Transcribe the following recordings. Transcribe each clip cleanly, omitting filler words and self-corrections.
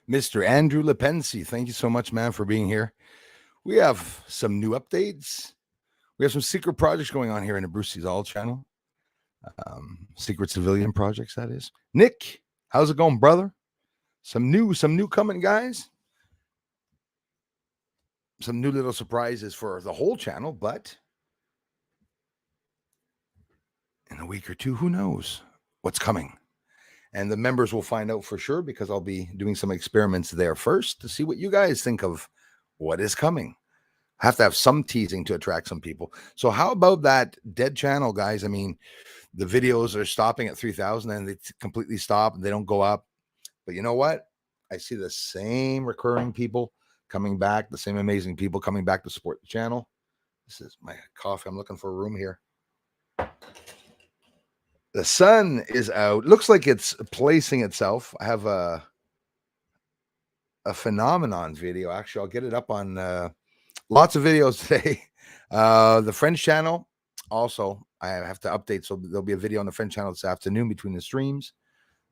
Mr. Andrew Lepensi, thank you so much, man, for being here. We have some new updates. We have some secret projects going on here in the Brucey's All channel. Secret civilian projects, that is. Nick, how's it going, brother? Some new coming, guys. Some new little surprises for the whole channel, but in a week or two, who knows what's coming? And the members will find out for sure because I'll be doing some experiments there first to see what you guys think of what is coming. I have to have some teasing to attract some people. So how about that dead channel, guys? I mean, the videos are stopping at 3,000 and they completely stop and they don't go up. But you know what? I see the same recurring people coming back, the same amazing people coming back to support the channel. This is my coffee. I'm looking for a room here. The sun is out. Looks like it's placing itself. I have a phenomenon video. Actually, I'll get it up on lots of videos today. The French channel also, I have to update. So there'll be a video on the French channel this afternoon between the streams.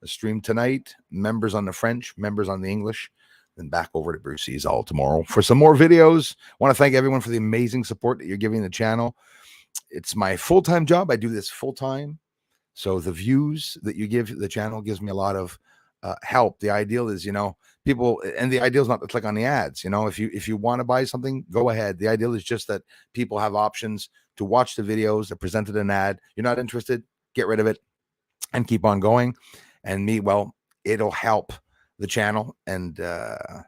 The stream tonight, members on the French, members on the English, then back over to Brucey's all tomorrow for some more videos. I want to thank everyone for the amazing support that you're giving the channel. It's my full-time job. I do this full-time. So the views that you give the channel gives me a lot of help. The ideal is, people, and the ideal is not to click on the ads. If you want to buy something, go ahead. The ideal is just that people have options to watch the videos. They're presented an ad. You're not interested, get rid of it and keep on going. And me, well, it'll help the channel. And the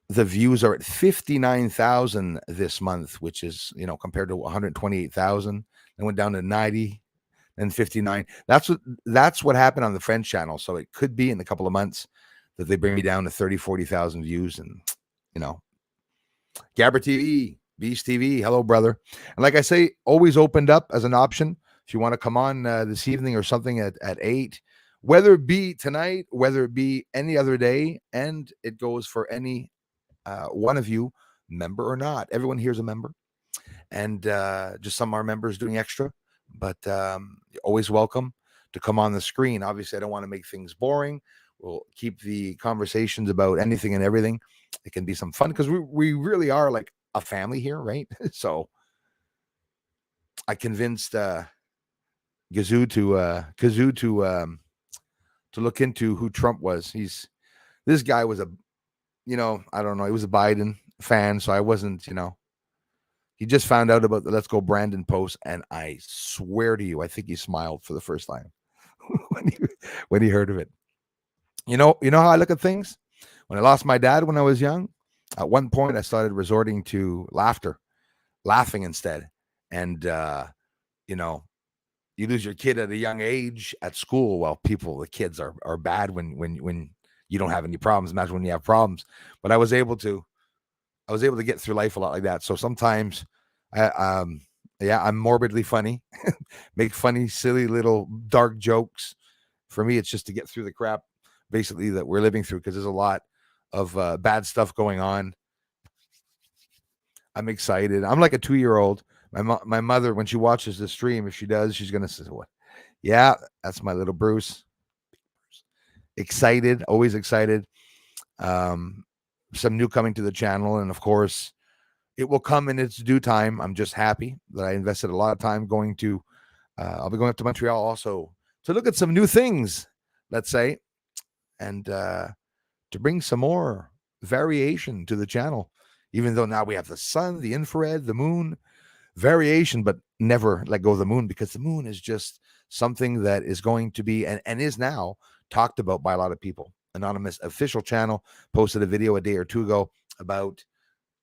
views are at 59,000 this month, which is, compared to 128,000. It went down to 90. And 59. That's what happened on the French channel. So it could be in a couple of months that they bring me down to 30, 40,000 views. And, GabberTV, Beast TV, hello, brother. And like I say, always opened up as an option. If you want to come on this evening or something at 8, whether it be tonight, whether it be any other day, and it goes for any one of you, member or not. Everyone here is a member. And just some of our members doing extra. But you're always welcome to come on the screen. Obviously, I don't want to make things boring. We'll keep the conversations about anything and everything. It can be some fun because we really are like a family here, right? So I convinced Kazoo to look into who Trump was. This guy was I don't know. He was a Biden fan, so I wasn't, He just found out about the Let's Go Brandon post, and I swear to you, I think he smiled for the first time when he heard of it. You know how I look at things? When I lost my dad when I was young, at one point I started resorting to laughing instead. And you lose your kid at a young age at school. Well, the kids are bad when you don't have any problems. Imagine when you have problems. But I was able to get through life a lot like that. So sometimes I'm morbidly funny, make funny, silly little dark jokes. For me, it's just to get through the crap basically that we're living through, because there's a lot of bad stuff going on. I'm excited. I'm like a 2-year-old. My mother, when she watches the stream, if she does, she's going to say, what? Yeah, that's my little Bruce. Excited, always excited. Some new coming to the channel, and of course it will come in its due time. I'm just happy that I invested a lot of time going to I'll be going up to Montreal also to look at some new things, let's say, and to bring some more variation to the channel, even though now we have the sun, the infrared, the moon, variation, but never let go of the moon, because the moon is just something that is going to be and is now talked about by a lot of people. Anonymous Official Channel posted a video a day or two ago about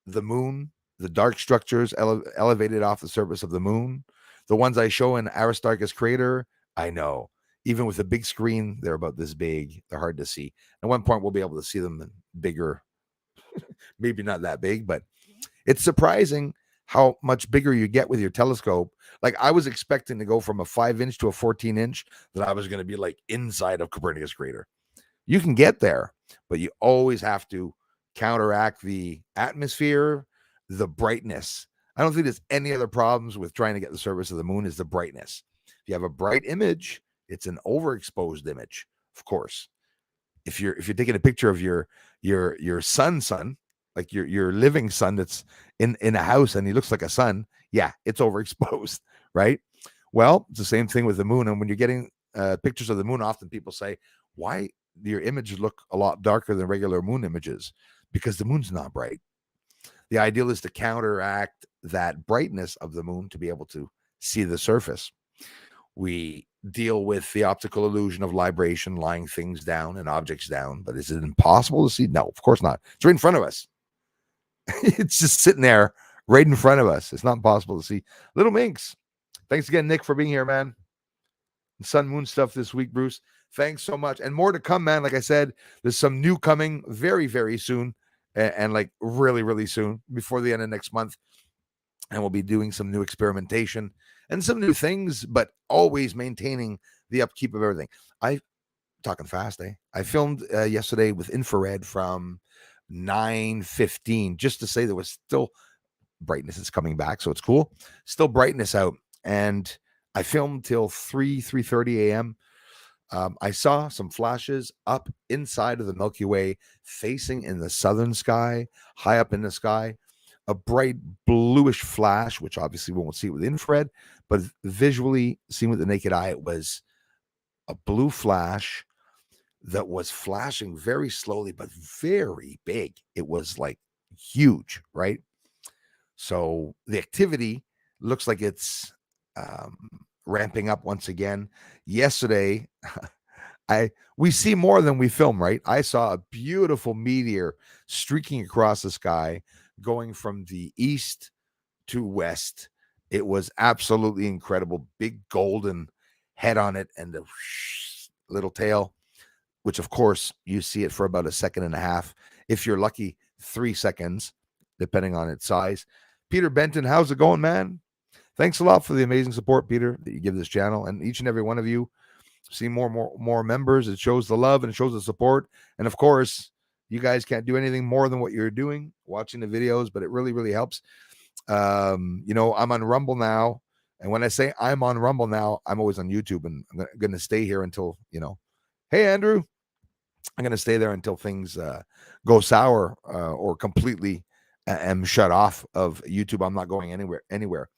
the moon, the dark structures elevated off the surface of the moon. The ones I show in Aristarchus Crater, I know, even with a big screen, they're about this big. They're hard to see. At one point, we'll be able to see them bigger. Maybe not that big, but it's surprising how much bigger you get with your telescope. Like, I was expecting to go from a 5-inch to a 14-inch, that I was going to be like inside of Copernicus Crater. You can get there, but you always have to counteract the atmosphere, the brightness. I don't think there's any other problems with trying to get the surface of the moon is the brightness. If you have a bright image, it's an overexposed image, of course. if you're taking a picture of your son, like your living son that's in a house and he looks like a sun, yeah, it's overexposed, right? Well, it's the same thing with the moon. And when you're getting pictures of the moon, often people say, why do your images look a lot darker than regular moon images? Because the moon's not bright. The ideal is to counteract that brightness of the moon to be able to see the surface. We deal with the optical illusion of libration, lying things down and objects down. But is it impossible to see? No, of course not. It's right in front of us. It's just sitting there right in front of us. It's not possible to see. Little Minx. Thanks again, Nick, for being here, man. Sun Moon stuff this week, Bruce. Thanks so much. And more to come, man. Like I said, there's some new coming very, very soon. And like really, really soon, before the end of next month. And we'll be doing some new experimentation and some new things, but always maintaining the upkeep of everything. Talking fast, eh? I filmed yesterday with infrared from 9:15, just to say there was still brightness is coming back, so it's cool. Still brightness out. And I filmed till 3:30 a.m. I saw some flashes up inside of the Milky Way, facing in the southern sky, high up in the sky, a bright bluish flash, which obviously we won't see with infrared, but visually seen with the naked eye, it was a blue flash that was flashing very slowly, but very big. It was like huge, right? So the activity looks like it's ramping up once again. Yesterday, we see more than we film, right? I saw a beautiful meteor streaking across the sky, going from the east to west. It was absolutely incredible. Big golden head on it and the little tail, which of course you see it for about a second and a half. If you're lucky, 3 seconds, depending on its size. Peter Benton, how's it going, man? Thanks a lot for the amazing support, Peter, that you give this channel. And each and every one of you, see more members. It shows the love and it shows the support. And of course, you guys can't do anything more than what you're doing, watching the videos, but it really, really helps. I'm on Rumble now. And when I say I'm on Rumble now, I'm always on YouTube, and I'm going to stay here until, hey, Andrew, I'm going to stay there until things go sour or completely am shut off of YouTube. I'm not going anywhere.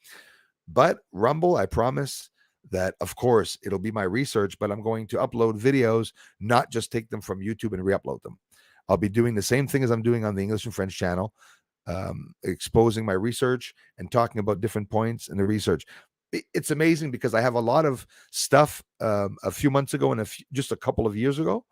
But Rumble, I promise that, of course, it'll be my research, but I'm going to upload videos, not just take them from YouTube and re-upload them. I'll be doing the same thing as I'm doing on the English and French channel, exposing my research and talking about different points in the research. It's amazing because I have a lot of stuff a few months ago and just a couple of years ago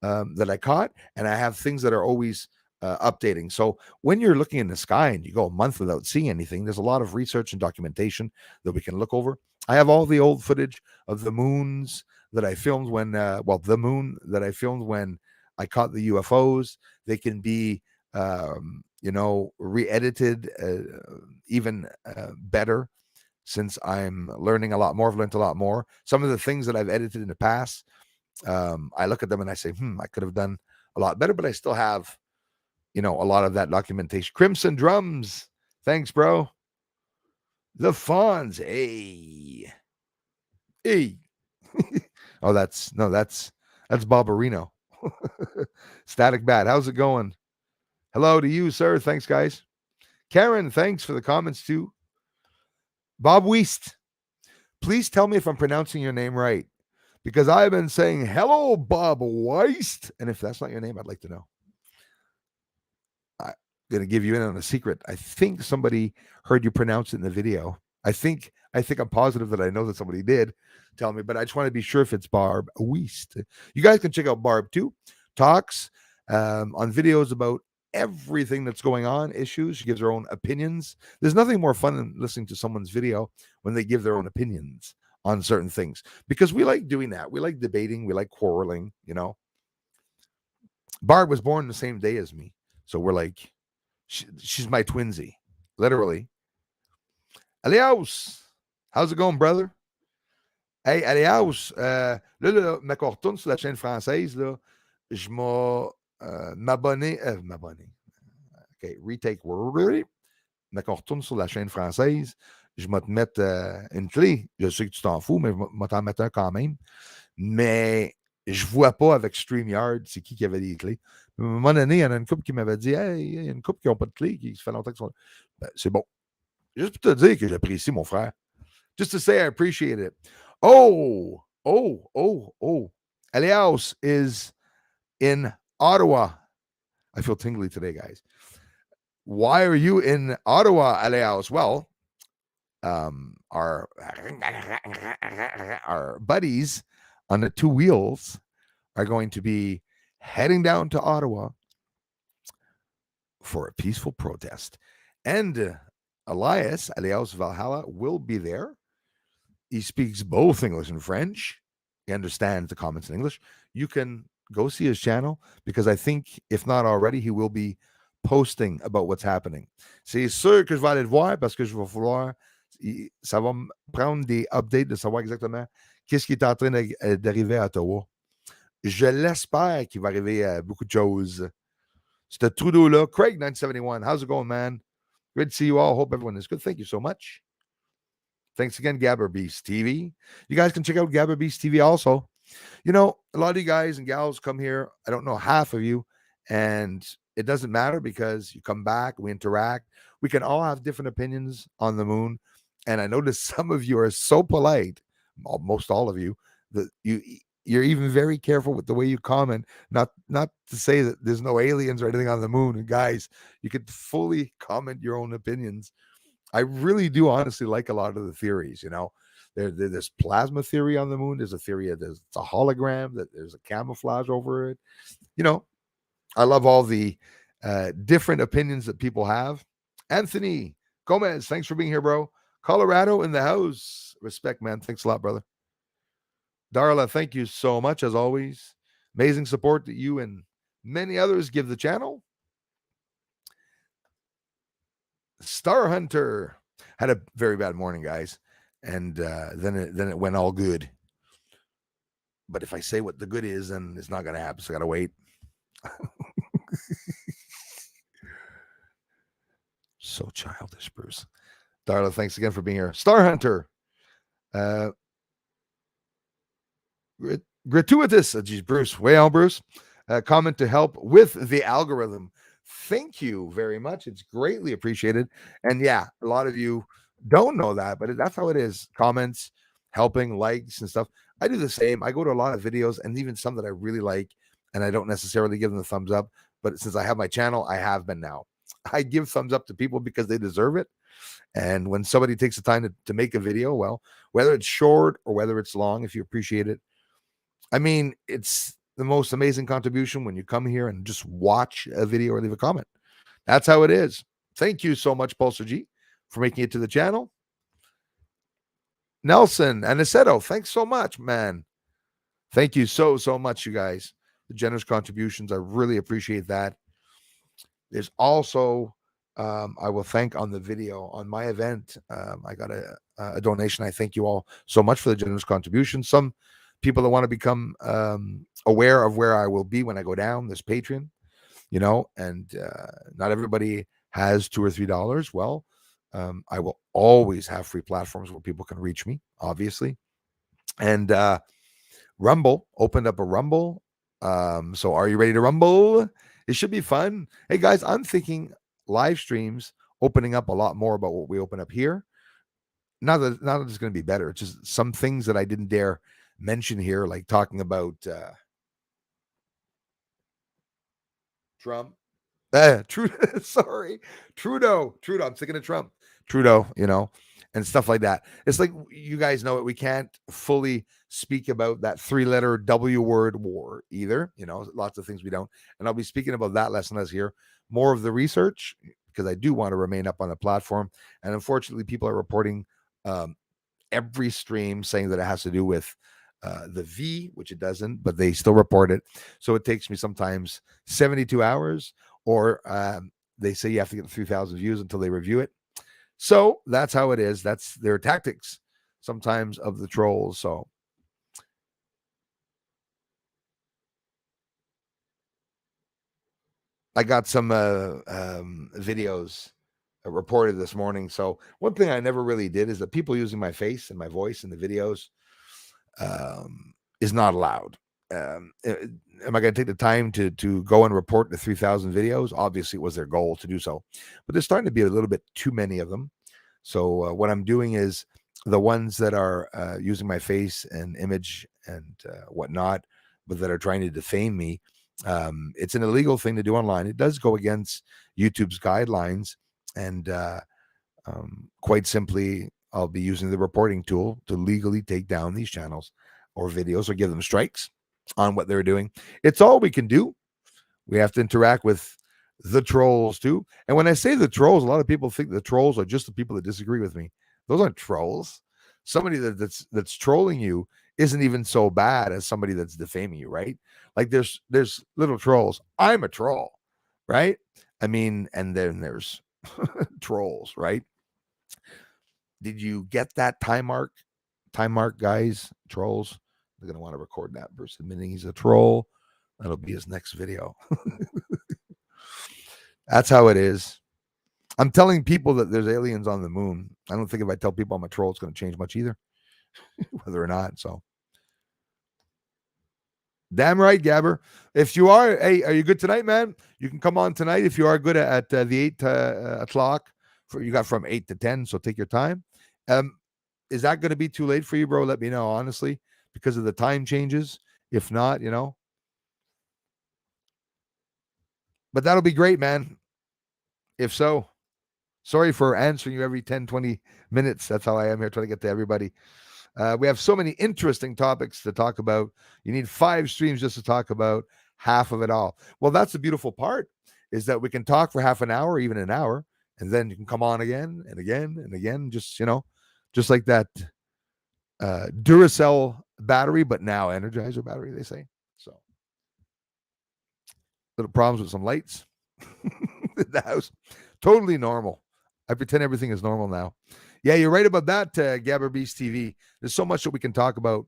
that I caught, and I have things that are always updating. So when you're looking in the sky and you go a month without seeing anything, there's a lot of research and documentation that we can look over. I have all the old footage of the moons that I filmed when, the moon that I filmed when I caught the UFOs. They can be, re-edited even better, since I'm learning a lot more. I've learned a lot more. Some of the things that I've edited in the past, I look at them and I say, I could have done a lot better, but I still have, a lot of that documentation. Crimson Drums, thanks, bro. The Fonz, hey. Oh, that's Barbarino. Static Bat, how's it going? Hello to you, sir. Thanks, guys. Karen, thanks for the comments too. Bob Weist, please tell me if I'm pronouncing your name right, because I've been saying hello, Bob Weist, and if that's not your name, I'd like to know. I'm going to give you in on a secret. I think somebody heard you pronounce it in the video. I think I'm positive that I know that somebody did tell me, but I just want to be sure if it's Barb Weist. You guys can check out Barb too. Talks on videos about everything that's going on, issues. She gives her own opinions. There's nothing more fun than listening to someone's video when they give their own opinions on certain things, because we like doing that. We like debating. We like quarreling, Barb was born the same day as me. So we're like, she's my twinsy, literally. Aliaus, how's it going, brother? Hey, Aliaus, là, ma retourne sur la chaîne française, là, je m'abonner. OK, retake. Mais qu'on retourne sur la chaîne française, je vais te mettre une clé. Je sais que tu t'en fous, mais je vais t'en mettre un quand même. Mais je vois pas avec StreamYard c'est qui avait des clés. À un moment donné, il y en a une couple qui m'avait dit hey, il y a une couple qui n'ont pas de clés, qui ça fait longtemps qu'ils sont là. Ben, c'est bon. Juste pour te dire que j'apprécie mon frère. Just to say I appreciate it. Oh. Elias is in Ottawa. I feel tingly today, guys. Why are you in Ottawa, Elias? Well, our buddies on the two wheels are going to be heading down to Ottawa for a peaceful protest. And Elias Valhalla will be there. He speaks both English and French. He understands the comments in English. You can go see his channel because I think, if not already, he will be posting about what's happening. C'est sûr que je vais aller le voir parce que je vais vouloir, ça va me prendre des updates de savoir exactement qu'est-ce qui est en train d'arriver à Ottawa. Je l'espère qu'il va arriver beaucoup de choses. C'est Trudeau-là. Craig971, how's it going, man? Good to see you all. Hope everyone is good. Thank you so much. Thanks again, GabberBeastTV. You guys can check out GabberBeastTV also. You know, a lot of you guys and gals come here. I don't know half of you, and it doesn't matter because you come back, we interact. We can all have different opinions on the moon. And I notice some of you are so polite, almost all of you, that you're even very careful with the way you comment. Not to say that there's no aliens or anything on the moon. And guys, you could fully comment your own opinions. I really do honestly like a lot of the theories, you know. There's plasma theory on the moon. There's a theory of it's a hologram, that there's a camouflage over it. You know, I love all the different opinions that people have. Anthony Gomez, thanks for being here, bro. Colorado in the house. Respect, man. Thanks a lot, brother. Darla, thank you so much, as always. Amazing support that you and many others give the channel. Star Hunter had a very bad morning, guys, and then it went all good. But if I say what the good is, then it's not going to happen, so I got to wait. So childish, Bruce. Darla, thanks again for being here. Star Hunter. Gratuitous. Geez, Bruce. Way on, Bruce. Comment to help with the algorithm. Thank you very much. It's greatly appreciated. And yeah, a lot of you don't know that, but that's how it is. Comments, helping, likes, and stuff. I do the same. I go to a lot of videos, and even some that I really like, and I don't necessarily give them the thumbs up. But since I have my channel, I have been now. I give thumbs up to people because they deserve it. And when somebody takes the time to make a video, well, whether it's short or whether it's long, if you appreciate it, I mean, it's the most amazing contribution when you come here and just watch a video or leave a comment. That's how it is. Thank you so much, Pulsar G, for making it to the channel. Nelson Aniceto, thanks so much, man. Thank you so much, you guys. The generous contributions. I really appreciate that. There's also, I will thank on the video on my event. I got a donation. I thank you all so much for the generous contributions. Some people that want to become aware of where I will be when I go down, this Patreon, you know, and not everybody has $2 or $3. Well, I will always have free platforms where people can reach me, obviously. And Rumble opened up a Rumble. So are you ready to rumble? It should be fun. Hey guys, I'm thinking live streams opening up a lot more about what we open up here. Not that it's going to be better. It's just some things that I didn't dare mention here, like talking about Trump. Trudeau. I'm thinking of Trump. Trudeau, you know, and stuff like that. It's like, you guys know it. We can't fully speak about that 3-letter W word war either. You know, lots of things we don't. And I'll be speaking about that less and less here. More of the research, because I do want to remain up on the platform. And unfortunately, people are reporting every stream saying that it has to do with the V, which it doesn't, but they still report it. So it takes me sometimes 72 hours, or they say you have to get 3,000 views until they review it. So that's how it is. That's their tactics sometimes of the trolls. So I got some videos reported this morning. So one thing I never really did is that people using my face and my voice in the videos is not allowed. am I going to take the time to go and report the 3,000 videos? Obviously, it was their goal to do so, but there's starting to be a little bit too many of them. So what I'm doing is the ones that are using my face and image and whatnot, but that are trying to defame me. It's an illegal thing to do online. It does go against YouTube's guidelines, and quite simply, I'll be using the reporting tool to legally take down these channels or videos or give them strikes on what they're doing. It's all we can do. We have to interact with the trolls too. And when I say the trolls, a lot of people think the trolls are just the people that disagree with me. Those aren't trolls. Somebody that's trolling you isn't even so bad as somebody that's defaming you, right? Like there's little trolls. I'm a troll, right? I mean, and then there's trolls, right? Did you get that time mark? Time mark, guys, trolls. They're gonna want to record that verse admitting he's a troll. That'll be his next video. That's how it is. I'm telling people that there's aliens on the moon. I don't think if I tell people I'm a troll, it's going to change much either, whether or not. So, damn right, Gabber. If you are, hey, are you good tonight, man? You can come on tonight if you are good at the 8 o'clock. You got from 8 to 10, so take your time. Is that going to be too late for you, bro? Let me know, honestly, because of the time changes. If not, but that'll be great, man. If so, sorry for answering you every 10, 20 minutes. That's how I am here, trying to get to everybody. We have so many interesting topics to talk about. You need 5 streams just to talk about half of it all. Well, that's the beautiful part, is that we can talk for half an hour, even an hour, and then you can come on again and again and again, just like that Duracell battery, but now Energizer battery, they say. So, little problems with some lights in the house. Totally normal. I pretend everything is normal now. Yeah, you're right about that, GabberBeastTV. There's so much that we can talk about,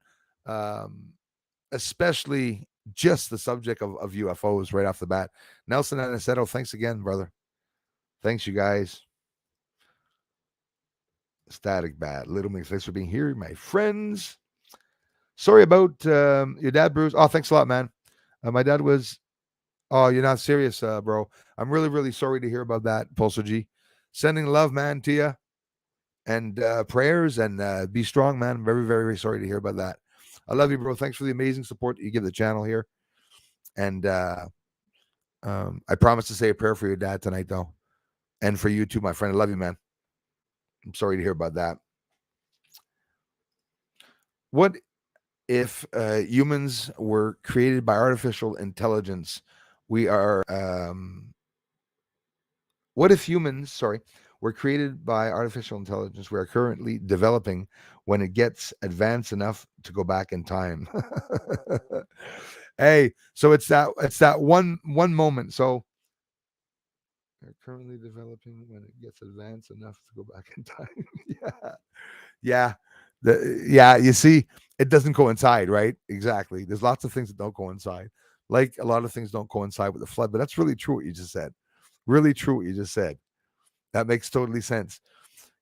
especially just the subject of UFOs right off the bat. Nelson Aniceto, thanks again, brother. Thanks, you guys. Static Bat. Little Mix, thanks for being here, my friends. Sorry about your dad, Bruce. Oh, thanks a lot, man. My dad was... Oh, you're not serious, bro. I'm really, really sorry to hear about that, Pulsar G. Sending love, man, to you. And prayers, and be strong, man. I'm very, very, very sorry to hear about that. I love you, bro. Thanks for the amazing support that you give the channel here. And I promise to say a prayer for your dad tonight, though. And for you too, my friend. I love you, man. I'm sorry to hear about that. What if humans were created by artificial intelligence? What if humans, were created by artificial intelligence we are currently developing when it gets advanced enough to go back in time? Hey, so it's that one moment. So they're currently developing when it gets advanced enough to go back in time. Yeah. You see, it doesn't coincide, right? Exactly. There's lots of things that don't coincide. Like a lot of things don't coincide with the flood, but that's really true what you just said. Really true what you just said. That makes totally sense.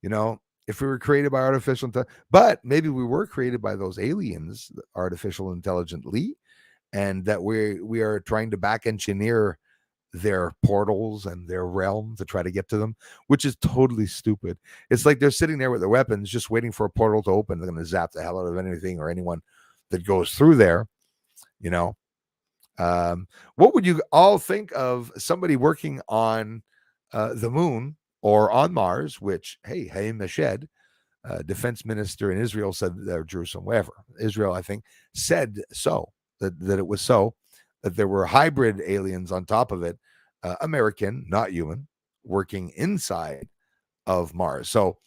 If we were created by artificial intelligence, but maybe we were created by those aliens, artificial intelligently, and that we are trying to back engineer their portals and their realm to try to get to them, which is totally stupid. It's like they're sitting there with their weapons, just waiting for a portal to open. They're going to zap the hell out of anything or anyone that goes through there. What would you all think of somebody working on the moon or on Mars, which, hey, Mashed, defense minister in Israel, said, Jerusalem, wherever, Israel, I think, said so, that it was so, that there were hybrid aliens on top of it, American, not human, working inside of Mars. So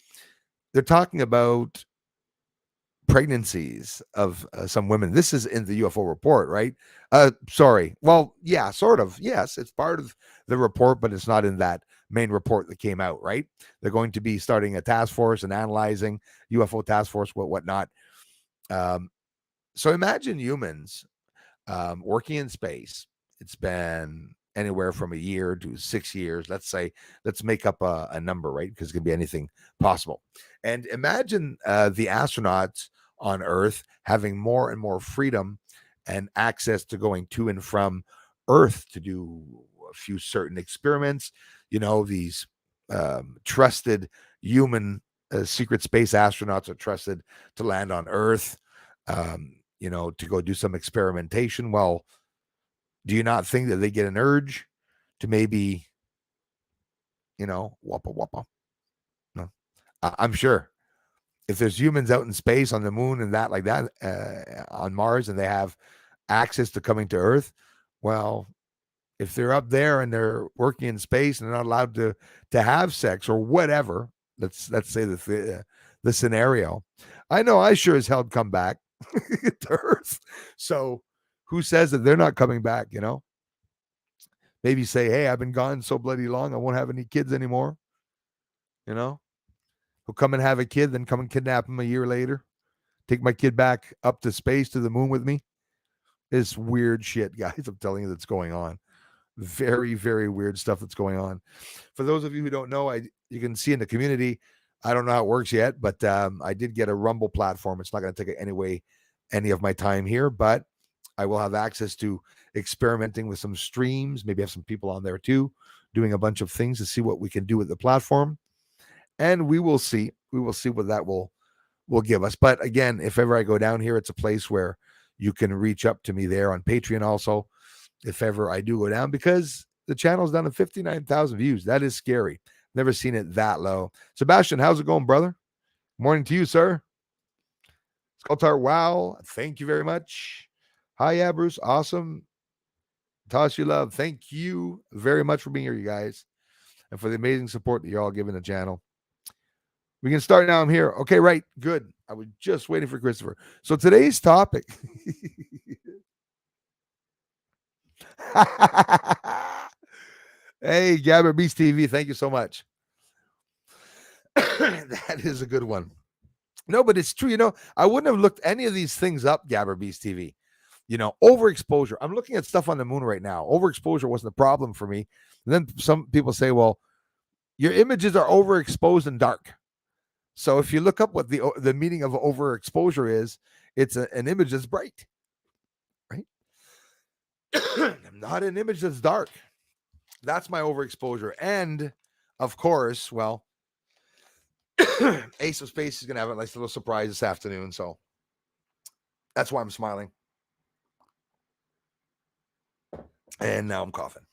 they're talking about pregnancies of some women. This is in the UFO report, right? Sorry. Well, yeah, sort of. Yes, it's part of the report, but it's not in that main report that came out, right? They're going to be starting a task force and analyzing UFO task force, whatnot. So imagine humans working in space. It's been anywhere from a year to 6 years. Let's make up a number, right? Because it can be anything possible. And imagine the astronauts on Earth having more and more freedom and access to going to and from Earth to do a few certain experiments. These trusted human secret space astronauts are trusted to land on Earth, to go do some experimentation. Well, do you not think that they get an urge to maybe, wappa wappa? No, I'm sure if there's humans out in space on the moon and that like that on Mars, and they have access to coming to Earth, well, if they're up there and they're working in space and they're not allowed to have sex or whatever, let's say the scenario, I know I sure as hell come back to Earth. So who says that they're not coming back? Maybe say, hey, I've been gone so bloody long, I won't have any kids anymore. Who'll come and have a kid, then come and kidnap him a year later, take my kid back up to space to the moon with me. It's weird shit, guys. I'm telling you, that's going on. Very, very weird stuff that's going on. For those of you who don't know, you can see in the community, I don't know how it works yet, but I did get a Rumble platform. It's not going to take any of my time here, but I will have access to experimenting with some streams, maybe have some people on there too, doing a bunch of things to see what we can do with the platform. And we will see. We will see what that will give us. But again, if ever I go down here, it's a place where you can reach up to me there on Patreon also, if ever I do go down, because the channel's down to 59,000 views. That is scary. Never seen it that low. Sebastian, how's it going, brother? Morning to you, sir. Skultar, wow. Thank you very much. Hi, yeah, Bruce. Awesome. Toss you love. Thank you very much for being here, you guys, and for the amazing support that you're all giving the channel. We can start now. I'm here. Okay, right. Good. I was just waiting for Christopher. So today's topic. Hey, GabberBeastTV, thank you so much. That is a good one. No, but it's true. I wouldn't have looked any of these things up, GabberBeastTV. Overexposure. I'm looking at stuff on the moon right now. Overexposure wasn't a problem for me. And then some people say, well, your images are overexposed and dark. So if you look up what the meaning of overexposure is, it's an image that's bright, right? Not an image that's dark. That's my overexposure. And of course, well, Ace of Space is going to have a nice little surprise this afternoon. So that's why I'm smiling. And now I'm coughing.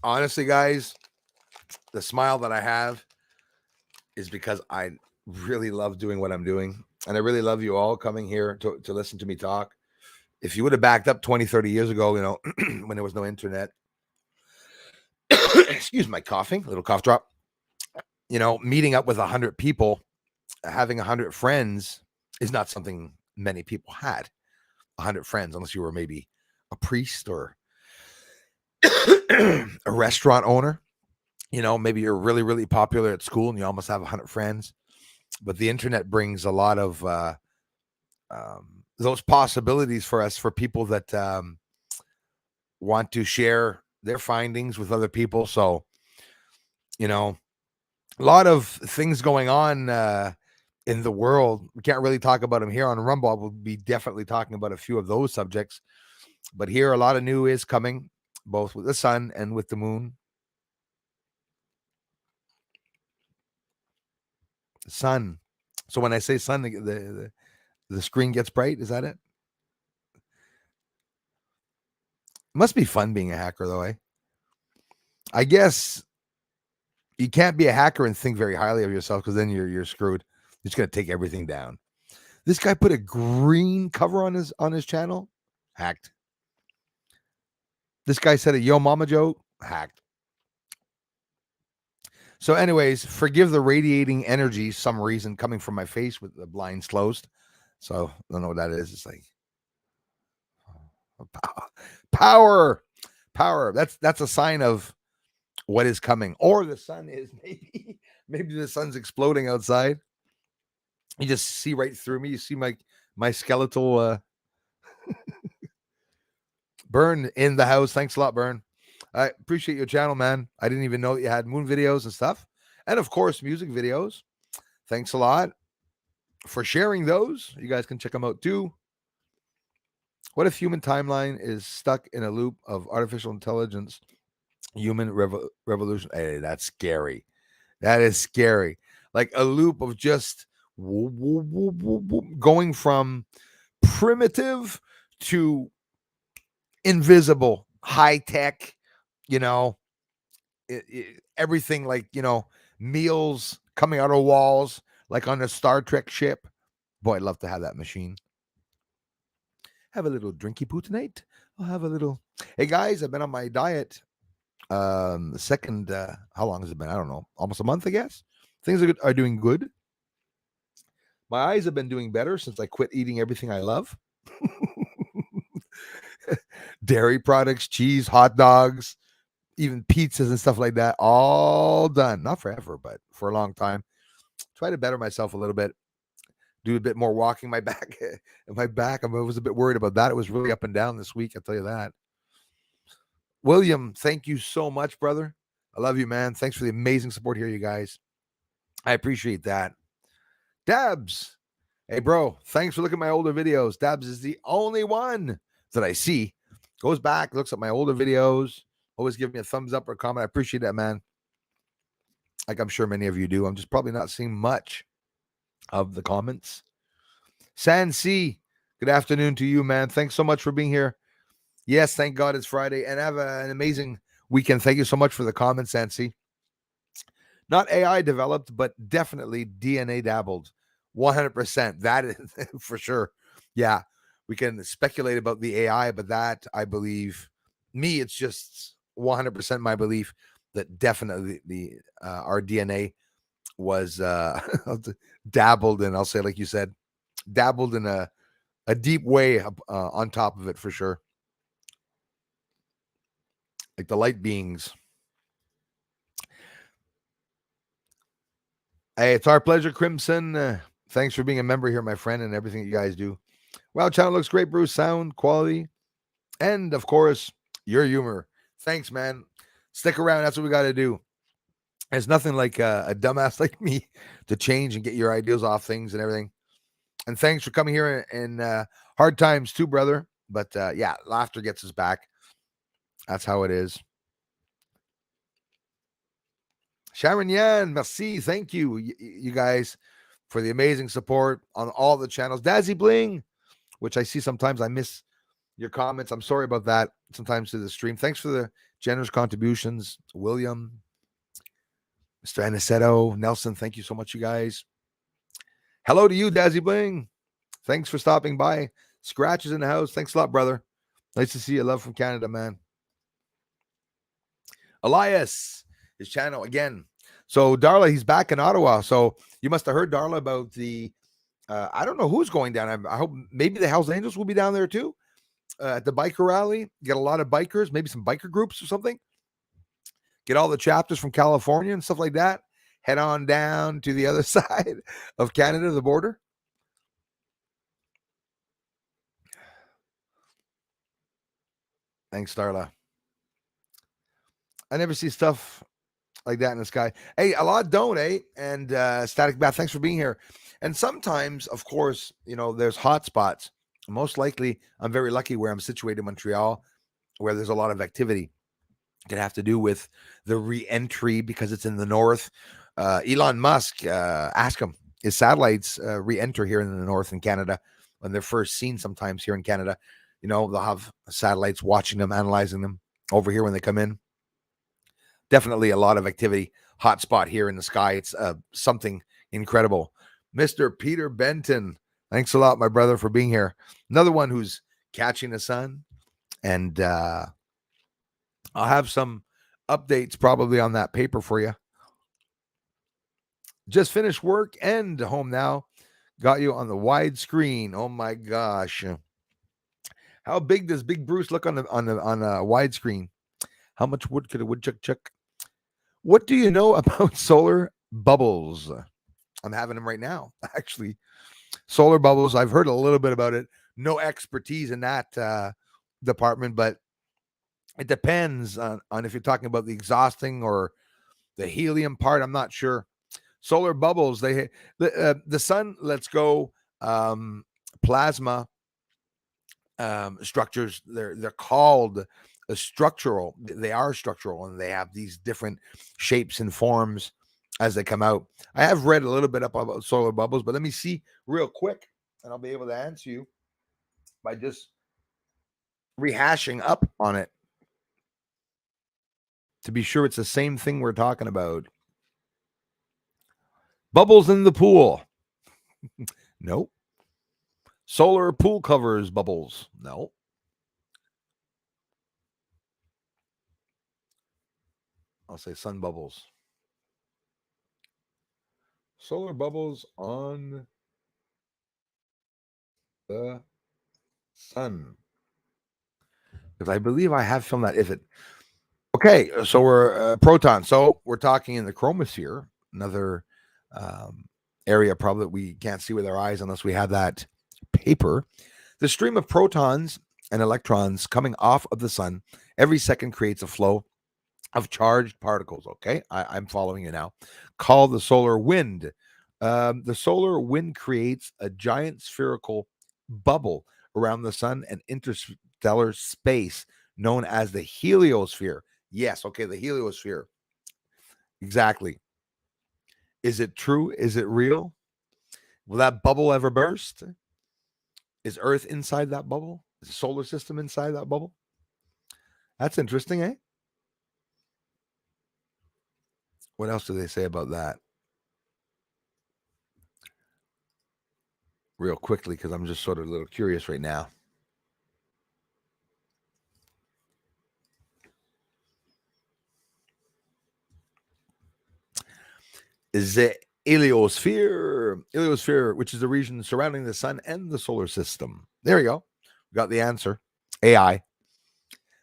Honestly, guys, the smile that I have is because I really love doing what I'm doing. And I really love you all coming here to listen to me talk. If you would have backed up 20, 30 years ago, when there was no internet, excuse my coughing, little cough drop, meeting up with 100 people, having 100 friends is not something many people had. 100 friends, unless you were maybe a priest or a restaurant owner. Maybe you're really, really popular at school and you almost have 100 friends. But the internet brings a lot of those possibilities for us, for people that want to share their findings with other people. So, a lot of things going on in the world. We can't really talk about them here on Rumble. We'll be definitely talking about a few of those subjects. But here, a lot of new is coming, both with the sun and with the moon. Sun. So when I say sun, the screen gets bright. Is that it? Must be fun being a hacker, though, eh? I guess you can't be a hacker and think very highly of yourself, because then you're screwed. You're just gonna take everything down. This guy put a green cover on his channel. Hacked. This guy said a yo mama joke. Hacked. So anyways, forgive the radiating energy, some reason, coming from my face with the blinds closed. So I don't know what that is. It's like power. That's a sign of what is coming. Or the sun is maybe the sun's exploding outside. You just see right through me. You see my skeletal Burn in the house. Thanks a lot, Burn. I appreciate your channel, man. I didn't even know that you had moon videos and stuff. And of course, music videos. Thanks a lot. for sharing those. You guys can check them out too. What if human timeline is stuck in a loop of artificial intelligence, human revolution? Hey, that's scary. That is scary. Like a loop of just going from primitive to invisible, high tech, you know, everything like, meals coming out of walls, like on a Star Trek ship. Boy, I'd love to have that machine. Have a little drinky poo tonight. I'll have a little. Hey guys, I've been on my diet. The second, how long has it been? I don't know, almost a month, I guess. Things are doing good. My eyes have been doing better since I quit eating everything I love. Dairy products, cheese, hot dogs, even pizzas and stuff like that, all done. Not forever, but for a long time. Try to better myself a little bit. Do a bit more walking. My back, I was a bit worried about that. It was really up and down this week, I'll tell you that. William, thank you so much, brother. I love you, man. Thanks for the amazing support here, you guys. I appreciate that. Dabs, hey, bro, thanks for looking at my older videos. Dabs is the only one that I see. Goes back, looks at my older videos, always give me a thumbs up or a comment. I appreciate that, man. Like I'm sure many of you do. I'm just probably not seeing much of the comments. San C, good afternoon to you, man. Thanks so much for being here. Yes, thank God it's Friday, and have an amazing weekend. Thank you so much for the comments, San C. Not AI developed, but definitely DNA dabbled. 100%. That is for sure. Yeah, we can speculate about the AI, but that, I believe, it's just 100% my belief that definitely our DNA was dabbled in, I'll say, like you said, dabbled in a deep way on top of it for sure. Like the light beings. Hey, it's our pleasure, Crimson. Thanks for being a member here, my friend, and everything you guys do. Wow, channel looks great, Bruce. Sound quality, and of course, your humor. Thanks, man. Stick around. That's what we got to do. There's nothing like a dumbass like me to change and get your ideas off things and everything. And thanks for coming here in hard times too, brother. But yeah, laughter gets us back. That's how it is. Sharon Yan, merci. Thank you, you guys, for the amazing support on all the channels. Dazzy Bling, which I see sometimes. I miss your comments. I'm sorry about that sometimes to the stream. Thanks for the generous contributions. William, Mr. Aniceto, Nelson, thank you so much, you guys. Hello to you, Dazzy Bling. Thanks for stopping by. Scratch is in the house. Thanks a lot, brother. Nice to see you. Love from Canada, man. Elias, his channel again. So Darla, he's back in Ottawa. So you must have heard, Darla, about the I don't know who's going down. I hope maybe the Hells Angels will be down there too. At the biker rally. Get a lot of bikers, maybe some biker groups or something. Get all the chapters from California and stuff like that. Head on down to the other side of Canada, the border. Thanks, Darla. I never see stuff like that in the sky. Hey, a lot don't, eh? And Static Bath, thanks for being here. And sometimes, of course, there's hot spots. Most likely, I'm very lucky where I'm situated in Montreal, where there's a lot of activity. It could have to do with the re-entry because it's in the north. Elon Musk, ask him, his satellites re-enter here in the north in Canada when they're first seen sometimes here in Canada. They'll have satellites watching them, analyzing them over here when they come in. Definitely a lot of activity. Hot spot here in the sky. It's something incredible. Mr. Peter Benton, thanks a lot, my brother, for being here. Another one who's catching the sun. And I'll have some updates probably on that paper for you. Just finished work and home now. Got you on the wide screen. Oh my gosh. How big does Big Bruce look on a wide screen? How much wood could a woodchuck chuck? What do you know about solar bubbles? I'm having them right now, actually. Solar bubbles, I've heard a little bit about it. No expertise in that department, but it depends on if you're talking about the exhausting or the helium part. I'm not sure. Solar bubbles. The sun lets go plasma structures. They're called structural. They are structural, and they have these different shapes and forms as they come out. I have read a little bit up about solar bubbles, but let me see real quick, and I'll be able to answer you by just rehashing up on it to be sure it's the same thing we're talking about. Bubbles in the pool. Nope. Solar pool covers bubbles. No. I'll say sun bubbles. Solar bubbles on the sun. Because I believe I have filmed that. Okay, so we're protons. So we're talking in the chromosphere, another area probably that we can't see with our eyes unless we have that paper. The stream of protons and electrons coming off of the sun every second creates a flow of charged particles. Okay, I'm following you now. Called the solar wind. The solar wind creates a giant spherical bubble around the sun and interstellar space known as the heliosphere. Yes, okay, the heliosphere. Exactly. Is it true? Is it real? Will that bubble ever burst? Is Earth inside that bubble? Is the solar system inside that bubble? That's interesting, eh? What else do they say about that? Real quickly, because I'm just sort of a little curious right now. Is it heliosphere, which is the region surrounding the sun and the solar system? There you go. We got the answer. AI.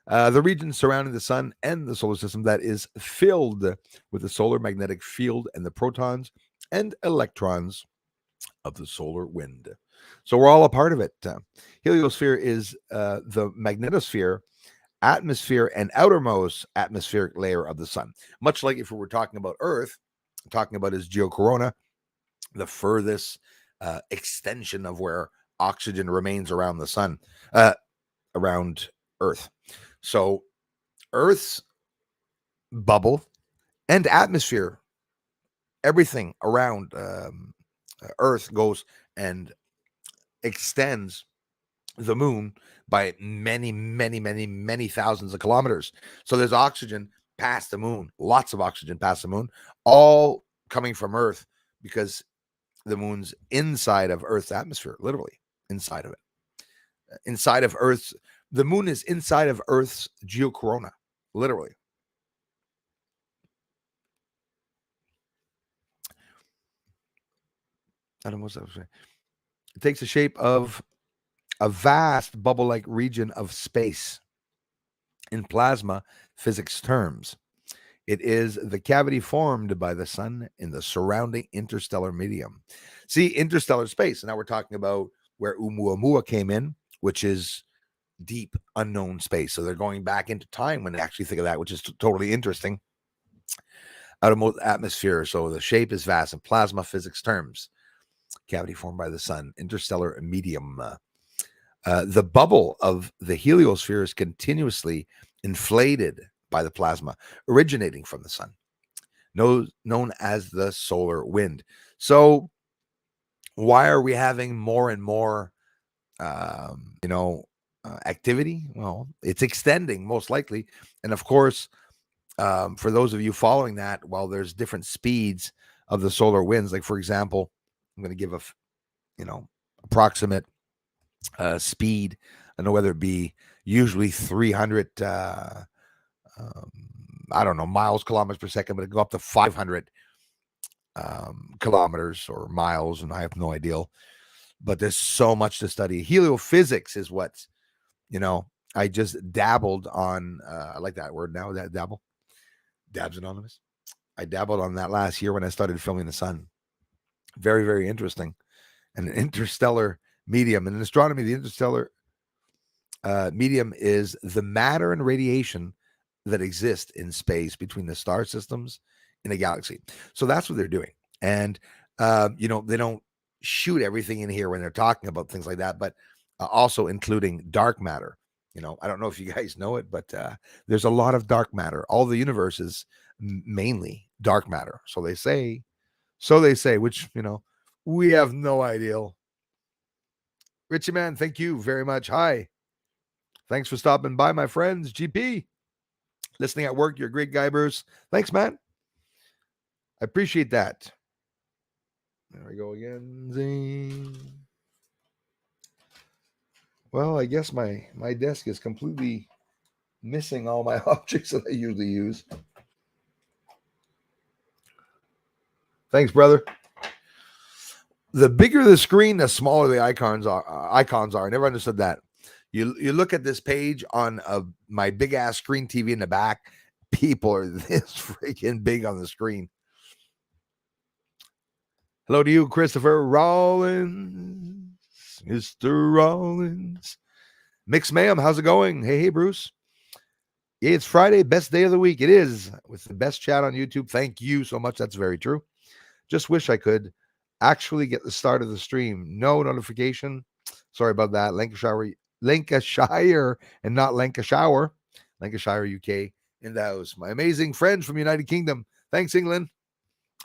The region surrounding the sun and the solar system that is filled with the solar magnetic field and the protons and electrons of the solar wind. So we're all a part of it. Heliosphere is the magnetosphere, atmosphere, and outermost atmospheric layer of the sun. Much like if we were talking about Earth, talking about is geocorona, the furthest extension of where oxygen remains around the sun, around Earth. So Earth's bubble and atmosphere, everything around Earth goes and extends the moon by many, many, many, many thousands of kilometers. So there's oxygen past the moon, lots of oxygen past the moon, all coming from Earth because the moon's inside of Earth's atmosphere, literally inside of it. Inside of Earth's, the moon is inside of Earth's geocorona, literally. I don't know what I was saying. It takes the shape of a vast bubble-like region of space in plasma physics terms. It is the cavity formed by the sun in the surrounding interstellar medium. See, interstellar space. Now we're talking about where Oumuamua came in, which is deep unknown space. So they're going back into time when they actually think of that, which is totally interesting. Outermost atmosphere. So the shape is vast in plasma physics terms. Cavity formed by the sun, interstellar medium. The bubble of the heliosphere is continuously inflated by the plasma originating from the sun, known as the solar wind. So why are we having more and more, activity? Well, it's extending most likely. And of course, for those of you following that, while there's different speeds of the solar winds, like for example, I'm going to give approximate speed. I don't know whether it be usually 300, miles, kilometers per second, but it go up to 500 kilometers or miles, and I have no idea. But there's so much to study. Heliophysics is what, I just dabbled on. I like that word now, that dabble. Dabs Anonymous. I dabbled on that last year when I started filming the sun. Very, very interesting. And an interstellar medium. And in astronomy, the interstellar medium is the matter and radiation that exist in space between the star systems in a galaxy. So that's what they're doing. And they don't shoot everything in here when they're talking about things like that, but also including dark matter. I don't know if you guys know it, but there's a lot of dark matter. All the universe is mainly dark matter. So they say, which, we have no idea. Richie man, thank you very much. Hi. Thanks for stopping by, my friends. GP, listening at work. You're a great guy, Bruce. Thanks, man. I appreciate that. There we go again. Zing. Well, I guess my desk is completely missing all my objects that I usually use. Thanks, brother. The bigger the screen, the smaller the icons are. I never understood that. You look at this page on my big ass screen TV in the back. People are this freaking big on the screen. Hello to you, Christopher Rollins, Mr. Rollins. Mix Ma'am, how's it going? Hey, Bruce. Yeah, it's Friday, best day of the week. It is, with the best chat on YouTube. Thank you so much. That's very true. Just wish I could actually get the start of the stream. No notification. Sorry about that. Lancashire and not Lancashire. Lancashire, UK in the house. My amazing friends from United Kingdom. Thanks, England.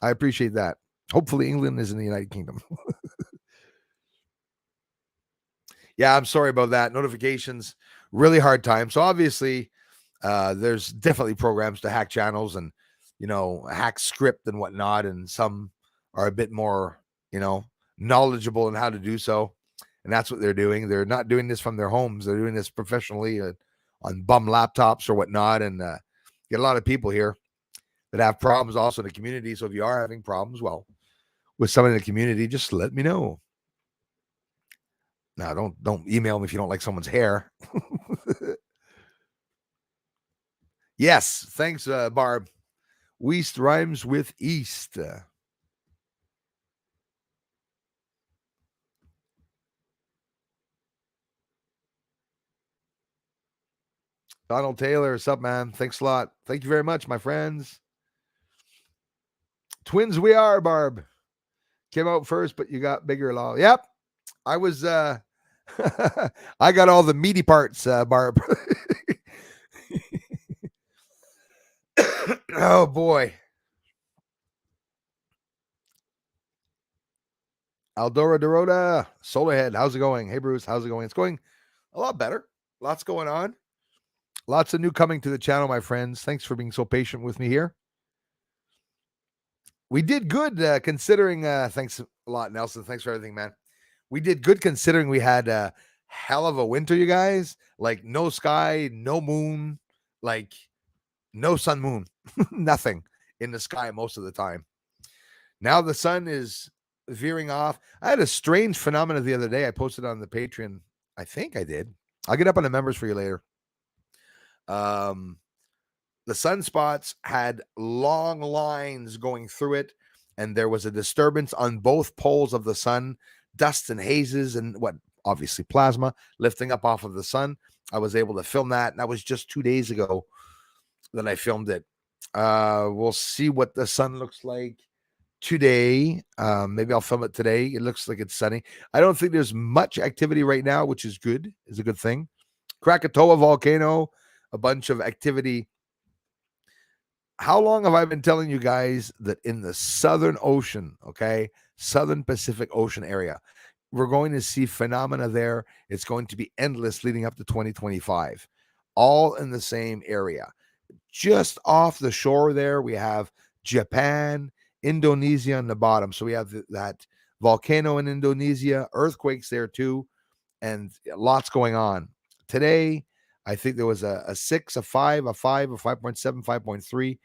I appreciate that. Hopefully England is in the United Kingdom. Yeah, I'm sorry about that. Notifications, really hard time. So obviously, there's definitely programs to hack channels and, hack script and whatnot. And some are a bit more, knowledgeable in how to do so. And that's what they're doing. They're not doing this from their homes. They're doing this professionally on bum laptops or whatnot. And get a lot of people here that have problems also in the community. So if you are having problems, with someone in the community, just let me know. Now, don't email me if you don't like someone's hair. Yes, thanks, Barb. West rhymes with East. Donald Taylor, what's up, man? Thanks a lot. Thank you very much, my friends. Twins we are, Barb. Came out first, but you got bigger, law. Yep. I was I got all the meaty parts, Barb. Oh boy. Aldora Dorota, Solarhead, how's it going? Hey Bruce, how's it going? It's going a lot better. Lots going on. Lots of new coming to the channel, my friends. Thanks for being so patient with me here. We did good considering. Thanks a lot, Nelson. Thanks for everything, man. We did good considering we had a hell of a winter, you guys. Like no sky, no moon, like no sun, moon, nothing in the sky most of the time. Now the sun is veering off. I had a strange phenomenon the other day. I posted on the Patreon. I think I did. I'll get up on the members for you later. The sunspots had long lines going through it, and there was a disturbance on both poles of the sun, dust and hazes, and obviously plasma lifting up off of the sun. I was able to film that, and that was just 2 days ago that I filmed it. We'll see what the sun looks like today. Maybe I'll film it today. It looks like it's sunny. I don't think there's much activity right now, which is good. Is a good thing. Krakatoa volcano, a bunch of activity. How long have I been telling you guys that in the Southern Ocean, Southern Pacific Ocean area, we're going to see phenomena there. It's going to be endless leading up to 2025, all in the same area. Just off the shore there, we have Japan, Indonesia on the bottom. So we have that volcano in Indonesia, earthquakes there too, and lots going on. Today, I think there was a 6, a 5, a 5, a 5.7, 5.3.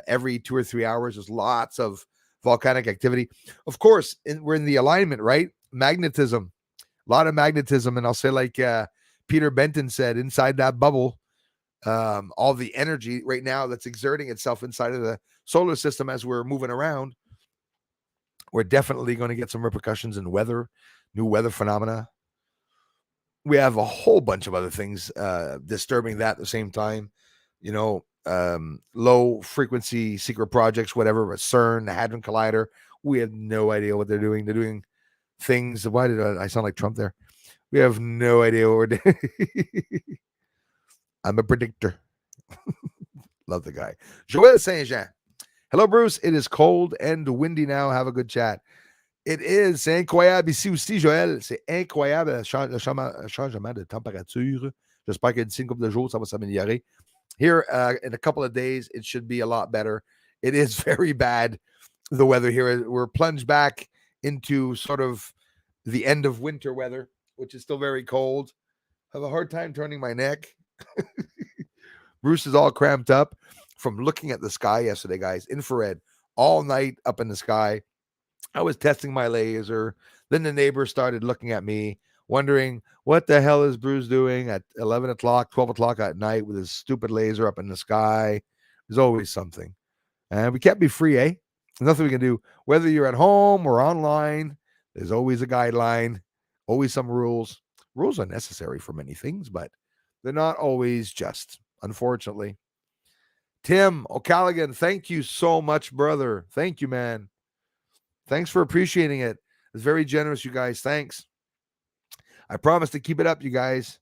Every 2 or 3 hours, there's lots of volcanic activity. Of course, we're in the alignment, right? Magnetism, a lot of magnetism. And I'll say like Peter Benton said, inside that bubble, all the energy right now that's exerting itself inside of the solar system as we're moving around, we're definitely going to get some repercussions in weather, new weather phenomena. We have a whole bunch of other things disturbing that at the same time, low frequency secret projects, whatever, CERN, the Hadron Collider, We have no idea what they're doing. They're doing things. Why did I sound like Trump there? We have no idea what we're doing. I'm a predictor. Love the guy. Joel Saint Jean. Hello, Bruce. It is cold and windy now. Have a good chat. It is. C'est incroyable ici aussi, Joël. C'est incroyable le changement de température. J'espère que d'ici une couple de jours, ça va s'améliorer. Here, in a couple of days, it should be a lot better. It is very bad, the weather here. We're plunged back into sort of the end of winter weather, which is still very cold. I have a hard time turning my neck. Bruce is all cramped up from looking at the sky yesterday, guys. Infrared all night up in the sky. I was testing my laser. Then the neighbor started looking at me, wondering what the hell is Bruce doing at 11 o'clock, 12 o'clock at night with his stupid laser up in the sky. There's always something. And we can't be free, eh? There's nothing we can do. Whether you're at home or online, there's always a guideline, always some rules. Rules are necessary for many things, but they're not always just, unfortunately. Tim O'Callaghan, thank you so much, brother. Thank you, man. Thanks for appreciating it. It's very generous, you guys. Thanks. I promise to keep it up, you guys.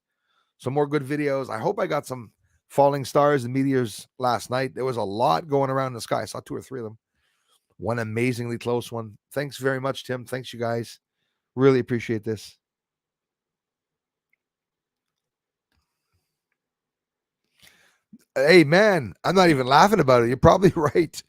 Some more good videos. I hope I got some falling stars and meteors last night. There was a lot going around in the sky. I saw 2 or 3 of them. One amazingly close one. Thanks very much, Tim. Thanks, you guys. Really appreciate this. Hey, man, I'm not even laughing about it. You're probably right.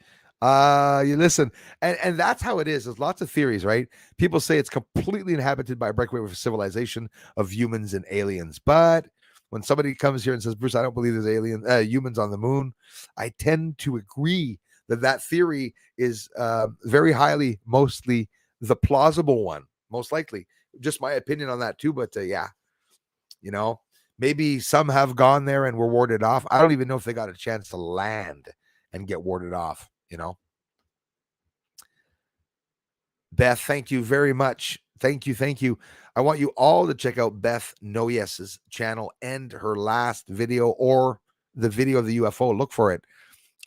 You listen, and that's how it is. There's lots of theories, right? People say it's completely inhabited by a breakaway with civilization of humans and aliens. But when somebody comes here and says, Bruce, I don't believe there's humans on the moon, I tend to agree that theory is very highly, mostly the plausible one, most likely. Just my opinion on that too. But yeah, you know, maybe some have gone there and were warded off. I don't even know if they got a chance to land and get warded off. You know, Beth, thank you very much. Thank you. I want you all to check out Beth Noyes's channel and her last video or the video of the UFO. Look for it.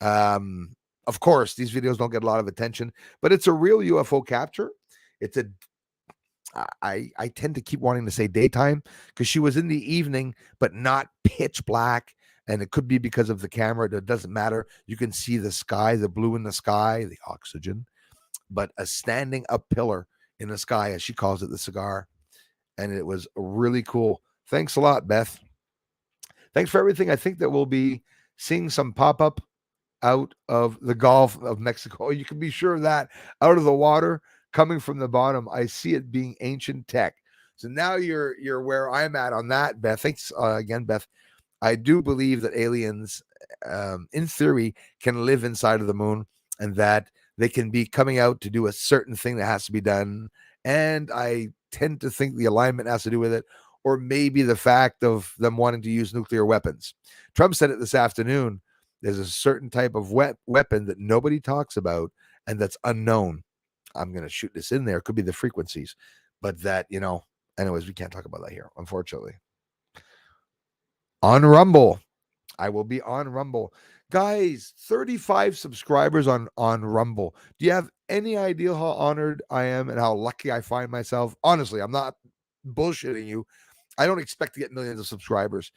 Of course, these videos don't get a lot of attention, but it's a real UFO capture. I tend to keep wanting to say daytime because she was in the evening, but not pitch black. And it could be because of the camera. It doesn't matter. You can see the sky, the blue in the sky, the oxygen, but a standing up pillar in the sky, as she calls it, the cigar. And it was really cool. Thanks a lot, Beth. Thanks for everything. I think that we'll be seeing some pop up out of the Gulf of Mexico. You can be sure of that. Out of the water, coming from the bottom. I see it being ancient tech. So now you're where I'm at on that, Beth. Thanks again, Beth. I do believe that aliens, in theory, can live inside of the moon and that they can be coming out to do a certain thing that has to be done. And I tend to think the alignment has to do with it, or maybe the fact of them wanting to use nuclear weapons. Trump said it this afternoon. There's a certain type of weapon that nobody talks about and that's unknown. I'm going to shoot this in there. It could be the frequencies, but that, anyways, we can't talk about that here, unfortunately. On Rumble. I will be on Rumble. Guys, 35 subscribers on Rumble. Do you have any idea how honored I am and how lucky I find myself? Honestly, I'm not bullshitting you. I don't expect to get millions of subscribers.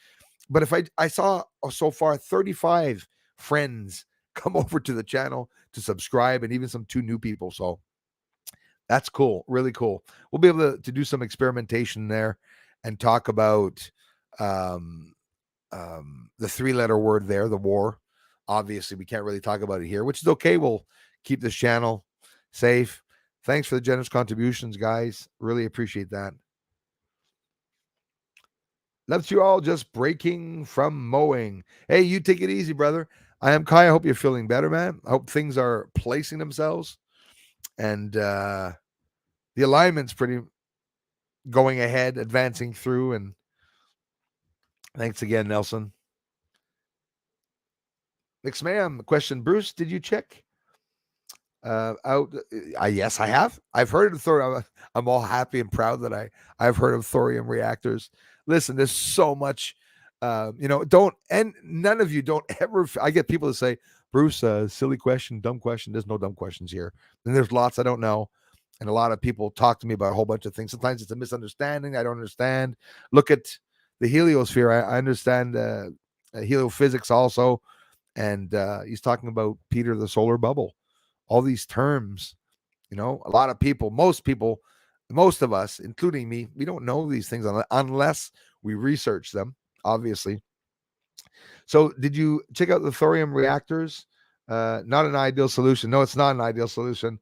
But if I saw so far 35 friends come over to the channel to subscribe and even some 2 new people. So that's cool. Really cool. We'll be able to do some experimentation there and talk about the 3-letter word there, the war. Obviously, we can't really talk about it here, which is okay. We'll keep this channel safe. Thanks for the generous contributions, guys. Really appreciate that. Love to you all. Just breaking from mowing. Hey, you take it easy, brother. I am Kai. I hope you're feeling better, man. I hope things are placing themselves. And the alignment's pretty going ahead, advancing through. And thanks again, Nelson. Mix ma'am, question, Bruce, did you check out? Yes, I have. I've heard of thorium. I'm all happy and proud that I've heard of thorium reactors. Listen, there's so much, don't, and none of you don't ever, I get people to say, Bruce, silly question, dumb question. There's no dumb questions here. And there's lots I don't know. And a lot of people talk to me about a whole bunch of things. Sometimes it's a misunderstanding. I don't understand. Look at the heliosphere. I understand heliophysics also. And he's talking about Peter the solar bubble. All these terms, a lot of people, most of us, including me, we don't know these things unless we research them, obviously. So did you check out the thorium reactors? Not an ideal solution. No, it's not an ideal solution,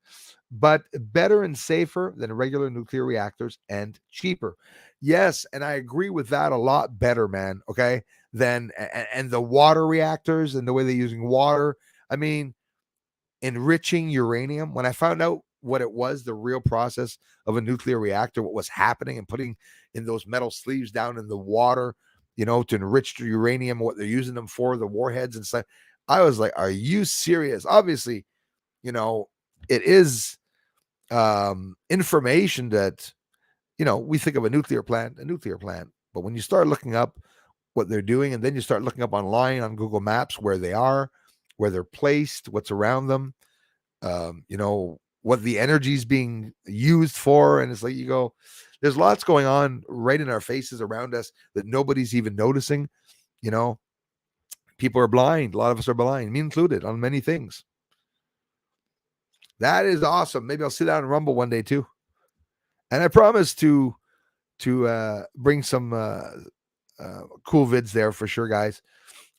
but better and safer than regular nuclear reactors and cheaper. Yes, and I agree with that a lot better, man. Okay, than and the water reactors and the way they're using water. I mean, enriching uranium. When I found out what it was, the real process of a nuclear reactor, what was happening, and putting in those metal sleeves down in the water, to enrich the uranium, what they're using them for, the warheads and stuff. I was like, are you serious? Obviously, it is information that, we think of a nuclear plant. But when you start looking up what they're doing, and then you start looking up online on Google Maps where they are, where they're placed, what's around them, what the energy is being used for. And it's like, you go, there's lots going on right in our faces around us that nobody's even noticing. People are blind. A lot of us are blind, me included, on many things. That is awesome. Maybe I'll sit down and rumble one day too. And I promise to bring some cool vids there for sure, guys.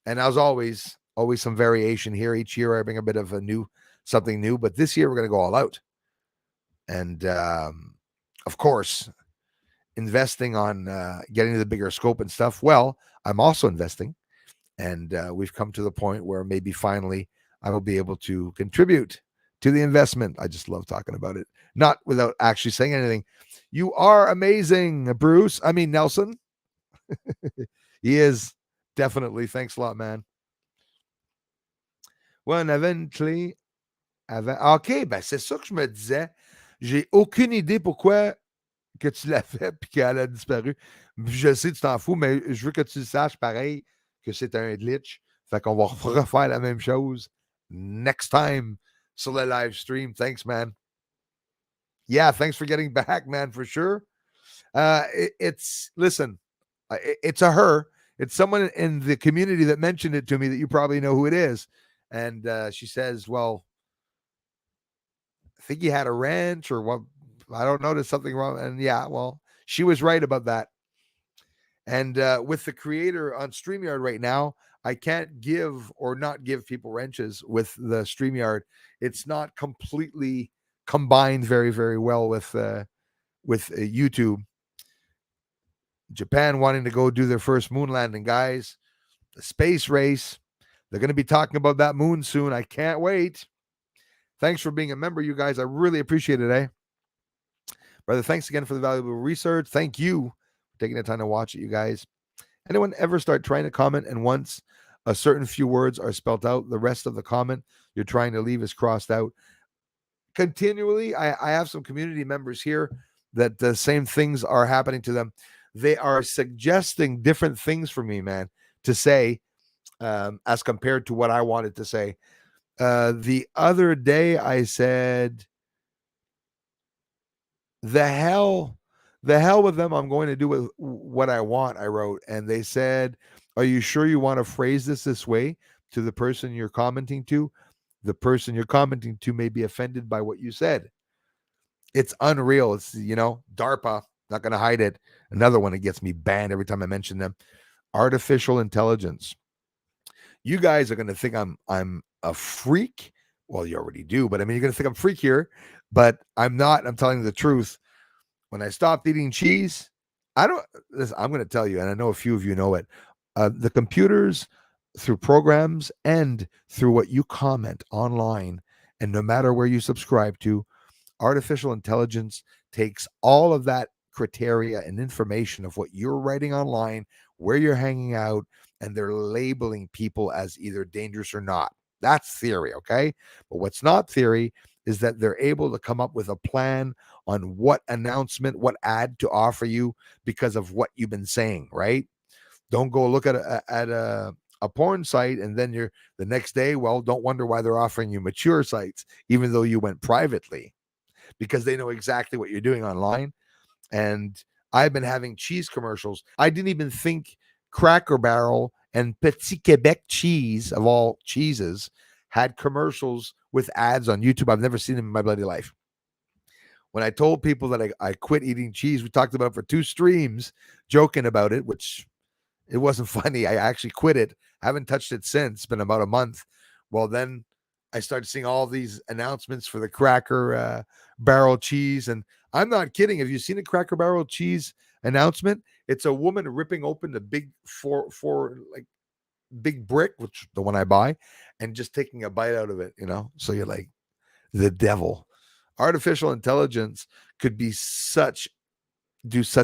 And as always some variation here. Each year I bring a bit of something new, but this year we're going to go all out. And of course, investing on getting to the bigger scope and stuff. Well, I'm also investing, and we've come to the point where maybe finally I will be able to contribute to the investment. I just love talking about it, not without actually saying anything. You are amazing, Bruce. I mean, Nelson. He is definitely. Thanks a lot, man. Ouais, on avait une clé avant. OK, ben c'est ça que je me disais. J'ai aucune idée pourquoi que tu l'as fait puis qu'elle a disparu. Je sais, tu t'en fous, mais je veux que tu le saches pareil que c'est un glitch. Fait qu'on va refaire la même chose next time sur le live stream. Thanks, man. Yeah, thanks for getting back, man, for sure. Listen, it's a her. It's someone in the community that mentioned it to me that you probably know who it is. And she says, well, I think you had a wrench or what? I don't know. There's something wrong. And yeah, well, she was right about that. And with the creator on StreamYard right now, I can't give or not give people wrenches with the StreamYard. It's not completely combined very, very well with YouTube. Japan wanting to go do their first moon landing, guys. The space race. They're going to be talking about that moon soon. I can't wait. Thanks for being a member, you guys. I really appreciate it, eh? Brother, thanks again for the valuable research. Thank you for taking the time to watch it, you guys. Anyone ever start trying to comment and once a certain few words are spelled out, the rest of the comment you're trying to leave is crossed out? Continually, I have some community members here that the same things are happening to them. They are suggesting different things for me, man, to say as compared to what I wanted to say. The other day I said, the hell with them. I'm going to do what I want, I wrote. And they said, are you sure you want to phrase this way to the person you're commenting to? The person you're commenting to may be offended by what you said. It's unreal. It's, DARPA, not going to hide it. Another one that gets me banned every time I mention them. Artificial intelligence. You guys are going to think I'm a freak. Well, you already do, but I mean, you're going to think I'm freak here, but I'm not. I'm telling you the truth. When I stopped eating cheese, I'm going to tell you, and I know a few of you know it. The computers, through programs and through what you comment online, and no matter where you subscribe to, artificial intelligence takes all of that criteria and information of what you're writing online, where you're hanging out, and they're labeling people as either dangerous or not. That's theory, okay? But what's not theory is that they're able to come up with a plan on what announcement, what ad to offer you because of what you've been saying, right? Don't go look at a a porn site, and then you're the next day, well, don't wonder why they're offering you mature sites, even though you went privately, because they know exactly what you're doing online. And I've been having cheese commercials. I didn't even think Cracker Barrel and Petit Quebec cheese, of all cheeses, had commercials with ads on YouTube. I've never seen them in my bloody life. When I told people that I quit eating cheese, we talked about it for 2 streams, joking about it, which it wasn't funny. I actually quit it. I haven't touched it since. It's been about a month. Well, then I started seeing all these announcements for the Cracker Barrel cheese. And I'm not kidding. Have you seen a Cracker Barrel cheese announcement? It's a woman ripping open the big like big brick, which the one I buy, and just taking a bite out of it, So you're like, the devil. Artificial intelligence could do such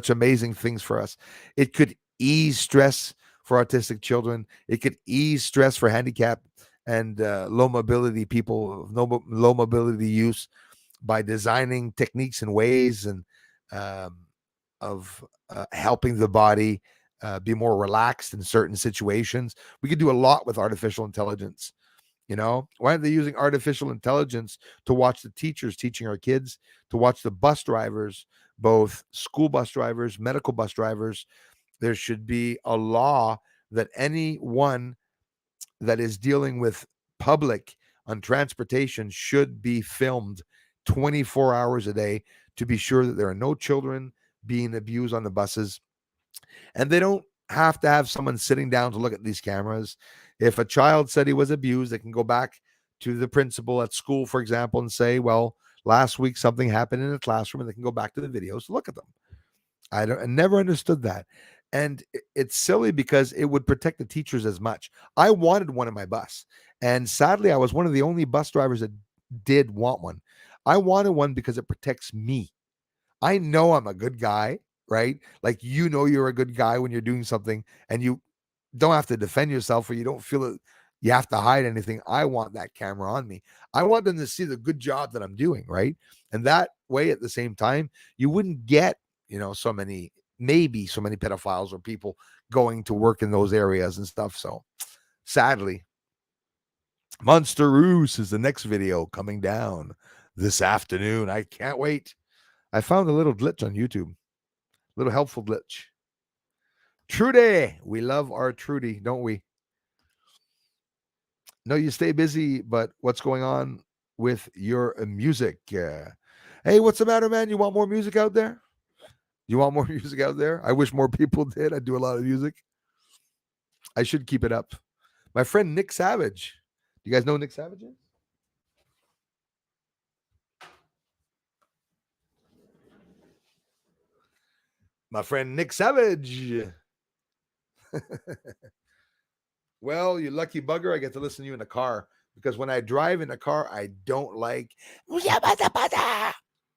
amazing things for us. It could ease stress for autistic children. It could ease stress for handicapped and low mobility people, low mobility use, by designing techniques and ways and of helping the body be more relaxed in certain situations. We could do a lot with artificial intelligence. Why aren't they using artificial intelligence to watch the teachers teaching our kids, to watch the bus drivers, both school bus drivers, medical bus drivers? There should be a law that anyone that is dealing with public on transportation should be filmed 24 hours a day to be sure that there are no children being abused on the buses. And they don't have to have someone sitting down to look at these cameras. If a child said he was abused, they can go back to the principal at school, for example, and say, well, last week something happened in the classroom, and they can go back to the videos to look at them. I never understood that. And it's silly because it would protect the teachers as much. I wanted one in my bus. And sadly, I was one of the only bus drivers that did want one. I wanted one because it protects me. I know I'm a good guy, right? Like, you're a good guy when you're doing something and you don't have to defend yourself, or you don't feel that you have to hide anything. I want that camera on me. I want them to see the good job that I'm doing, right? And that way, at the same time, you wouldn't get, so many pedophiles or people going to work in those areas and stuff. So sadly, Monster Roos is the next video coming down this afternoon. I can't wait. I found a little glitch on YouTube, little helpful glitch. Trudy, we love our Trudy, don't we? No, you stay busy, but what's going on with your music? Hey, what's the matter, man? You want more music out there? You want more music out there? I wish more people did. I do a lot of music. I should keep it up. My friend Nick Savage. Do you guys know who Nick Savage is? My friend Nick Savage. Well, you lucky bugger, I get to listen to you in the car, because when I drive in the car, I don't like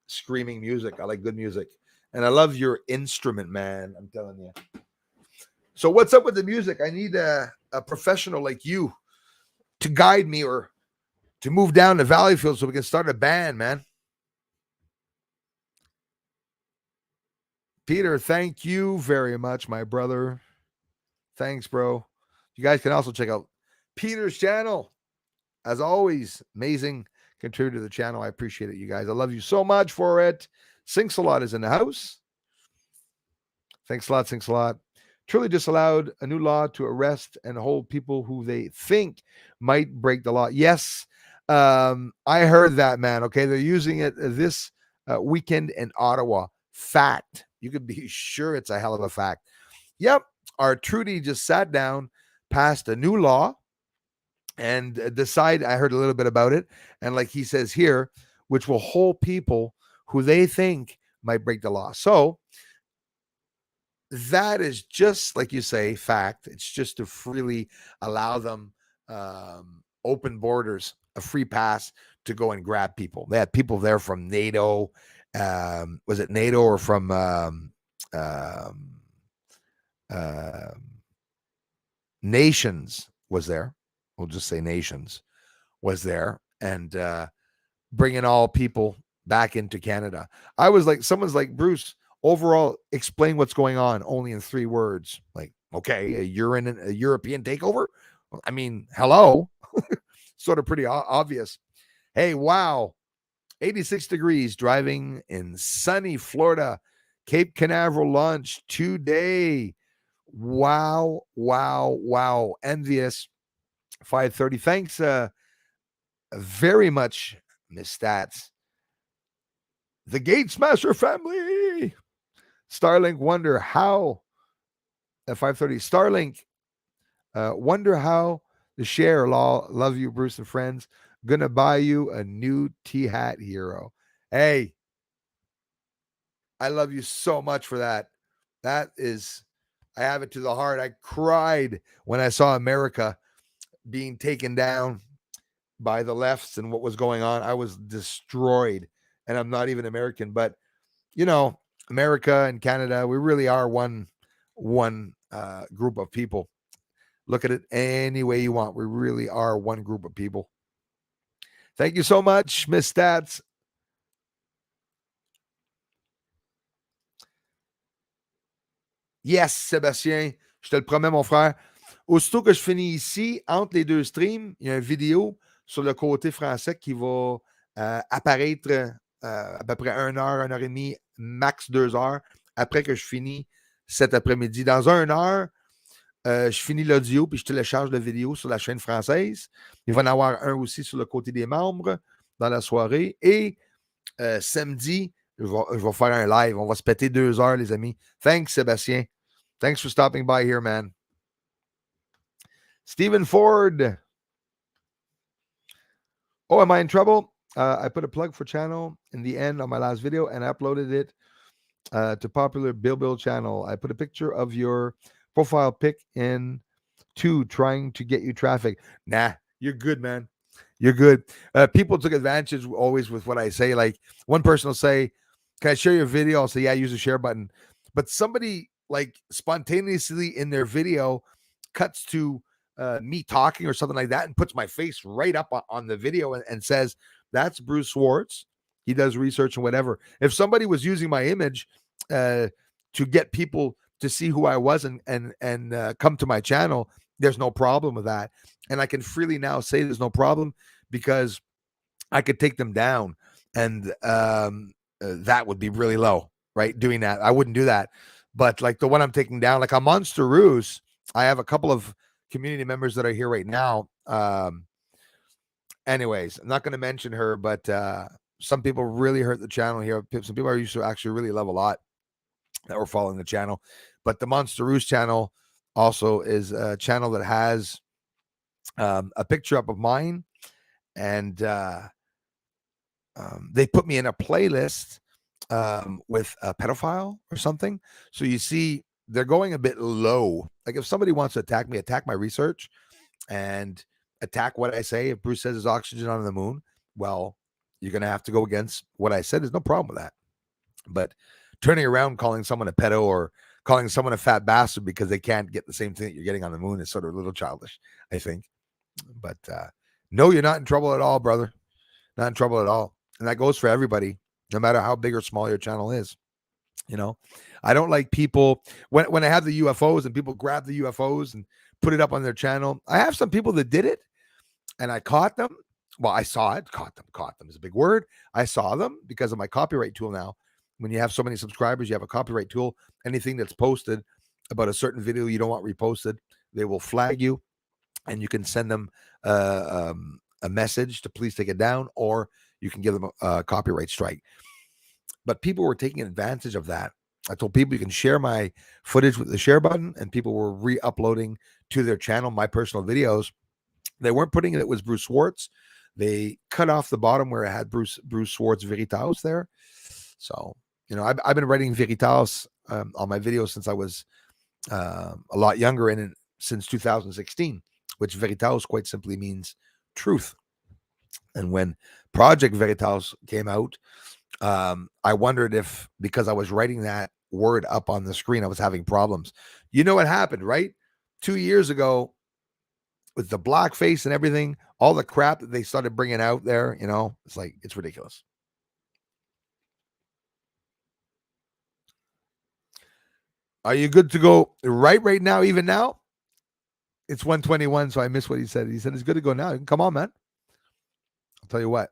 screaming music. I like good music. And I love your instrument, man. I'm telling you. So what's up with the music? I need a professional like you to guide me, or to move down to Valleyfield so we can start a band, man. Peter, thank you very much, my brother. Thanks, bro. You guys can also check out Peter's channel. As always, amazing contributor to the channel. I appreciate it, you guys. I love you so much for it. Sinks a lot is in the house. Thanks a lot. Sinks a lot. Truly disallowed a new law to arrest and hold people who they think might break the law. Yes, I heard that, man. Okay, they're using it this weekend in Ottawa. Fact. You could be sure it's a hell of a fact. Yep. Our Trudy just sat down, passed a new law, and decide. I heard a little bit about it, and like he says here, which will hold people who they think might break the law. So that is just, like you say, fact. It's just to freely allow them open borders, a free pass to go and grab people. They had people there from NATO. Was it NATO or from Nations was there? We'll just say Nations was there, and bringing all people back into Canada. I was like, someone's like, Bruce, overall, explain what's going on only in 3 words. Like, okay, you're in a European takeover. I mean, hello. Sort of pretty obvious. Hey, wow. 86 degrees driving in sunny Florida. Cape Canaveral launch today. Wow, wow, wow. Envious. 5:30. Thanks very much, Miss Stats. The Gate Smasher family. Starlink wonder how at 5:30. Starlink wonder how the share law. Love you, Bruce and friends. Gonna buy you a new T-hat hero. Hey, I love you so much for that. That is, I have it to the heart. I cried when I saw America being taken down by the lefts and what was going on. I was destroyed, and I'm not even American, but you know, America and Canada, we really are one group of people. Look at it any way you want. We really are one group of people. Thank you so much, Miss Stats. Yes, Sébastien, je te le promets, mon frère. Aussitôt que je finis ici, entre les deux streams, il y a une vidéo sur le côté français qui va apparaître à peu près 1 heure et demie, max 2 heures, après que je finis cet après-midi. Dans 1 heure, je finis l'audio puis je télécharge la vidéo sur la chaîne française. Il va y en avoir un aussi sur le côté des membres dans la soirée. Et samedi, je vais faire un live. On va se péter 2 heures, les amis. Thanks, Sébastien. Thanks for stopping by here, man. Stephen Ford. Oh, am I in trouble? I put a plug for channel in the end on my last video and uploaded it to popular Bill channel. I put a picture of your profile pic in trying to get you traffic. Nah, you're good, man. You're good. People took advantage always with what I say. Like one person will say, "Can I share your video?" I'll say, "Yeah, use the share button." But somebody like spontaneously in their video cuts to me talking or something like that and puts my face right up on the video and says, "That's Bruce Swartz. He does research and whatever." If somebody was using my image to get people to see who I was and come to my channel, there's no problem with that. And I can freely now say there's no problem because I could take them down, and that would be really low, right? Doing that, I wouldn't do that. But like the one I'm taking down, like on Monster Ruse, I have a couple of community members that are here right now. Anyways, I'm not going to mention her, but some people really hurt the channel here. Some people I used to actually really love a lot that were following the channel. But the Monster Roost channel also is a channel that has a picture up of mine, and they put me in a playlist with a pedophile or something. So you see, they're going a bit low. Like if somebody wants to attack me, attack my research and attack what I say. If Bruce says there's oxygen on the moon, well, you're going to have to go against what I said. There's no problem with that. But turning around, calling someone a pedo or calling someone a fat bastard because they can't get the same thing that you're getting on the moon is sort of a little childish, I think. But no, you're not in trouble at all, brother. Not in trouble at all. And that goes for everybody, no matter how big or small your channel is. You know, I don't like people when I have the UFOs and people grab the UFOs and put it up on their channel. I have some people that did it and I caught them. Well, I saw it. Caught them is a big word. I saw them because of my copyright tool now. When you have so many subscribers, you have a copyright tool. Anything that's posted about a certain video you don't want reposted, they will flag you, and you can send them a message to please take it down, or you can give them a copyright strike. But people were taking advantage of that. I told people you can share my footage with the share button, and people were re-uploading to their channel my personal videos. They weren't putting it was Bruce Swartz. They cut off the bottom where it had Bruce Swartz Veritas there. So, you know, I've been writing Veritas on my videos since I was a lot younger, and since 2016, which Veritas quite simply means truth. And when Project Veritas came out, I wondered if because I was writing that word up on the screen, I was having problems. You know what happened, right? 2 years ago, with the blackface and everything, all the crap that they started bringing out there, you know, it's like, it's ridiculous. Are you good to go right now, even now? It's 1:21, so I missed what he said. He said it's good to go now. Come on, man. I'll tell you what.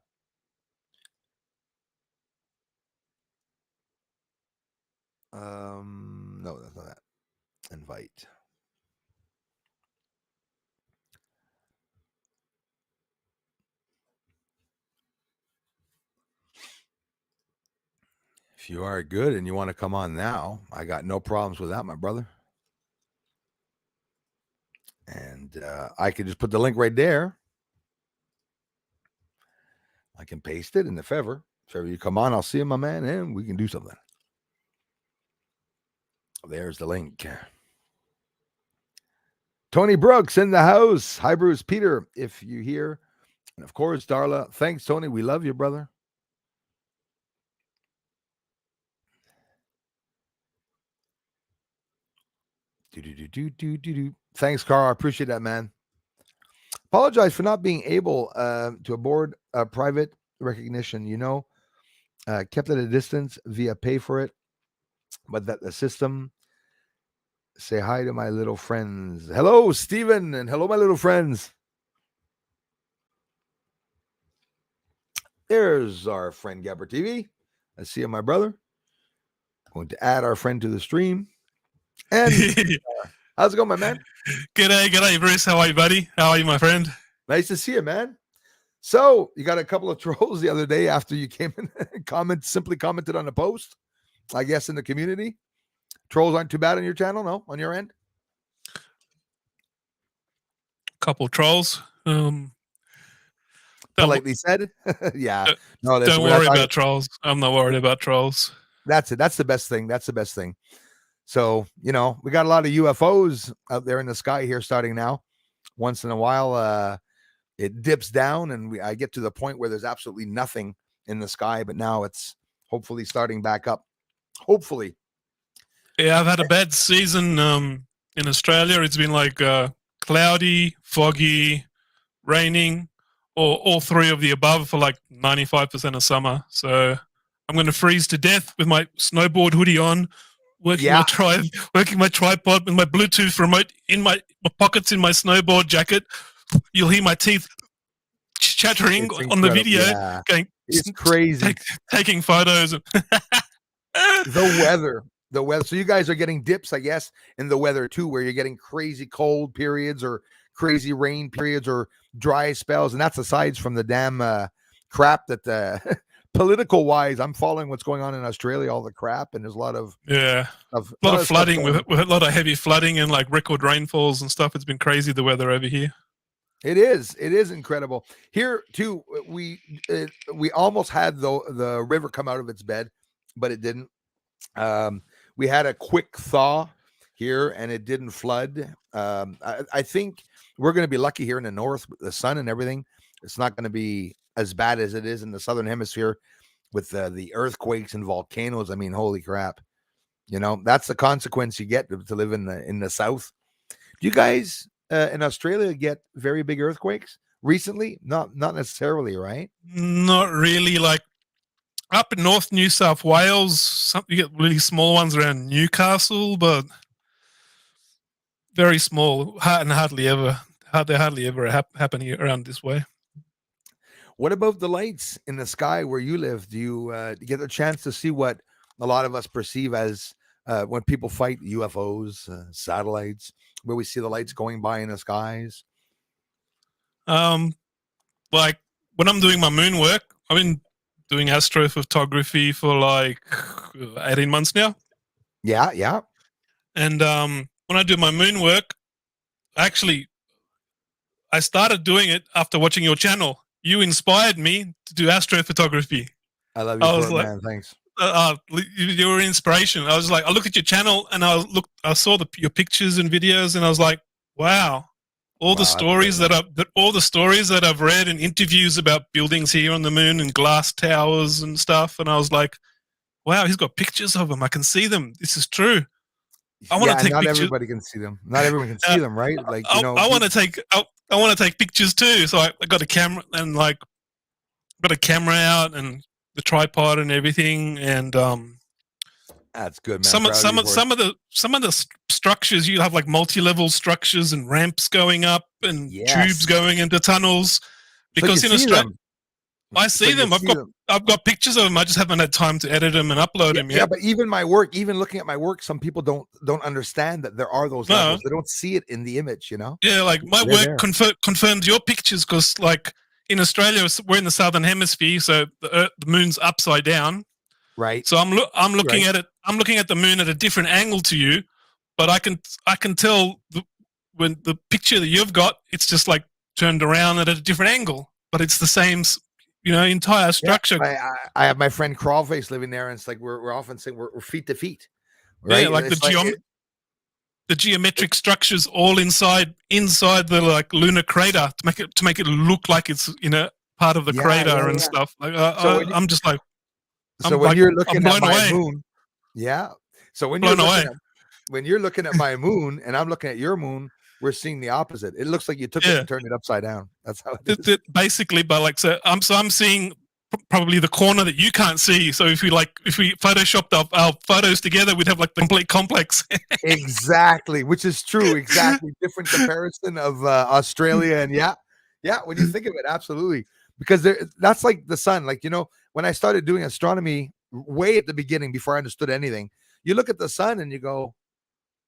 No, that's not that. Invite. If you are good and you want to come on now, I got no problems with that, my brother. And I can just put the link right there. I can paste it, and if ever you come on, I'll see you, my man, and we can do something. There's the link. Tony Brooks in the house. Hi, Bruce. Peter, if you hear. And of course, Darla. Thanks, Tony. We love you, brother. Thanks, Carl. I appreciate that, man. Apologize for not being able to aboard a private recognition. Kept at a distance via pay for it, but that the system. Say hi to my little friends. Hello, Stephen, and hello, my little friends. There's our friend GabberTV. I see you, my brother. Going to add our friend to the stream. And how's it going, my man? G'day, Bruce. How are you, buddy? How are you, my friend? Nice to see you, man. So you got a couple of trolls the other day after you came in, simply commented on the post, I guess, in the community. Trolls aren't too bad on your channel, no? On your end? Couple trolls. Politely said. Yeah. No, don't worry about trolls. I'm not worried about trolls. That's it. That's the best thing. That's the best thing. So, we got a lot of UFOs out there in the sky here starting now. Once in a while, it dips down and I get to the point where there's absolutely nothing in the sky, but now it's hopefully starting back up. Hopefully. Yeah, I've had a bad season in Australia. It's been like cloudy, foggy, raining, or all three of the above for like 95% of summer. So I'm going to freeze to death with my snowboard hoodie on, working my tripod with my Bluetooth remote in my pockets in my snowboard jacket. You'll hear my teeth chattering on the video. Yeah. Going, it's crazy. Taking photos. The weather. So you guys are getting dips, I guess, in the weather too, where you're getting crazy cold periods or crazy rain periods or dry spells. And that's aside from the damn crap that political wise, I'm following what's going on in Australia, all the crap. And there's a lot of flooding with a lot of heavy flooding and like record rainfalls and stuff. It's been crazy, the weather over here. It is incredible. Here too, we almost had the river come out of its bed, but it didn't. We had a quick thaw here and it didn't flood. I think we're going to be lucky here in the north with the sun and everything. It's not going to be as bad as it is in the southern hemisphere with the earthquakes and volcanoes. I mean, holy crap. That's the consequence you get to live in the south. Do you guys in Australia get very big earthquakes recently? Not necessarily, right? Not really. Like up in North New South Wales, you get really small ones around Newcastle, but very small, and hardly ever happen here around this way. What about the lights in the sky where you live? Do you get a chance to see what a lot of us perceive as when people fight UFOs, satellites, where we see the lights going by in the skies? Like when I'm doing my moon work, I've been doing astrophotography for like 18 months now. Yeah. And when I do my moon work, actually, I started doing it after watching your channel. You inspired me to do astrophotography. I love you for it, man. Thanks. You were an inspiration. I was like, I looked at your channel and I saw your pictures and videos, and I was like, wow. All the stories that I've read in interviews about buildings here on the moon and glass towers and stuff, and I was like, wow, he's got pictures of them. I can see them. This is true. I want to take not pictures. Everybody can see them. Not everyone can see them, right? Like I want to take pictures too. So I got a camera and got a camera out and the tripod and everything, and That's good, man. Proud of you for it. Some of the structures you have like multi-level structures and ramps going up and tubes going into tunnels. Because in Australia, I see them. I've got pictures of them. I just haven't had time to edit them and upload them yet. Yeah, but even my work, even looking at my work, some people don't understand that there are those levels. They don't see it in the image, you know. Yeah, like my work confirms your pictures because, like in Australia, we're in the southern hemisphere, so the moon's upside down. Right. So I'm looking at it. I'm looking at the moon at a different angle to you, but I can tell when the picture that you've got, it's just like turned around at a different angle, but it's the same, entire structure. Yeah, I have my friend Crawlface living there, and it's like we're often saying we're feet to feet, right? Yeah, like the geometric structures all inside the like lunar crater to make it look like it's part of the crater and stuff. Like I'm just like. So when you're looking at my moon, So when you're looking at my moon and I'm looking at your moon, we're seeing the opposite. It looks like you took it and turned it upside down. That's how it is. Basically, but like I'm seeing probably the corner that you can't see. So if we photoshopped our photos together, we'd have like the complete complex. Exactly, which is true. Exactly, different comparison of Australia and when you think of it, absolutely. Because that's like the sun. Like, when I started doing astronomy way at the beginning, before I understood anything, you look at the sun and you go,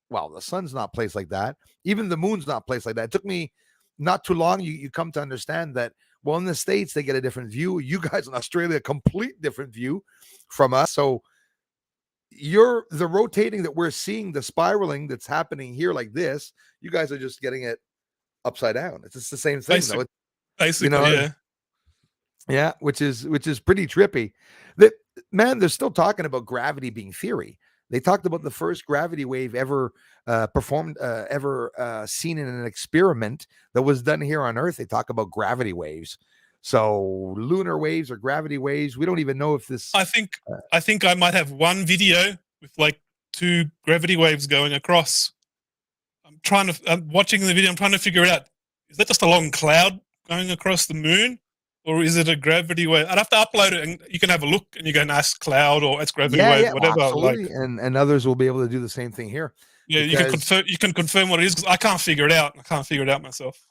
well, the sun's not placed like that. Even the moon's not placed like that. It took me not too long. You come to understand that, well, in the States, they get a different view. You guys in Australia, a complete different view from us. So the rotating that we're seeing, the spiraling that's happening here like this, you guys are just getting it upside down. It's just the same thing, though. Basically, yeah, which is pretty trippy. They're still talking about gravity being theory. They talked about the first gravity wave ever seen in an experiment that was done here on Earth. They talk about gravity waves. So lunar waves or gravity waves. We don't even know if this. I think I might have one video with like 2 gravity waves going across. I'm watching the video. I'm trying to figure out, is that just a long cloud going across the moon? Or is it a gravity wave? I'd have to upload it, and you can have a look, and you go, "Nice cloud," or "It's gravity wave," whatever. Well, absolutely. And others will be able to do the same thing here. Yeah, you can confirm what it is, because I can't figure it out. I can't figure it out myself.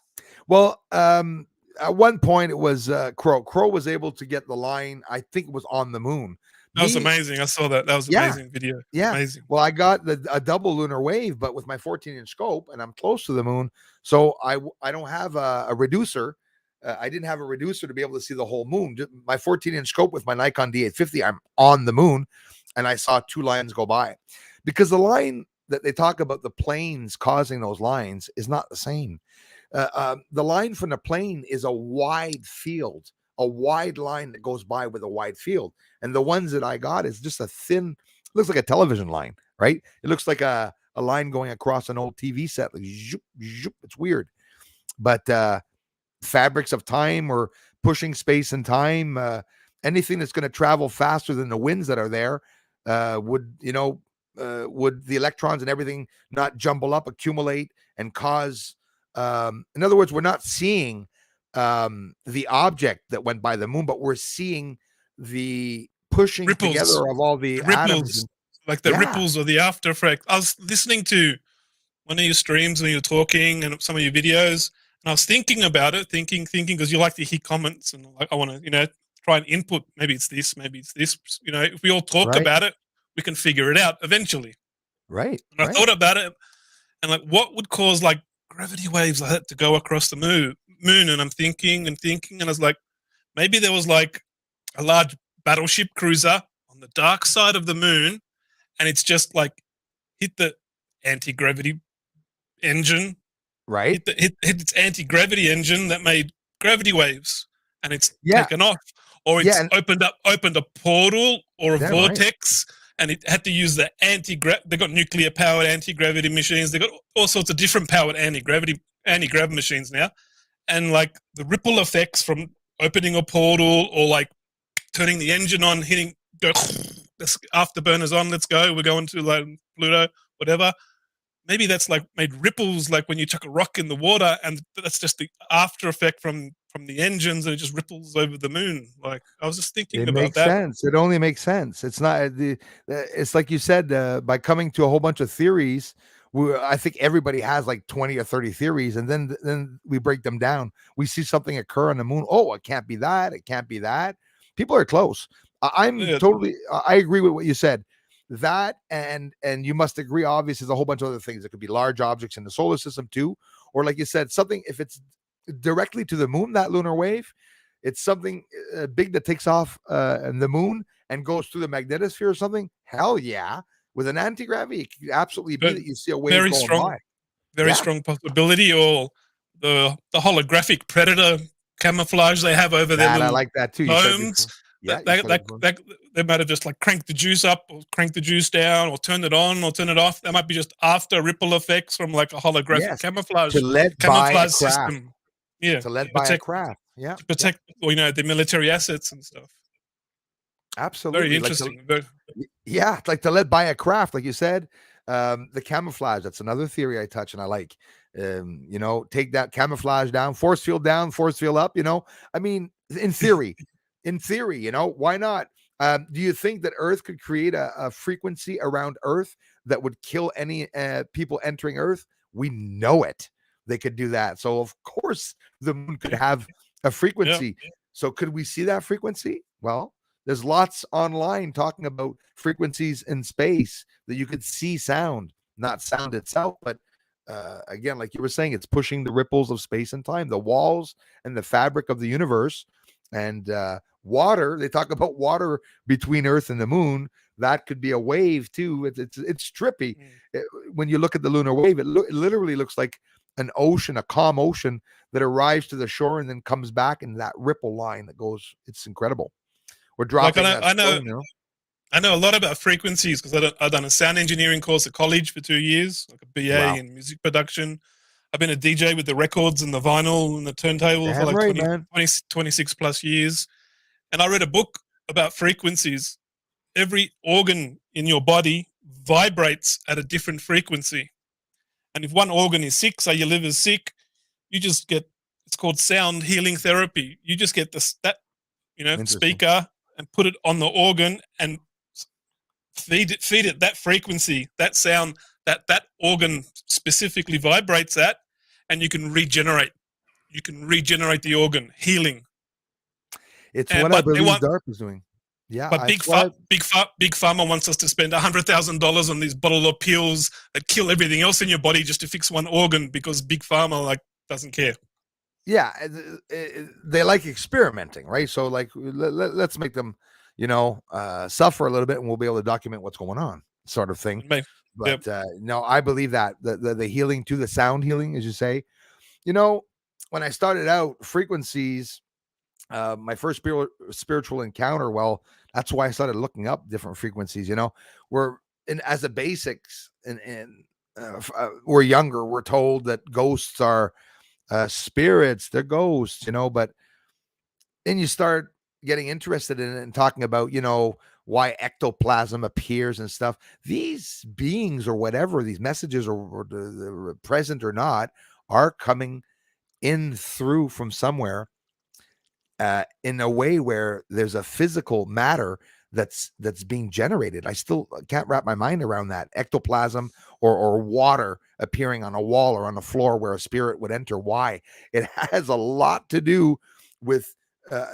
Well, at one point it was Crow. Crow was able to get the line. I think it was on the moon. That was amazing. I saw that. That was an amazing video. Yeah, amazing. Well, I got a double lunar wave, but with my 14-inch scope, and I'm close to the moon, so I don't have a reducer. I didn't have a reducer to be able to see the whole moon. My 14-inch scope with my Nikon D850, I'm on the moon, and I saw 2 lines go by. Because the line that they talk about, the planes causing those lines, is not the same. The line from the plane is a wide field, a wide line that goes by with a wide field. And the ones that I got is just a thin, looks like a television line, right? It looks like a line going across an old TV set. Like, zoop, zoop. It's weird. But fabrics of time or pushing space and time, anything that's going to travel faster than the winds that are there, would the electrons and everything not jumble up, accumulate, and cause, in other words, we're not seeing the object that went by the moon, but we're seeing the pushing together of all the atoms. Like the ripples or the after effect. I was listening to one of your streams when you were talking and some of your videos, and I was thinking about it, thinking, because you like to hear comments, and like I want to, try and input. Maybe it's this, maybe it's this. If we all talk about it, we can figure it out eventually. Right. And I thought about it, and like, what would cause like gravity waves like that to go across the moon? And I'm thinking, and I was like, maybe there was like a large battleship cruiser on the dark side of the moon, and it's just like hit the anti-gravity engine. Right. Hit its anti-gravity engine that made gravity waves, and it's taken off. Or it's opened a portal or a vortex, and it had to use the they got nuclear powered anti-gravity machines. They got all sorts of different powered anti-grav machines now. And like the ripple effects from opening a portal or like turning the engine on, go afterburners on, let's go, we're going to like Pluto, whatever. Maybe that's like made ripples, like when you chuck a rock in the water, and that's just the after effect from from the engines, and it just ripples over the moon. Like, I was just thinking It about makes that. sense. It only makes sense. It's not it's like you said, by coming to a whole bunch of theories. I think everybody has like 20 or 30 theories, and then we break them down. We see something occur on the moon. Oh, it can't be that. It can't be that. People are close. I'm Yeah, totally. I agree with what you said. That and you must agree. Obviously, there's a whole bunch of other things. It could be large objects in the solar system too, or like you said, something. If it's directly to the moon, that lunar wave, it's something big that takes off in the moon and goes through the magnetosphere or something. Hell yeah. With an anti-gravity, it could absolutely be but that you see a wave very going by. strong, very Yeah. strong possibility. Or the holographic predator camouflage they have over their That I little like that too. You said domes. before. Yeah, you said it before. They might have just like cranked the juice up or cranked the juice down or turned it on or turn it off. That might be just after ripple effects from like a holographic Yes. To camouflage let by a craft. system. Yeah, To let by a craft. Yeah. to protect, or, the military assets and stuff. Absolutely. Very interesting. Yeah, it's like to let by a craft, like you said. The camouflage, that's another theory I touch and I like. Take that camouflage down, force field up, I mean, in theory, why not? Do you think that Earth could create a frequency around Earth that would kill any people entering Earth? We know it. They could do that. So of course the moon could have a frequency. Yeah. So could we see that frequency? Well, there's lots online talking about frequencies in space that you could see sound, not sound itself, but again, like you were saying, it's pushing the ripples of space and time, the walls and the fabric of the universe. And water, they talk about water between Earth and the moon. That could be a wave too. It's trippy. When you look at the lunar wave, it literally looks like an ocean, a calm ocean that arrives to the shore and then comes back in that ripple line that goes. It's incredible. We're dropping Like, that stone, I know a lot about frequencies because I've done a sound engineering course at college for 2 years, like a BA in music production. I've been a DJ with the records and the vinyl and the turntable for like 26 plus years. And I read a book about frequencies. Every organ in your body vibrates at a different frequency. And if one organ is sick, say your liver's sick, you just get, it's called sound healing therapy. You just get speaker and put it on the organ and feed it that frequency, that sound that organ specifically vibrates at, and you can regenerate the organ, healing. It's what I believe DARPA is doing. Yeah, but big pharma wants us to spend $100,000 on these bottle of pills that kill everything else in your body just to fix one organ because big pharma doesn't care. Yeah, they like experimenting, right? So let's make them, suffer a little bit, and we'll be able to document what's going on, sort of thing. But no, I believe that the healing to the sound healing, as you say, when I started out, frequencies, my first spiritual encounter, well, that's why I started looking up different frequencies. As a basics, and we're younger, we're told that ghosts are spirits, they're ghosts, but then you start getting interested in it and talking about, why ectoplasm appears and stuff. These beings or whatever, these messages or they're present or not, are coming in through from somewhere in a way where there's a physical matter that's being generated. I still can't wrap my mind around that. Ectoplasm or water appearing on a wall or on the floor where a spirit would enter. Why? It has a lot to do with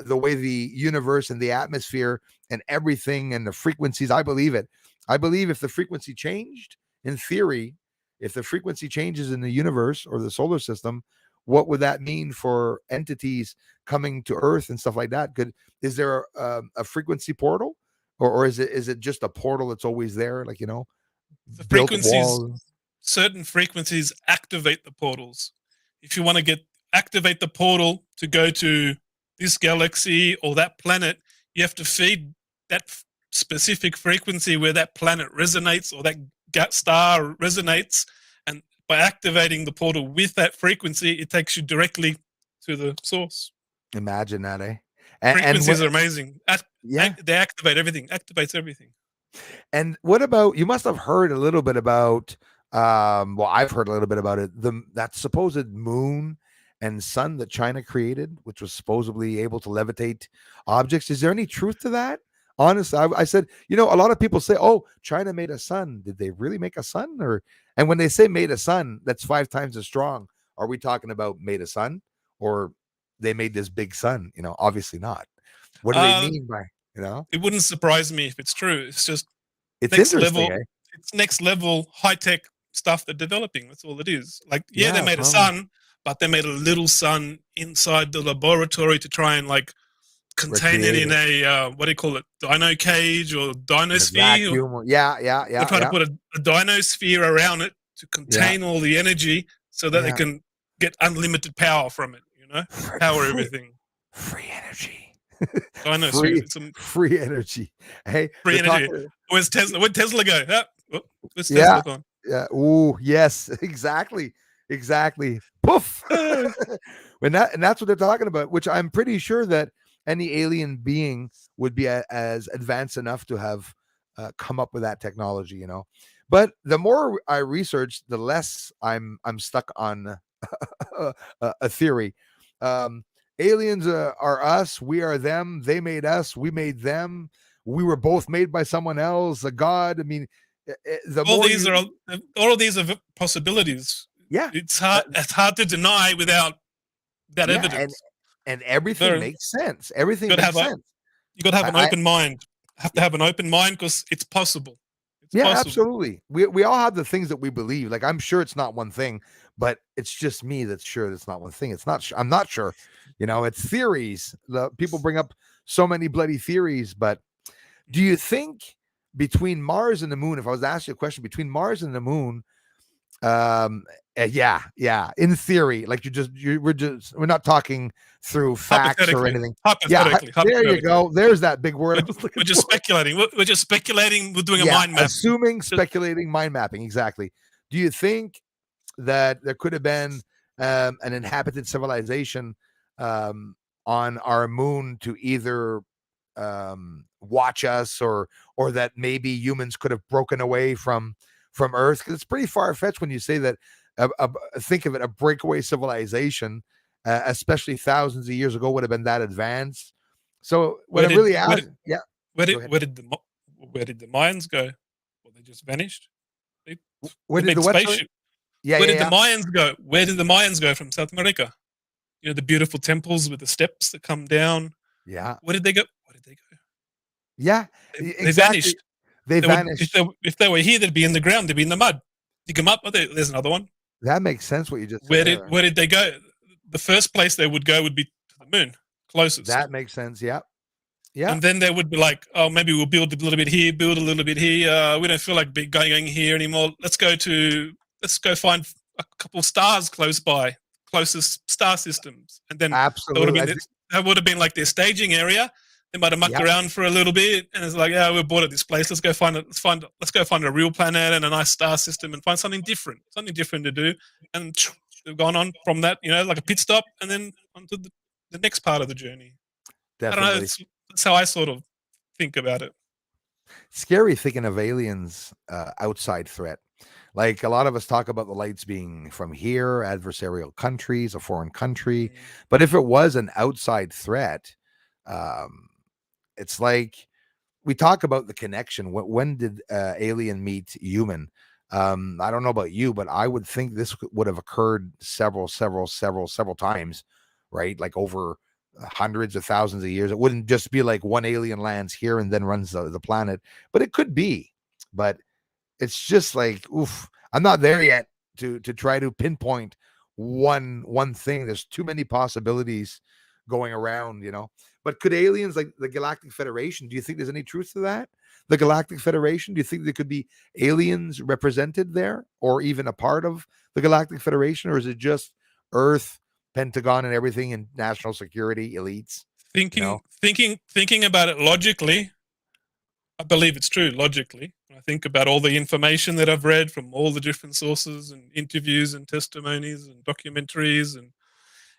the way the universe and the atmosphere and everything and the frequencies. I believe it. I believe if the frequency changed, in theory, if the frequency changes in the universe or the solar system, what would that mean for entities coming to Earth and stuff like that? Is there a frequency portal, or is it just a portal that's always there? The frequencies, certain frequencies activate the portals. If you want to activate the portal to go to this galaxy or that planet, you have to feed that specific frequency where that planet resonates or that star resonates. And by activating the portal with that frequency, it takes you directly to the source. Imagine that, eh? Frequencies are amazing. They activate everything, activates everything. And what about, you must have heard a little bit about, I've heard a little bit about it, that supposed moon and sun that China created, which was supposedly able to levitate objects. Is there any truth to that? Honestly, I said, a lot of people say, "Oh, China made a sun." Did they really make a sun? And when they say made a sun, that's 5 times as strong. Are we talking about made a sun, or they made this big sun? Obviously not. What do they mean by, It wouldn't surprise me if it's true. It's just It's next interesting, level. eh? It's next level high tech stuff they're developing. That's all it is. Like, yeah, they Yeah, made a probably. sun, but they made a little sun inside the laboratory to try and like contain it Recreate in it a what do you call it? Dino cage or in a dinosphere? vacuum. Yeah, yeah, They're yeah, trying to yeah, put a dinosphere around it to yeah, contain all the energy so that they yeah. can get unlimited power from it. Power Free, everything. free energy. Dinospheres. free, It's some free energy. Hey, free they're energy. talking. Where's Tesla? Where'd Tesla go? Where's Yeah, Tesla gone? yeah. Ooh, yes, exactly, exactly. Poof. And that's what they're talking about. Which I'm pretty sure that any alien being would be as advanced enough to have come up with that technology. But the more I research, the less I'm stuck on a theory. Aliens are us, we are them. They made us, we made them. We were both made by someone else, a god. I mean, the all more these you, are all of these are possibilities. yeah, It's uh, hard to deny without that yeah, and evidence. and everything There, makes sense. Everything you got to makes have sense. you got to have an I open mind. Have to yeah, have an open mind because it's possible. It's yeah, possible. absolutely. We all have the things that we believe. Like I'm sure it's not one thing, but it's just me that's sure it's not one thing. It's not. I'm not sure. It's theories. The people bring up so many bloody theories, but do you think between Mars and the moon, if I was to ask you a question between Mars and the moon, yeah, in theory, like we're not talking through facts or Hypothetically, anything. Yeah, there you hypothetically. go. There's that big word We're, I was we're looking just for. speculating. We're just speculating. We're doing a Yeah, mind map. assuming, speculating, mind mapping. Exactly. Do you think that there could have been an inhabited civilization on our moon to either watch us, or that maybe humans could have broken away from Earth? Because it's pretty far-fetched when you say that. Think of it, a breakaway civilization, especially thousands of years ago, would have been that advanced. So what Where I'm did really where, asking, yeah, where go did ahead. where did the Mayans go? Well, they just vanished. They, Where they did the made what? Sorry? spaceship. Yeah, Where yeah, did the yeah, Mayans go? Where did the Mayans go from South America? The beautiful temples with the steps that come down. yeah, Where did they go? Where did they go? yeah. They Exactly. vanished. They They would vanished. if they were here, they'd be in the ground. They'd be in the mud. Dig them up. Oh, there's another one. That makes sense what you just said there. Where did they go? The first place they would go would be to the moon, closest. That makes sense. Yeah, yeah. And then they would be like, oh, maybe we'll build a little bit here, build a little bit here. We don't feel like going here anymore. Let's go find a couple of stars close by, closest star systems. And then Absolutely. that would have been like their staging area. They might have mucked Yeah, around for a little bit, and it's like, yeah, we're bored at this place. Let's go find a real planet and a nice star system and find something different to do. And they've gone on from that, like a pit stop, and then onto the next part of the journey. I don't know. definitely. That's how I sort of think about it. Scary thinking of aliens outside threat. Like a lot of us talk about the lights being from here, adversarial countries, a foreign country. But if it was an outside threat, um, it's like we talk about the connection. When did alien meet human? I don't know about you, but I would think this would have occurred several times, right? Like over hundreds of thousands of years. It wouldn't just be like one alien lands here and then runs the planet, but it could be. But it's just like, oof, I'm not there yet to try to pinpoint one thing. There's too many possibilities going around. But could aliens, like the Galactic Federation, do you think there's any truth to that? The Galactic Federation, do you think there could be aliens represented there, or even a part of the Galactic Federation, or is it just Earth, Pentagon, and everything, and national security elites? Thinking about it logically, I believe it's true logically. I think about all the information that I've read from all the different sources and interviews and testimonies and documentaries and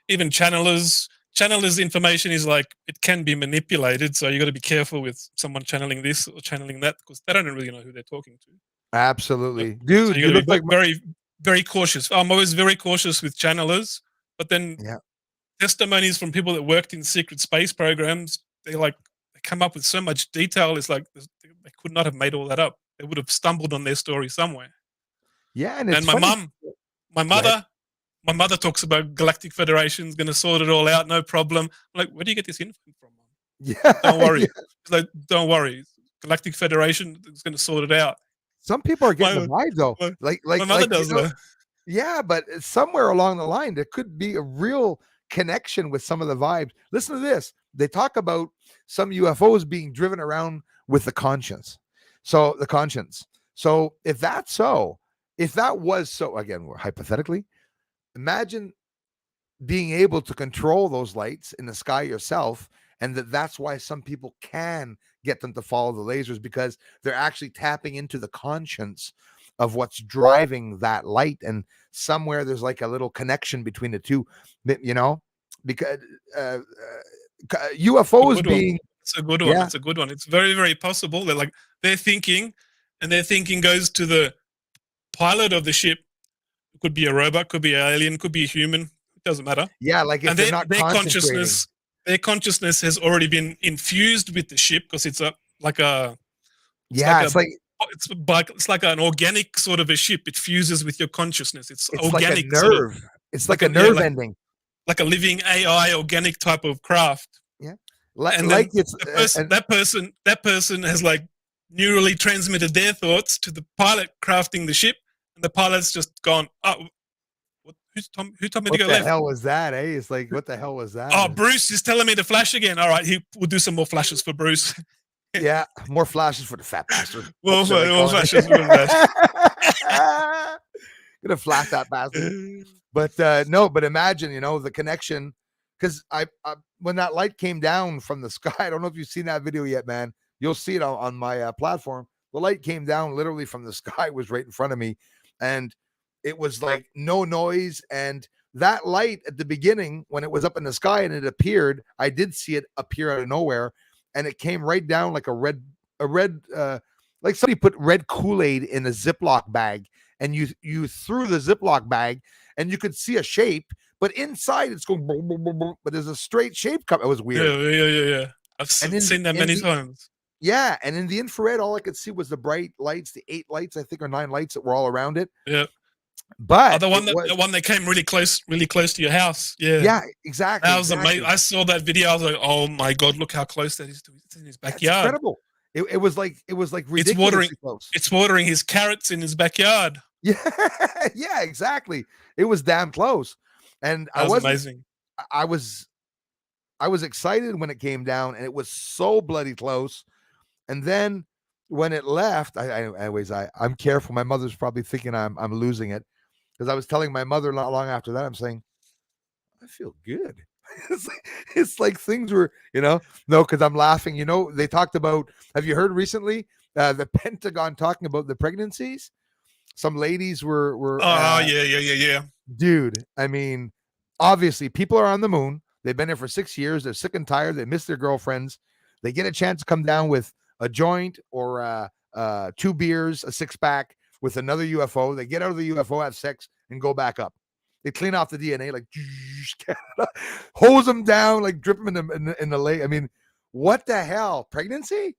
even channelers. Channelers' information is like, it can be manipulated, so you got to be careful with someone channeling this or channeling that because they don't really know who they're talking to. Absolutely, So dude. you You got to look be like very, very cautious. I'm always very cautious with channelers But then Yeah. testimonies from people that worked in secret space programs, they come up with so much detail. It's like they could not have made all that up. They would have stumbled on their story somewhere. Yeah, and And it's funny. my Go ahead. mother talks about Galactic Federation's going to sort it all out, no problem. I'm like, where do you get this info from, Mom? Yeah, Don't worry. yeah. It's like, don't worry. Galactic Federation is going to sort it out. Some people are getting the My, vibe though. my, Like, my mother you does know, that. yeah, but somewhere along the line, there could be a real connection with some of the vibes. Listen to this. They talk about some UFOs being driven around with the conscience. So the conscience. So if that's so, if that was so, again, hypothetically, imagine being able to control those lights in the sky yourself, and that's why some people can get them to follow the lasers, because they're actually tapping into the conscience of what's driving that light, and somewhere there's like a little connection between the two, you know, because UFOs being it's a good one. yeah, It's a good one. It's very, very possible. They're thinking, and their thinking goes to the pilot of the ship. It could be a robot, could be an alien, could be a human. It doesn't matter. yeah, like if And they're not concentrating. their consciousness has already been infused with the ship, because it's like an organic sort of a ship. It fuses with your consciousness. It's organic, like a nerve. It's like a nerve ending, like a living AI organic type of craft. yeah, And then that person has like neurally transmitted their thoughts to the pilot crafting the ship, and the pilot's just gone, oh, who told me to go left? What the hell was that, eh? It's like, what the hell was that? Oh, Bruce is telling me to flash again. All right, we'll do some more flashes for Bruce. Yeah, more flashes for the fat bastard. More flashes for that. Gonna flash that bastard. But no, but imagine, you know, the connection, because I when that light came down from the sky, I don't know if you've seen that video yet, man. You'll see it on my platform. The light came down literally from the sky, was right in front of me, and it was like no noise. And that light at the beginning, when it was up in the sky and it appeared, I did see it appear out of nowhere, and it came right down like a red like somebody put red Kool-Aid in a Ziploc bag, and you threw the Ziploc bag, and you could see a shape, but inside it's going boom, boom, boom, boom, but there's a straight shape come. It was weird. Yeah. I've seen that many times. Yeah, and in the infrared, all I could see was the bright lights, the 8 lights, I think, or 9 lights that were all around it. Yeah. But the one that came really close to your house. Yeah, exactly. That was amazing. I saw that video. I was like, oh my god, look how close that is to his backyard. That's incredible. It was like ridiculously close. It's watering his carrots in his backyard. Yeah, yeah, exactly. It was damn close, and that was amazing. I was excited when it came down, and it was so bloody close. And then when it left, I'm careful. My mother's probably thinking I'm losing it, because I was telling my mother not long after that, I'm saying, I feel good. It's like things were, no, because I'm laughing. They talked about, have you heard recently the Pentagon talking about the pregnancies? Some ladies were yeah. Dude, I mean, obviously people are on the moon. They've been there for 6 years. They're sick and tired. They miss their girlfriends. They get a chance to come down with a joint or 2 beers, a 6-pack with another UFO. They get out of the UFO, have sex, and go back up. They clean off the DNA, like hose them down, like drip them in the lake. I mean, what the hell? Pregnancy?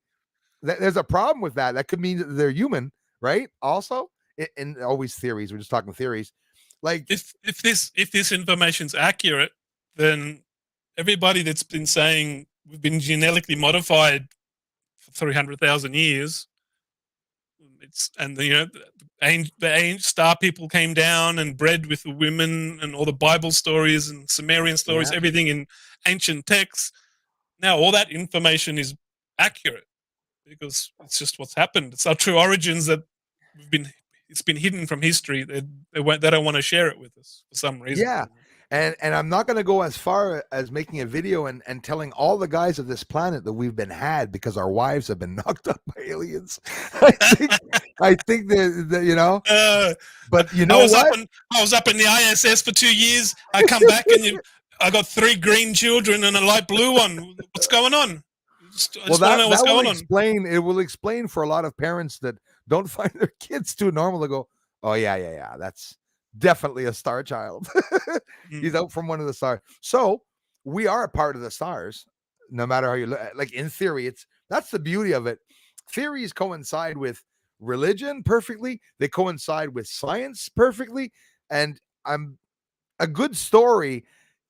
There's a problem with that. That could mean that they're human, right? Also, and always theories. We're just talking theories. Like if this information's accurate, then everybody that's been saying we've been genetically modified for 300,000 years, the star people came down and bred with the women, and all the Bible stories and Sumerian stories, everything in ancient texts. Now all that information is accurate, because it's just what's happened. It's our true origins that it's been hidden from history. They don't want to share it with us for some reason. Yeah. And I'm not going to go as far as making a video and telling all the guys of this planet that we've been had because our wives have been knocked up by aliens. I think that but you know what? I was up in the ISS for 2 years. I come back and I got 3 green children and a light blue one. What's going on? It will explain for a lot of parents that don't find their kids too normal to go, oh yeah, that's definitely a star child. He's out from one of the stars. So we are a part of the stars, no matter how you look. Like in theory, that's the beauty of it. Theories coincide with religion perfectly. They coincide with science perfectly. And a good story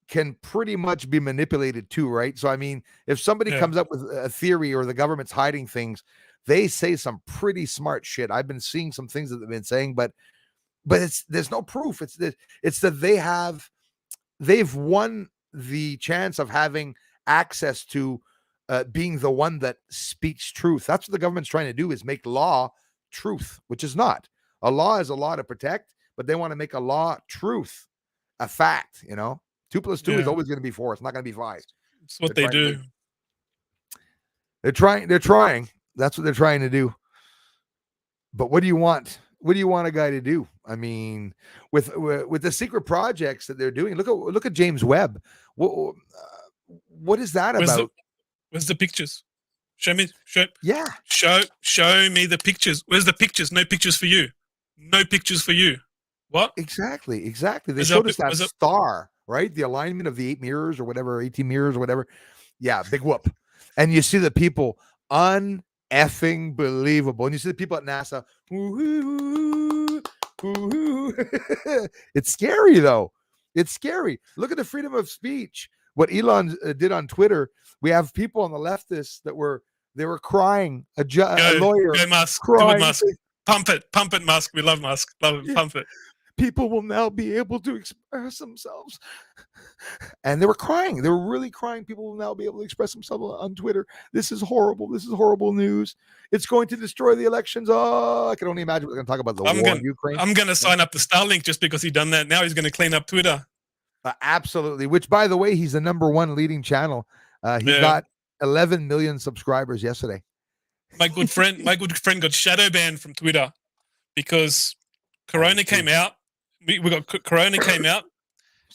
can pretty much be manipulated too, right? So I mean, if somebody comes up with a theory or the government's hiding things, they say some pretty smart shit. I've been seeing some things that they've been saying, but there's no proof. It's that they've won the chance of having access to being the one that speaks truth. That's what the government's trying to do, is make law truth, which is not. A law is a law to protect, but they want to make a law truth, a fact. 2 + 2 is always going to be 4. It's not going to be 5. It's what they do. They're trying. That's what they're trying to do. But what do you want? What do you want a guy to do? I mean, with the secret projects that they're doing, look at James Webb. What is that about? Where's the pictures? Show me. Show me the pictures. Where's the pictures? No pictures for you. No pictures for you. What? Exactly. They showed us that star, right? The alignment of the 8 mirrors or whatever, 18 mirrors or whatever. Yeah, big whoop. And you see the people effing believable. And you see the people at NASA. It's scary, though. It's scary. Look at the freedom of speech. What Elon did on Twitter. We have people on the leftists that were crying. A lawyer. Go Musk. Crying. Do it, Musk. Pump it, Musk. We love Musk. Love it. Pump it. People will now be able to express themselves. And they were crying. They were really crying. People will now be able to express themselves on Twitter. This is horrible. This is horrible news. It's going to destroy the elections. Oh, I can only imagine we're going to talk about the war in Ukraine. I'm going to sign up to Starlink just because he done that. Now he's going to clean up Twitter. Absolutely. Which, by the way, he's the #1 leading channel. He got 11 million subscribers yesterday. My good friend got shadow banned from Twitter because Corona came out. We got Corona came out,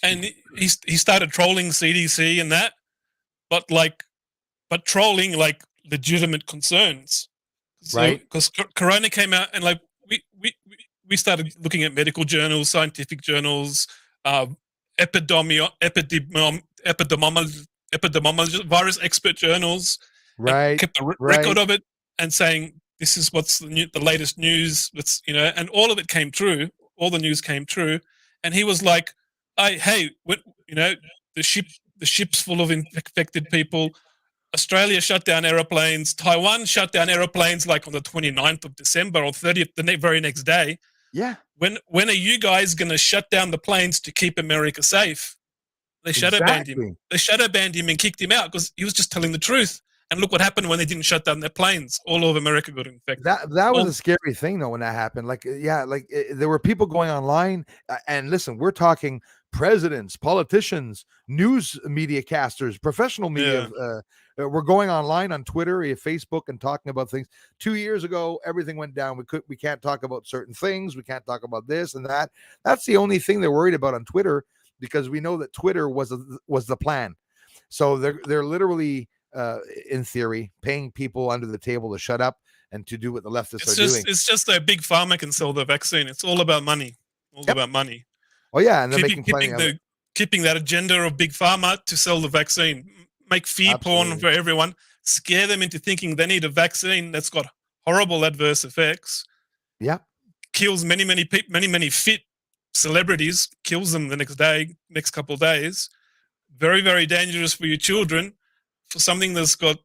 and he started trolling CDC and that, but trolling like legitimate concerns, right? Because Corona came out, and like we started looking at medical journals, scientific journals, epidemiology, virus expert journals, right? Kept a record of it and saying this is what's the latest news. And all of it came true. All the news came true, and he was like, "Hey, the ship's full of infected people. Australia shut down aeroplanes. Taiwan shut down aeroplanes like on the 29th of December or 30th, the very next day. Yeah. When are you guys going to shut down the planes to keep America safe?" They shadow banned him. They shadow banned him and kicked him out because he was just telling the truth. And look what happened when they didn't shut down their planes. All over America got infected. That was a scary thing, though, when that happened. There were people going online. And listen, we're talking presidents, politicians, news media casters, professional media. We're going online on Twitter, Facebook, and talking about things. 2 years ago, everything went down. We can't talk about certain things. We can't talk about this and that. That's the only thing they're worried about on Twitter, because we know that Twitter was the plan. So they're literally, in theory, paying people under the table to shut up and to do what the leftists are doing. It's just a big pharma can sell the vaccine. It's all about money. About money. Oh yeah, and they're making plenty of it. Keeping that agenda of big pharma to sell the vaccine, make fear porn for everyone, scare them into thinking they need a vaccine that's got horrible adverse effects. Yeah, kills many people, many fit celebrities, kills them the next couple of days. Very, very dangerous for your children. For something that's got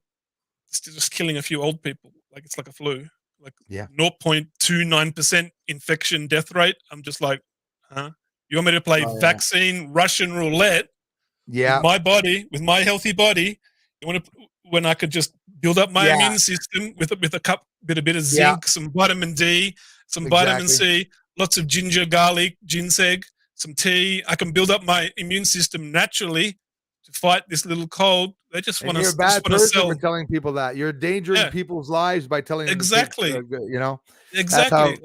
just killing a few old people, like it's like a flu, like 0.29% infection death rate. I'm just like, huh? You want me to play vaccine Russian roulette? Yeah, with my body, with my healthy body. You want to, when I could just build up my immune system with a bit of zinc, some vitamin D, some vitamin C, lots of ginger, garlic, ginseng, some tea. I can build up my immune system naturally to fight this little cold. They just want to sell. You're a bad person for telling people that. You're endangering people's lives by telling them exactly. Exactly.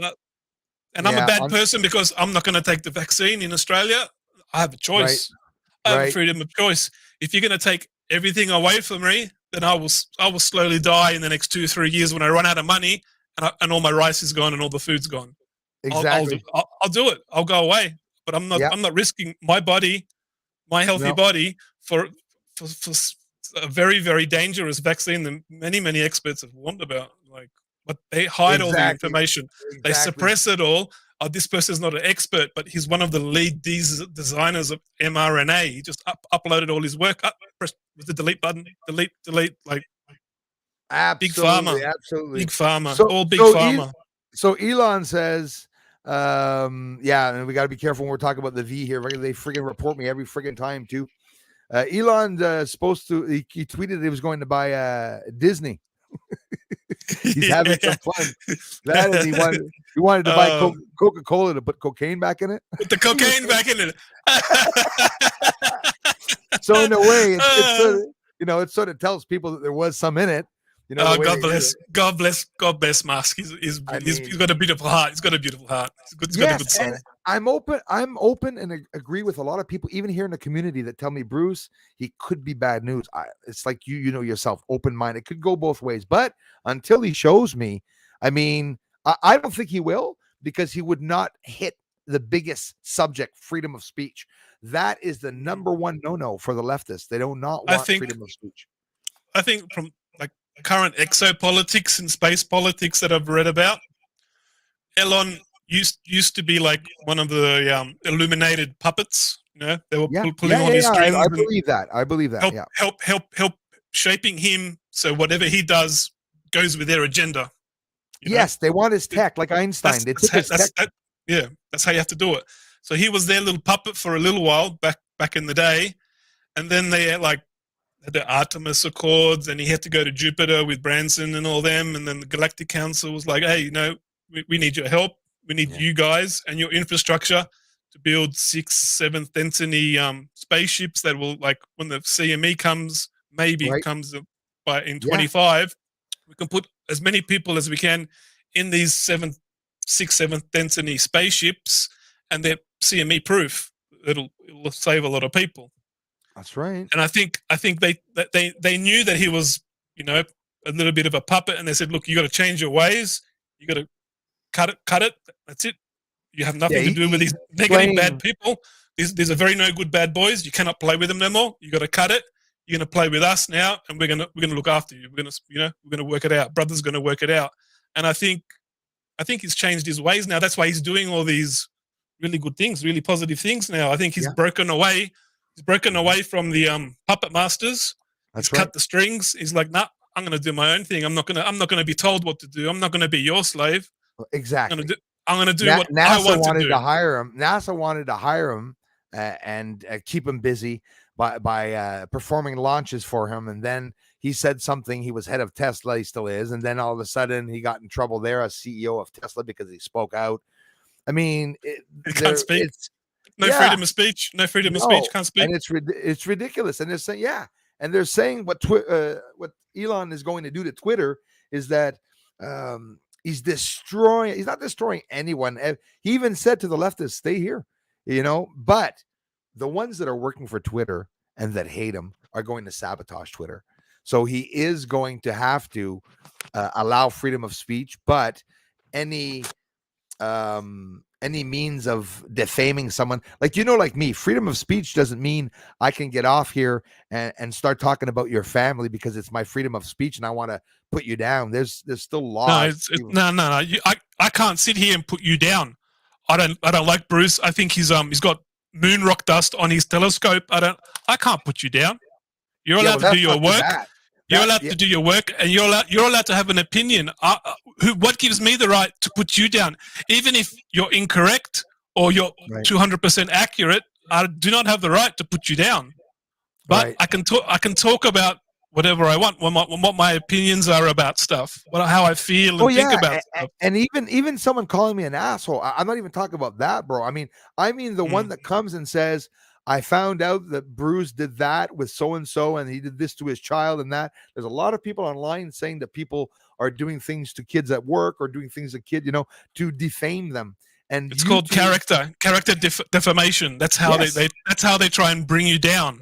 And I'm a bad person because I'm not going to take the vaccine in Australia. I have a choice. I have a freedom of choice. If you're going to take everything away from me, then I will slowly die in the next 2 or 3 years when I run out of money and all my rice is gone and all the food's gone. Exactly. I'll do it. I'll go away. but I'm not. Yeah. I'm not risking my body, my healthy No. body, for a very, very dangerous vaccine that many experts have warned about. Like, but they hide all the Exactly. information. They Exactly. suppress it all. This person's not an expert, but he's one of the lead designers of mRNA. He just uploaded all his work. Press with the delete button. Delete. Like Absolutely. Absolutely. big pharma, So, all big so, pharma. so Elon says, yeah, and we got to be careful when we're talking about the V here. They friggin' report me every friggin' time too. Elon's supposed to. He tweeted that he was going to buy Disney. He's having some fun. That and he wanted to buy Coca-Cola to put cocaine back in it. Put the cocaine back in it. So in a way, it's sort of, it sort of tells people that there was some in it. God bless Musk. He's got a beautiful heart. He's got a beautiful heart. He's got a good soul. I'm open and agree with a lot of people, even here in the community, that tell me, Bruce, he could be bad news. It's like you know yourself, open mind. It could go both ways. But until he shows me, I mean, I don't think he will, because he would not hit the biggest subject, freedom of speech. That is the number one no for the leftists. They do not want freedom of speech. I think from current exopolitics and space politics that I've read about, Elon used to be like one of the illuminated puppets. They were pulling on his strings. I believe that. Help shaping him, so whatever he does goes with their agenda. Yes, they want his tech, like Einstein. That's how you have to do it. So he was their little puppet for a little while back in the day, and then they had the Artemis Accords, and he had to go to Jupiter with Branson and all them, and then the Galactic Council was like, hey, we need your help. We need you guys and your infrastructure to build 6th, 7th density spaceships that will, like, when the CME comes, comes in 25, we can put as many people as we can in these 6th, 7th density spaceships, and they're CME proof. It'll save a lot of people. That's right. And I think they knew that he was, a little bit of a puppet, and they said, look, you got to change your ways. You got to cut it. That's it. You have nothing to do with these negative bad people. These are very no good bad boys. You cannot play with them no more. You got to cut it. You're gonna play with us now, and we're gonna look after you. We're gonna work it out. Brother's gonna work it out. And I think he's changed his ways now. That's why he's doing all these really good things, really positive things now. I think he's broken away. He's broken away from the puppet masters. He's cut the strings. He's like, nah, I'm gonna do my own thing. I'm not gonna be told what to do. I'm not gonna be your slave. Exactly. I'm gonna do what NASA I want wanted to do. to hire him. NASA wanted to hire him and keep him busy by performing launches for him. And then he said something. He was head of Tesla. He still is. And then all of a sudden he got in trouble there as CEO of Tesla because he spoke out. I mean, he can't speak. Freedom of speech. No freedom of speech. Can't speak. And it's ridiculous. And they're saying, and they're saying what Elon is going to do to Twitter is that he's not destroying anyone. He even said to the leftists, stay here, but the ones that are working for Twitter and that hate him are going to sabotage Twitter. So he is going to have to allow freedom of speech, but any means of defaming someone, like me, freedom of speech doesn't mean I can get off here and start talking about your family because it's my freedom of speech and I want to put you down. There's still laws. No. I can't sit here and put you down. I don't like Bruce. I think he's got moon rock dust on his telescope. I can't put you down. You're allowed to do your work. You're allowed to do your work, and you're allowed to have an opinion. What gives me the right to put you down? Even if you're incorrect or you're 200% accurate, I do not have the right to put you down. But I can talk about whatever I want, what my opinions are about stuff, how I feel and think about stuff. And even someone calling me an asshole, I'm not even talking about that, bro. I mean the one that comes and says, I found out that Bruce did that with so-and-so and he did this to his child and that. There's a lot of people online saying that people are doing things to kids at work or doing things to kids, to defame them. And it's called character defamation. That's how that's how they try and bring you down.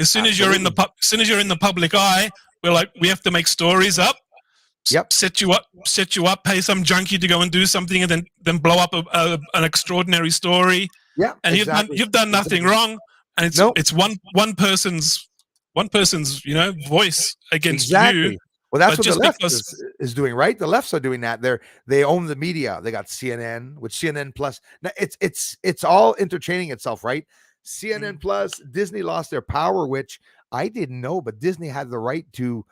As soon as you're in the public eye, we have to make stories up. Set you up, pay some junkie to go and do something, and then blow up an extraordinary story. Yeah, and exactly. you've done nothing wrong, and Nope. it's one person's voice against you. Exactly. Well, that's But what the just left because is doing, right? The lefts are doing that. They own the media. They got CNN, which CNN Plus. Now it's all interchaining itself, right? CNN Plus, Disney lost their power, which I didn't know, but Disney had the right to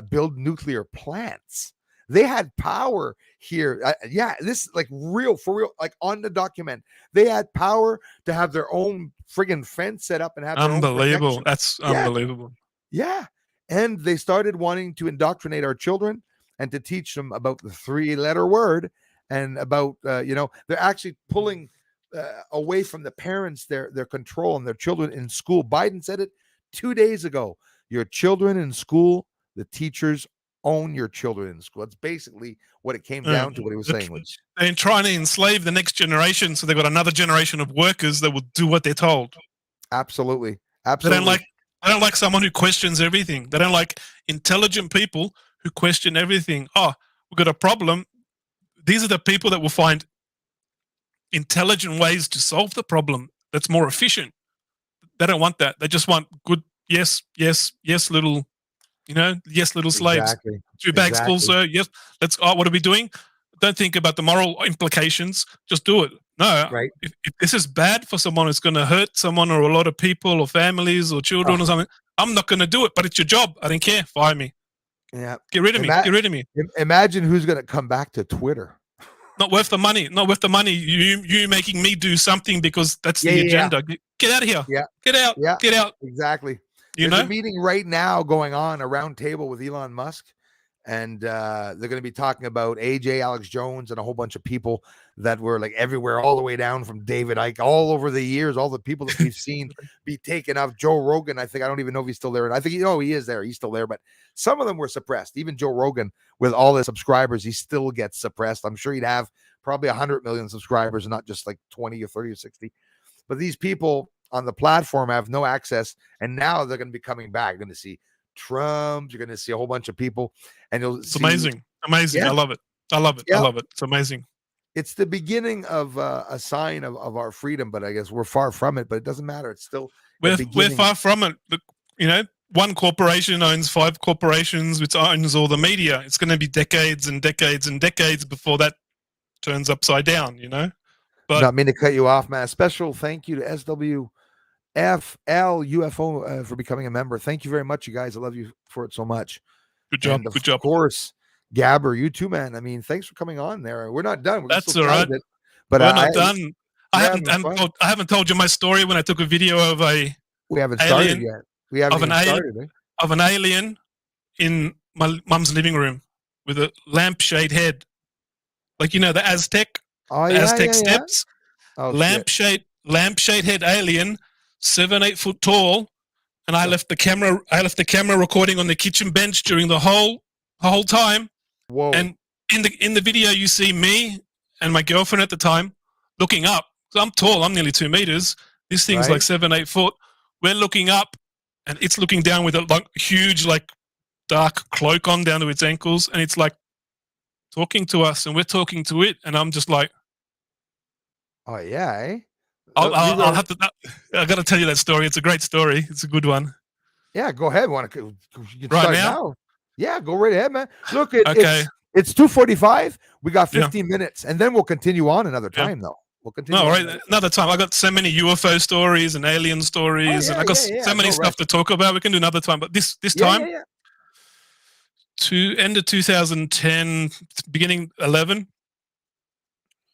build nuclear plants. They had power here. Yeah, this is like real for real, like on the document. They had power to have their own friggin' fence set up and have their own unbelievable. protection. That's Yeah, unbelievable. yeah. And they started wanting to indoctrinate our children and to teach them about the 3-letter word and about, they're actually pulling away from the parents their control and their children in school. Biden said it 2 days ago. Your children in school, the teachers own your children in school. That's basically what it came down to, what he was saying. Which they're trying to enslave the next generation, so they've got another generation of workers that will do what they're told. Absolutely. They don't like someone who questions everything. They don't like intelligent people who question everything. Oh, we've got a problem. These are the people that will find intelligent ways to solve the problem that's more efficient. They don't want that. They just want good yes little, yes little slaves. exactly. 2 bags full, Exactly. sir. Yes. What are we doing? Don't think about the moral implications. Just do it. No, Right. if this is bad for someone, it's going to hurt someone or a lot of people or families or children or something. I'm not going to do it, but it's your job. I don't care. Fire me. Yeah. Get rid of me. Get rid of me. Imagine who's going to come back to Twitter. Not worth the money. Not worth the money. You making me do something because that's the agenda. Yeah. Get out of here. Yeah. Get out. Yeah. Get out. Exactly. There's a meeting right now going on, a round table with Elon Musk. And they're going to be talking about AJ, Alex Jones, and a whole bunch of people that were like everywhere, all the way down from David Icke, all over the years, all the people that we've seen be taken off. Joe Rogan, I don't even know if he's still there. And I think, he is there. He's still there. But some of them were suppressed. Even Joe Rogan, with all his subscribers, he still gets suppressed. I'm sure he'd have probably 100 million subscribers, not just like 20 or 30 or 60. But these people on the platform have no access. And now they're going to be coming back. You're going to see Trump, you're going to see a whole bunch of people, and it's amazing. Yeah. I love it. Yeah. I love it. It's amazing. It's the beginning of a sign of our freedom, but I guess we're far from it. But it doesn't matter. It's still we're far from it. One corporation owns 5 corporations, which owns all the media. It's going to be decades and decades and decades before that turns upside down. But not mean to cut you off, man. A special thank you to UFO for becoming a member. Thank you very much, you guys. I love you for it so much. Good job. And good job. Of course, Gabber, you too, man. I mean, thanks for coming on there. We're not done. That's all right. But we're not done. I haven't told you my story when I took a video of a we haven't started yet. We haven't even started, of an alien in my mum's living room with a lampshade head, like the Aztec. Aztec steps. Yeah. Oh, lampshade head alien, 7-8 foot tall, and I left the camera recording on the kitchen bench during the whole time. Whoa! And in the video, you see me and my girlfriend at the time looking up. So I'm tall. I'm nearly 2 meters. This thing's like 7-8 foot. We're looking up, and it's looking down with a huge, dark cloak on down to its ankles, and it's talking to us, and we're talking to it, and I'm just like, oh yeah, eh? I'll have to. I got to tell you that story. It's a great story. It's a good one. Yeah, go ahead. Want to right now? Yeah, go right ahead, man. Look, it's 2:45. We got 15 minutes, and then we'll continue on another time, though. We'll continue. No, right, another time. I got so many UFO stories and alien stories, and I got so many stuff to talk about. We can do another time, but this time, to end of 2010, beginning 11.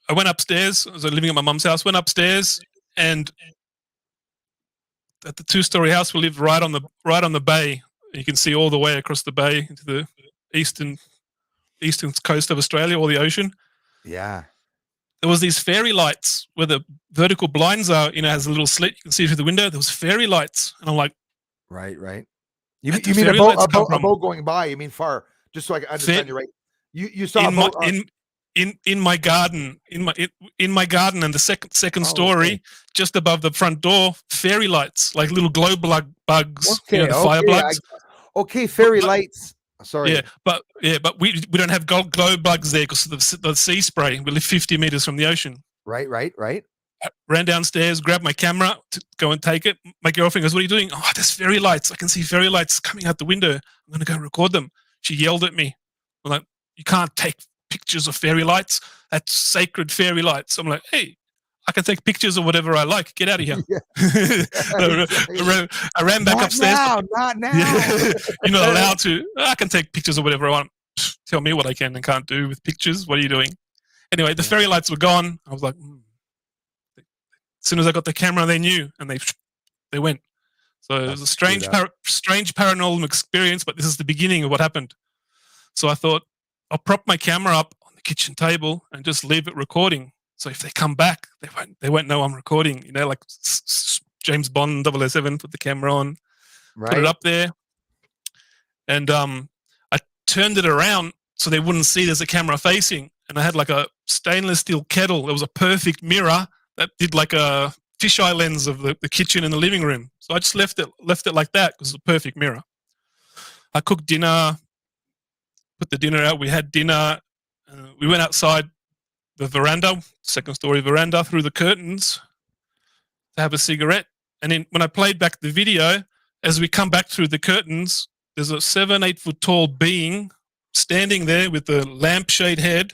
I went upstairs. I was living at my mum's house. Went upstairs, and at the 2-story house, we lived right on the bay. You can see all the way across the bay into the eastern coast of Australia, or the ocean. Yeah. There was these fairy lights where the vertical blinds are. Has a little slit. You can see through the window. There was fairy lights, and I'm like, right. You mean a boat going by? You mean far? Just so I can understand you right. You saw in my garden, in my garden, and the second story, just above the front door, fairy lights, like little glow bugs, the fire bugs. Fairy lights. Sorry. But we don't have glow bugs there because of the sea spray. We live 50 meters from the ocean. Right. ran downstairs, grabbed my camera to go and take it. My girlfriend goes, "What are you doing?" "Oh, there's fairy lights. I can see fairy lights coming out the window. I'm going to go record them." She yelled at me. I'm like, "You can't take pictures of fairy lights. That's sacred fairy lights." I'm like, "Hey, I can take pictures of whatever I like. Get out of here." Yeah, I ran back upstairs. Not now. Yeah, you're not allowed to. I can take pictures of whatever I want. Tell me what I can and can't do with pictures. What are you doing? Anyway, the fairy lights were gone. I was like, As soon as I got the camera, they knew, and they went. So it was a strange paranormal experience, but this is the beginning of what happened. So I thought, I'll prop my camera up on the kitchen table and just leave it recording. So if they come back, they won't know I'm recording. You know, like James Bond 007, put the camera on, put it up there, and I turned it around so they wouldn't see there's a camera facing. And I had like a stainless steel kettle. There was a perfect mirror that did like a fisheye lens of the kitchen and the living room. So I just left it like that because it's a perfect mirror. I cooked dinner, put the dinner out. We had dinner. We went outside the veranda, second story veranda, through the curtains to have a cigarette. And then when I played back the video, as we come back through the curtains, there's a 7-8 foot tall being standing there with a lampshade head.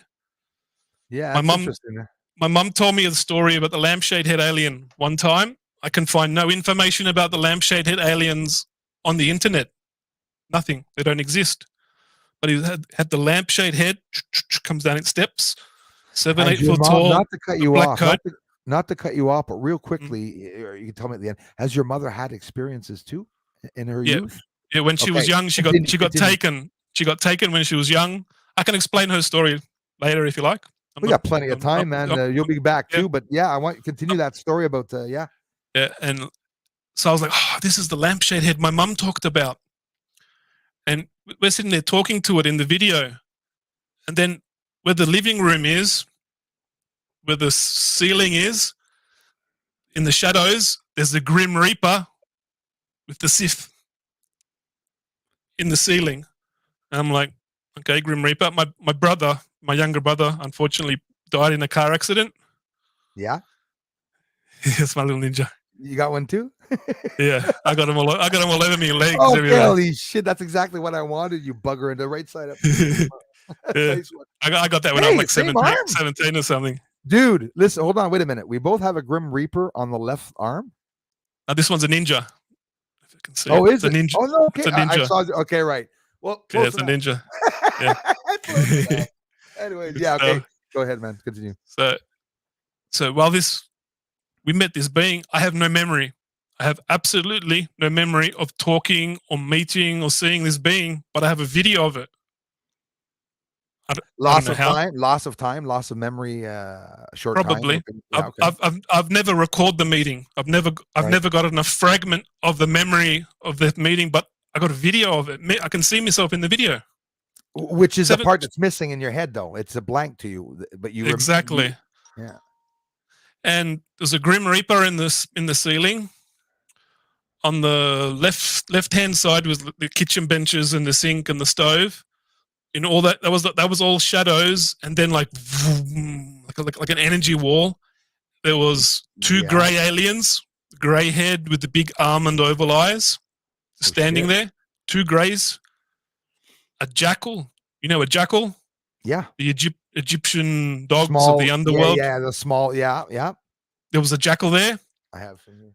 Yeah, that's interesting. My mum told me the story about the lampshade head alien one time. I can find no information about the lampshade head aliens on the internet. Nothing. They don't exist. But he had the lampshade head, comes down in steps, 7-8 foot tall. Not to cut you off. Not to cut you off, but real quickly, you can tell me at the end. Has your mother had experiences too in her youth? Yeah, when she was young, she got taken. She got taken when she was young. I can explain her story later if you like. We got plenty of time, man. You'll be back too. But yeah, I want you to continue that story about Yeah, and so I was like, "Oh, this is the lampshade head my mum talked about." And we're sitting there talking to it in the video. And then where the living room is, where the ceiling is, in the shadows, there's the Grim Reaper with the Sith in the ceiling. And I'm like, okay, Grim Reaper. My brother, my younger brother, unfortunately died in a car accident. Yeah? It's my little ninja. You got one too? Yeah, I got him all over me legs. Oh, everywhere. Holy shit! That's exactly what I wanted. You bugger, in the right side up. Yeah. Nice. I got that when I was like 17 or something. Dude, listen, hold on, wait a minute. We both have a Grim Reaper on the left arm. This one's a ninja. If you can see. Oh, is it? it? Ninja. Oh no, okay. It's a ninja. I saw, okay, right. Well, yeah, it's a ninja. Yeah. Anyways, yeah, okay. Go ahead, man. Continue. So while we met this being, I have no memory. I have absolutely no memory of talking or meeting or seeing this being, but I have a video of it. Loss of time, loss of memory, short probably. time. Yeah, okay. I've never recorded the meeting. I've never gotten a fragment of the memory of that meeting, but I got a video of it. I can see myself in the video. Which is the part that's missing in your head, though. It's a blank to you, but you exactly. Yeah. And there's a Grim Reaper in the ceiling. On the left hand side was the kitchen benches and the sink and the stove. In all that was all shadows, and then like an energy wall. There was two grey aliens, grey head with the big almond oval eyes, standing there. Two greys. A jackal. You know a jackal? Yeah. The Egyptian dogs of the underworld. Yeah, the small. Yeah. There was a jackal there. I have seen it.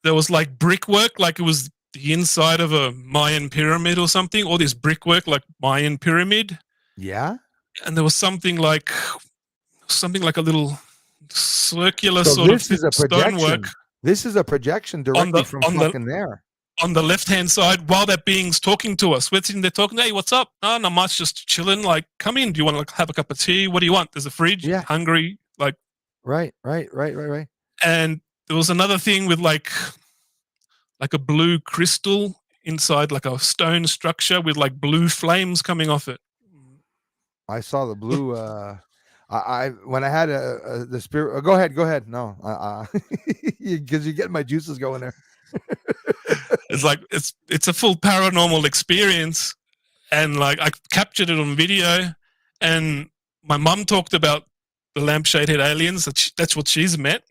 There was like brickwork, like it was the inside of a Mayan pyramid or something. All this brickwork, like Mayan pyramid. Yeah. And there was something like a little circular sort of stonework. This is a projection directly from fucking there. On the left-hand side, while that being's talking to us, we're sitting there talking, "Hey, what's up?" "Oh, not much, just chilling. Like, come in. Do you want to like have a cup of tea? What do you want? There's a fridge. Yeah. Hungry. Like." Right. And there was another thing with like a blue crystal inside, like a stone structure with like blue flames coming off it. I saw the blue. I when I had the spirit. Go ahead. No, because you get my juices going there. It's like it's a full paranormal experience, and like I captured it on video, and my mum talked about the lampshade head aliens. That's what she's met.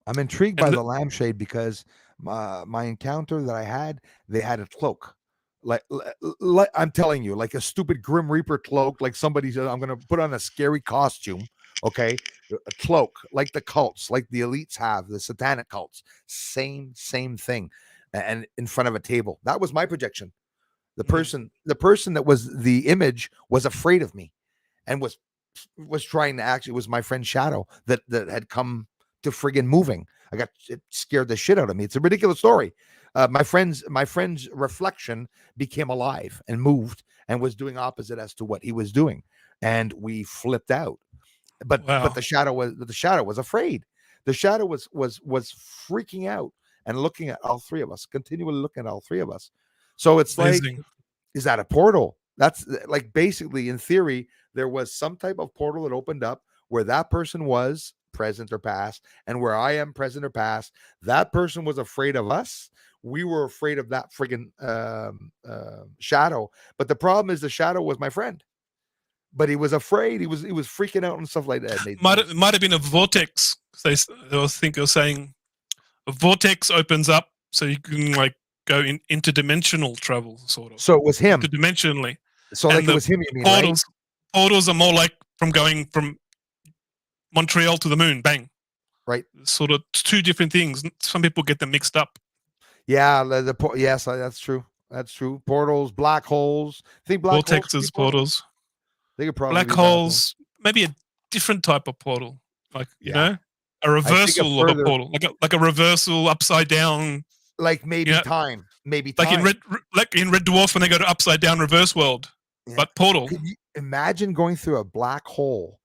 I'm intrigued by And the lampshade because my encounter that I had, they had a cloak. Like I'm telling you, like a stupid Grim Reaper cloak. Like somebody said, I'm going to put on a scary costume. Okay. A cloak, like the cults, like the elites have, the satanic cults. Same thing. And in front of a table. That was my projection. The person that was the image was afraid of me and was trying to actually, it was my friend Shadow that had come to friggin' moving. It scared the shit out of me. It's a ridiculous story. My friend's reflection became alive and moved and was doing opposite as to what he was doing, and we flipped out. But the shadow was afraid. The shadow was freaking out and looking at all three of us, continually looking at all three of us. So it's amazing. like, is that a portal? That's like, basically, in theory, there was some type of portal that opened up where that person was present or past, and where I am present or past. That person was afraid of us. We were afraid of that friggin' shadow. But the problem is, the shadow was my friend, but he was afraid. He was freaking out and stuff like that. It might have been a vortex. I think you're saying a vortex opens up, so you can like go in interdimensional travel, sort of. So it was him. Interdimensionally. So like it was him, you mean, portals, right? Portals are more like from going from Montreal to the moon, bang. Right. Sort of two different things. Some people get them mixed up. Yeah, yes, that's true. That's true. Portals, black holes. I think black vortexes, portals. They could probably black holes, maybe a different type of portal, like you know, a reversal of a portal, like a reversal upside down, like maybe time, maybe like time. in Red Dwarf when they go to upside down reverse world, but portal. Could you imagine going through a black hole,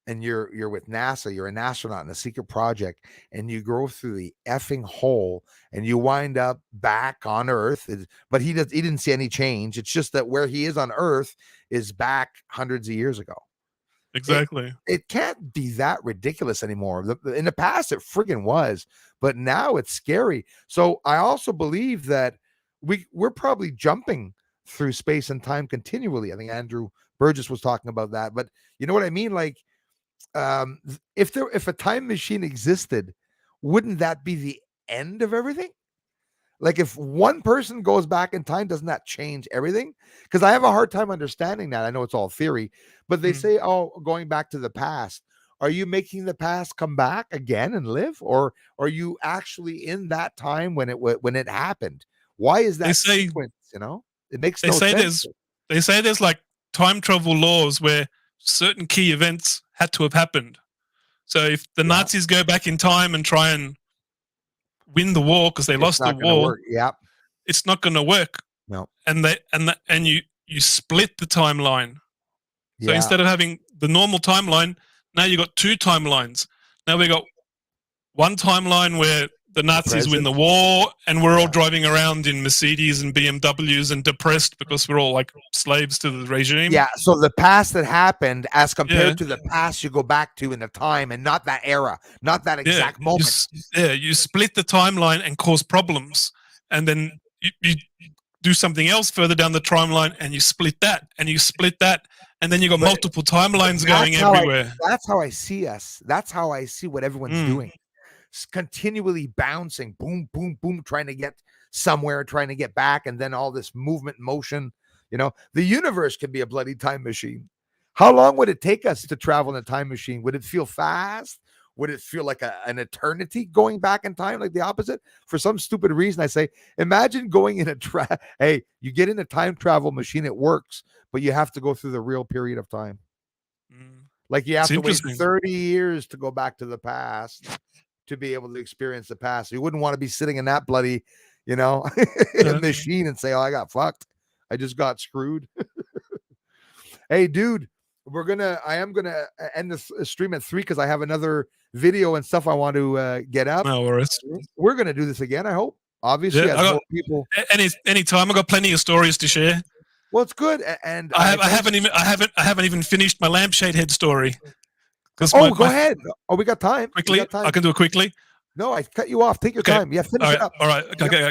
and you're with NASA, you're an astronaut in a secret project, and you go through the effing hole, and you wind up back on Earth. But he didn't see any change. It's just that where he is on Earth is back hundreds of years ago. Exactly. It can't be that ridiculous anymore. In the past, it friggin' was, but now it's scary. So I also believe that we're probably jumping through space and time continually. I think Andrew Burgess was talking about that, but you know what I mean? Like, if a time machine existed, wouldn't that be the end of everything? Like, if one person goes back in time, doesn't that change everything? Because I have a hard time understanding that. I know it's all theory, but they say, oh, going back to the past. Are you making the past come back again and live, or are you actually in that time when it happened? Why is that sequence? You know, it makes no sense. They say there's like time travel laws where certain key events had to have happened. So if the Nazis go back in time and try and win the war because they lost the war, it's not going to work. No, and you split the timeline. So instead of having the normal timeline, now you got two timelines. Now we got one timeline where the Nazis win the war, and we're all driving around in Mercedes and BMWs and depressed because we're all like slaves to the regime. Yeah, so the past that happened as compared to the past you go back to in the time, and not that era, not that exact moment. You split the timeline and cause problems, and then you do something else further down the timeline, and you split that, and you split that, and then you got multiple timelines going everywhere. That's how I see us. That's how I see what everyone's doing. Continually bouncing, boom, boom, boom, trying to get somewhere, trying to get back, and then all this movement, motion. You know, the universe can be a bloody time machine. How long would it take us to travel in a time machine? Would it feel fast? Would it feel like an eternity going back in time, like the opposite? For some stupid reason, I say, imagine going in hey, you get in a time travel machine, it works, but you have to go through the real period of time. Like you have to wait 30 years to go back to the past to be able to experience the past. You wouldn't want to be sitting in that bloody, machine and say, oh, I got fucked. I just got screwed. Hey, dude, I am going to end this stream at 3 because I have another video and stuff I want to get up. No worries. We're going to do this again, I hope. Obviously, more people. Anytime. I've got plenty of stories to share. Well, it's good. And I haven't even finished my lampshade head story. Go ahead. Oh, we got time. Quickly, I can do it quickly. No, I cut you off. Take your time. Yeah, finish it up. All right. Okay.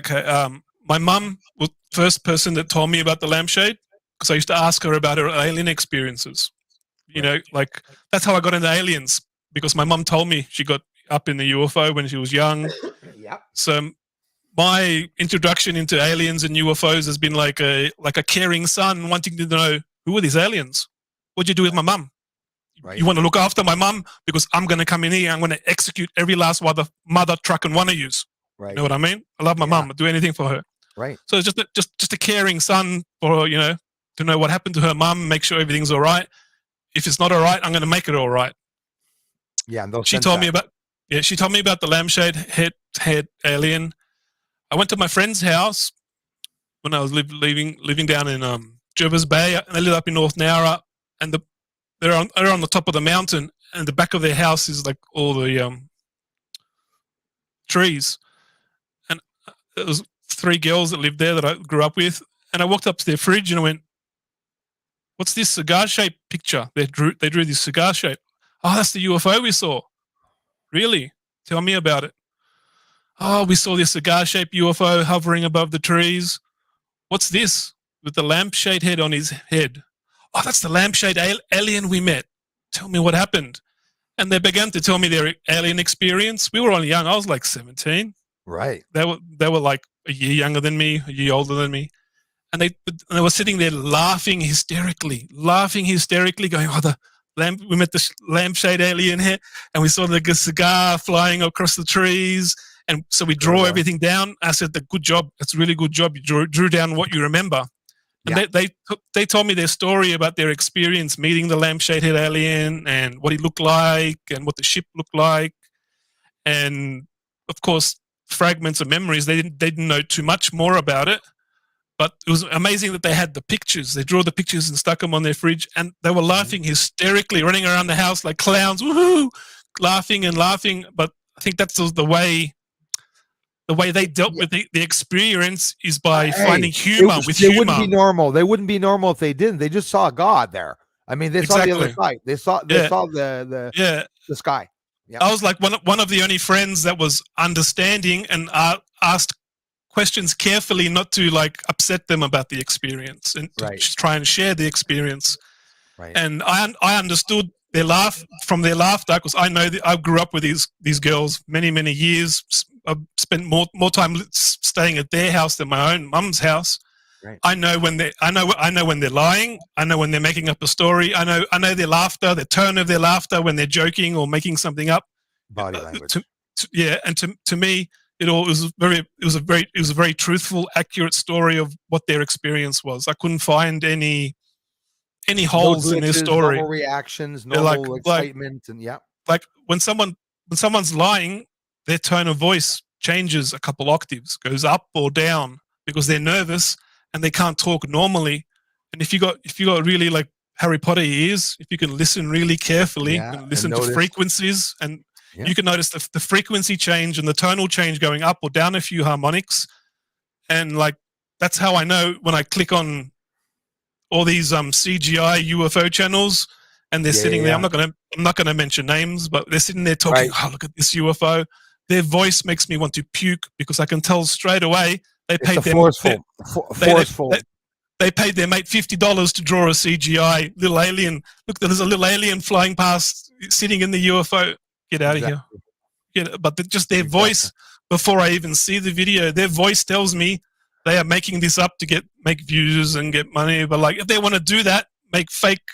My mum was the first person that told me about the lampshade because I used to ask her about her alien experiences. You know, like that's how I got into aliens, because my mum told me she got up in the UFO when she was young. Yep. So my introduction into aliens and UFOs has been like a caring son wanting to know, who are these aliens? What'd you do with my mum? Right. You want to look after my mum because I'm going to come in here. I'm going to execute every last mother truck and one of yous. Right. You know what I mean? I love my mum. I'd do anything for her. Right. So it's just a caring son for, to know what happened to her mum, make sure everything's all right. If it's not all right, I'm going to make it all right. Yeah. And she told me about the lampshade head alien. I went to my friend's house when I was living down in Jervis Bay, and they live up in North Nowra, and they're on the top of the mountain, and the back of their house is like all the trees. And there was 3 girls that lived there that I grew up with, and I walked up to their fridge and I went, "What's this cigar-shaped picture?" They drew this cigar shape. "Oh, that's the UFO we saw." "Really? Tell me about it." "Oh, we saw this cigar-shaped UFO hovering above the trees." "What's this with the lampshade head on his head?" "Oh, that's the lampshade alien we met. Tell me what happened." And they began to tell me their alien experience. We were all young. I was like 17. Right. They were like a year younger than me, a year older than me. And they were sitting there laughing hysterically, going, "Oh, we met the lampshade alien here, and we saw the cigar flying across the trees. And so we draw everything down." I said, "Good job. That's a really good job. You drew down what you remember." And they told me their story about their experience meeting the lampshade head alien and what he looked like and what the ship looked like. And of course, fragments of memories. They didn't know too much more about it. But it was amazing that they had the pictures. They drew the pictures and stuck them on their fridge, and they were laughing hysterically, running around the house like clowns, woohoo, laughing and laughing. But I think that's the way they dealt with the experience is by finding humor with humor. They wouldn't be normal. They wouldn't be normal if they didn't. They just saw God there. I mean, they saw the other side. They saw the sky. Yeah. I was like one of the only friends that was understanding and asked questions carefully, not to like upset them about the experience, and to try and share the experience. Right. And I understood their laughter because I grew up with these girls many years. I've spent more time staying at their house than my own mum's house. Right. I know when they're lying. I know when they're making up a story. I know their laughter, the tone of their laughter when they're joking or making something up. Body language. To me, it was a very truthful, accurate story of what their experience was. I couldn't find any holes in their story. Normal reactions, normal excitement, and like when someone's lying, their tone of voice changes a couple octaves, goes up or down because they're nervous and they can't talk normally. And if you got really like Harry Potter ears, if you can listen really carefully and listen to frequencies, and you can notice the frequency change and the tonal change going up or down a few harmonics. And like that's how I know when I click on all these CGI UFO channels and they're sitting there. I'm not gonna mention names, but they're sitting there talking. Oh, look at this UFO. Their voice makes me want to puke because I can tell straight away they paid forceful. They paid their mate $50 to draw a CGI little alien. Look, there's a little alien flying past, sitting in the UFO. Get out of here. But just their voice, before I even see the video, their voice tells me they are making this up to make views and get money. But like, if they want to do that, make fake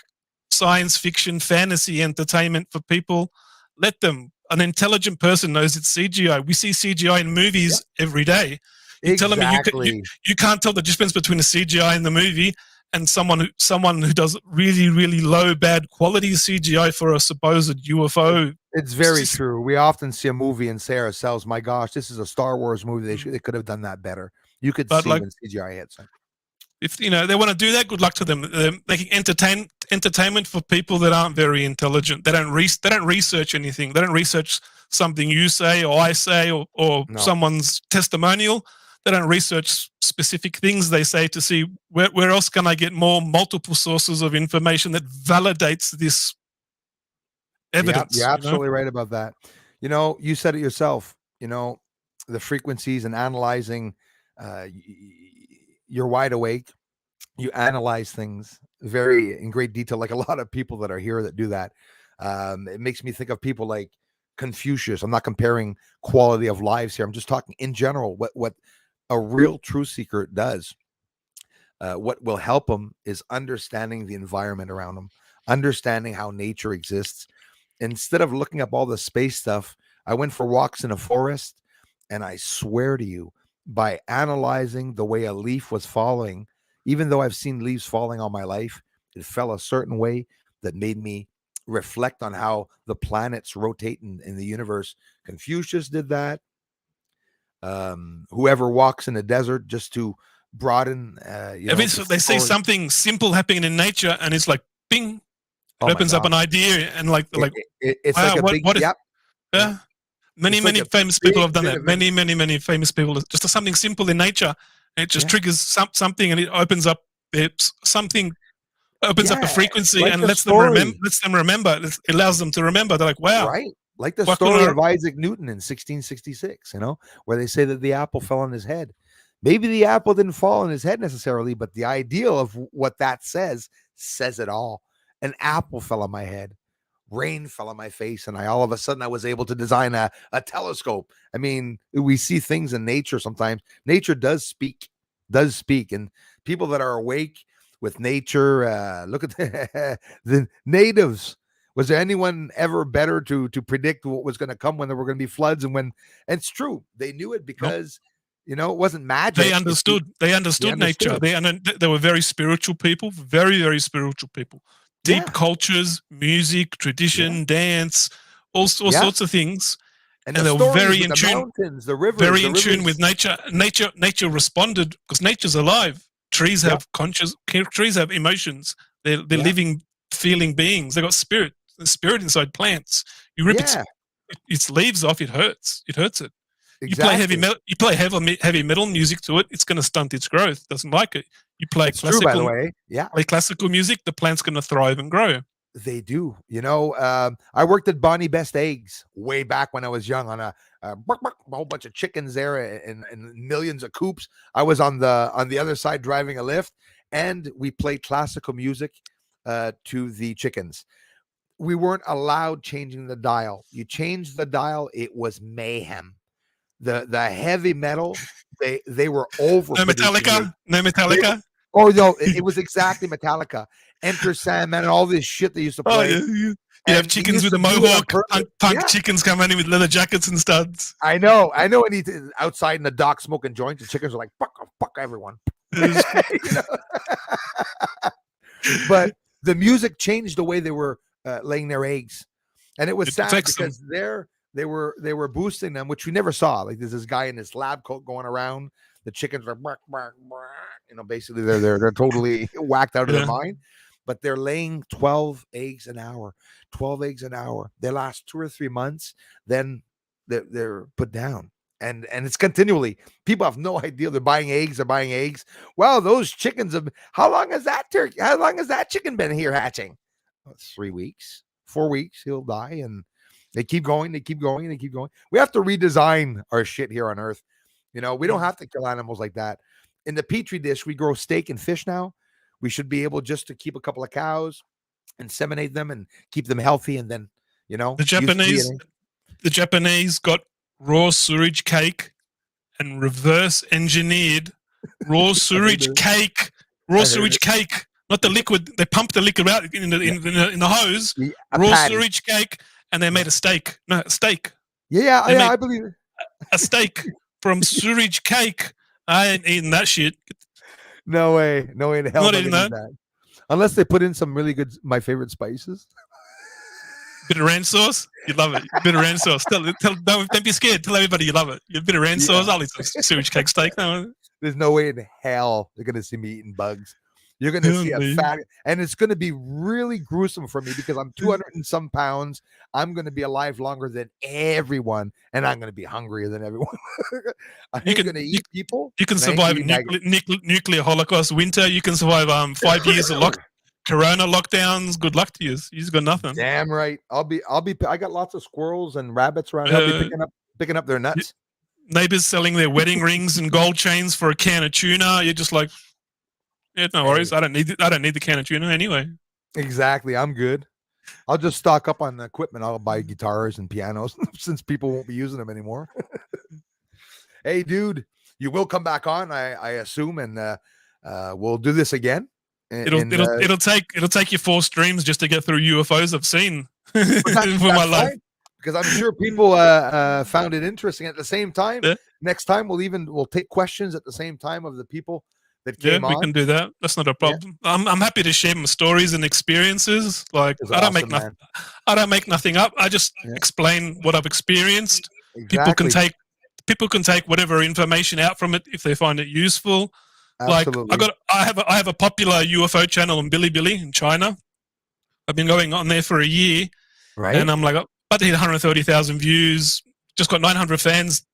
science fiction, fantasy entertainment for people, let them. An intelligent person knows it's CGI. We see CGI in movies every day. You're telling me you can't tell the difference between a CGI in the movie and someone who does really, really low, bad quality CGI for a supposed UFO. It's very true. We often see a movie and say ourselves, "My gosh, this is a Star Wars movie. They could have done that better." You could see when CGI hits. If they want to do that, good luck to them. They're making entertainment for people that aren't very intelligent. They don't research anything. They don't research something you say or I say or someone's testimonial. They don't research specific things they say to see where else can I get multiple sources of information that validates this evidence. You're absolutely right about that. You said it yourself. The frequencies and analyzing. You're wide awake. You analyze things in great detail, like a lot of people that are here that do that. It makes me think of people like Confucius. I'm not comparing quality of lives here. I'm just talking in general. What a real truth seeker does. What will help them is understanding the environment around them, understanding how nature exists. Instead of looking up all the space stuff, I went for walks in a forest, and I swear to you, by analyzing the way a leaf was falling, even though I've seen leaves falling all my life, it fell a certain way that made me reflect on how the planets rotate in the universe. Confucius did that. Whoever walks in the desert just to broaden, they see something simple happening in nature, and it's like, bing, it opens up an idea, and it's wow, like a big yep. Yeah. Many famous people have done that. Many famous people. Just something simple in nature, and it just triggers something, and it opens up something. Opens up a frequency, like, and lets them remember. It allows them to remember. They're like, wow, right? Like the story of Isaac Newton in 1666, where they say that the apple fell on his head. Maybe the apple didn't fall on his head necessarily, but the ideal of what that says it all. An apple fell on my head, rain fell on my face, and all of a sudden I was able to design a telescope. I mean, we see things in nature sometimes. Nature does speak, and people that are awake with nature, look at the natives. Was there anyone ever better to predict what was going to come when there were going to be floods? And it's true, they knew it because it wasn't magic. They understood nature. They were very spiritual people, very, very spiritual people. Deep cultures, music, tradition, dance, all sorts of things. And they were very in tune. Mountains, the rivers, very in tune with nature. Nature responded because nature's alive. Trees have trees have emotions. They're living, feeling beings. They got spirit. The spirit inside plants. You rip its leaves off, it hurts. It hurts it. Exactly. You play heavy metal music to it, it's going to stunt its growth. Doesn't like it. You play classical, true, by the way. Play classical music, the plant's going to thrive and grow. They do. I worked at Bonnie Best Eggs way back when I was young on a whole bunch of chickens there and millions of coops. I was on the other side driving a lift, and we played classical music to the chickens. We weren't allowed changing the dial. You changed the dial, it was mayhem. The heavy metal, they were over. No Metallica. Oh no, it was exactly Metallica. Enter Sandman and all this shit they used to play. You have chickens with a mohawk, punk chickens coming in with leather jackets and studs. I know. And he's outside in the dock smoking joints. The chickens are like, fuck everyone. But the music changed the way they were laying their eggs, and it was sad because they were boosting them, which we never saw. Like there's this guy in this lab coat going around. The chickens are bark, bark, bark. Basically they're totally whacked out of their mind. But they're laying 12 eggs an hour. 12 eggs an hour. They last 2 or 3 months, then they're put down. And it's continually. People have no idea. They're buying eggs. Well, those chickens how long has that chicken been here hatching? 3 weeks, 4 weeks, he'll die. And they keep going. We have to redesign our shit here on Earth. We don't have to kill animals like that. In the petri dish, we grow steak and fish now. We should be able just to keep a couple of cows, inseminate them, and keep them healthy. And then, the Japanese got raw sewage cake and reverse engineered raw sewage cake. Not the liquid. They pumped the liquid out in the hose. Raw sewage cake, and they made a steak. No, a steak. I believe it. A steak from sewage cake. I ain't eating that shit. No way in hell. Not eating that. Unless they put in some really good, my favorite spices. Bit of ranch sauce, you love it. Bit of ranch sauce. Don't be scared. Tell everybody you love it. A bit of ranch sauce. I'll eat some sewage cake steak. No. There's no way in hell they're gonna see me eating bugs. You're going to see a fat, and it's going to be really gruesome for me because I'm 200 and some pounds. I'm going to be alive longer than everyone, and I'm going to be hungrier than everyone. I'm going to eat people. You can survive nuclear holocaust winter. You can survive 5 years of Corona lockdowns. Good luck to you. You've got nothing. Damn right. I got lots of squirrels and rabbits around. I'll be picking up their nuts. Neighbors selling their wedding rings and gold chains for a can of tuna. You're just like, yeah, no worries. I don't need the can of tuna anyway. Exactly. I'm good. I'll just stock up on the equipment. I'll buy guitars and pianos since people won't be using them anymore. Hey, dude, you will come back on, I assume, and we'll do this again. It'll take you 4 streams just to get through UFOs I've seen that's for my life. fine, because I'm sure people found it interesting. At the same time, Yeah. next time we'll take questions at the same time of the people that Yeah, came on. we can do that. That's not a problem. I'm happy to share my stories and experiences. Like It's I don't awesome, make nothing. I don't make nothing up. I just explain what I've experienced. Exactly. People can take whatever information out from it if they find it useful. Absolutely. Like I have a popular UFO channel on Bilibili in China. I've been going on there for a year, Right. and I'm like about to hit 130,000 views. Just got 900 fans,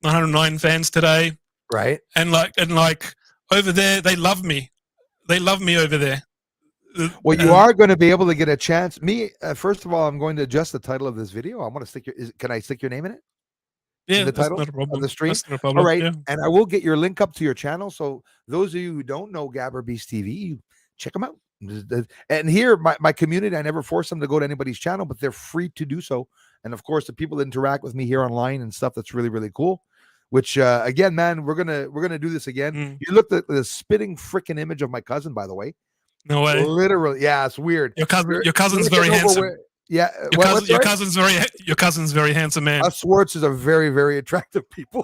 909 fans today. Right. And like over there, they love me. They love me over there. Well, you are going to be able to get a chance. First of all, I'm going to adjust the title of this video. I want to stick can I stick your name in it? Yeah, the title that's not a problem. of the stream. That's not a problem. All right, yeah. And I will get your link up to your channel. So those of you who don't know GabberBeastTV, you check them out. And here, my community, I never force them to go to anybody's channel, but they're free to do so. And of course, the people that interact with me here online and stuff, that's really, really cool. Which again, man, we're gonna do this again. You looked at the spitting freaking image of my cousin, by the way. No way. Literally, yeah, it's weird. Your cousin's very handsome. Yeah, your cousin's very handsome man. Us Swartz are very, very attractive people.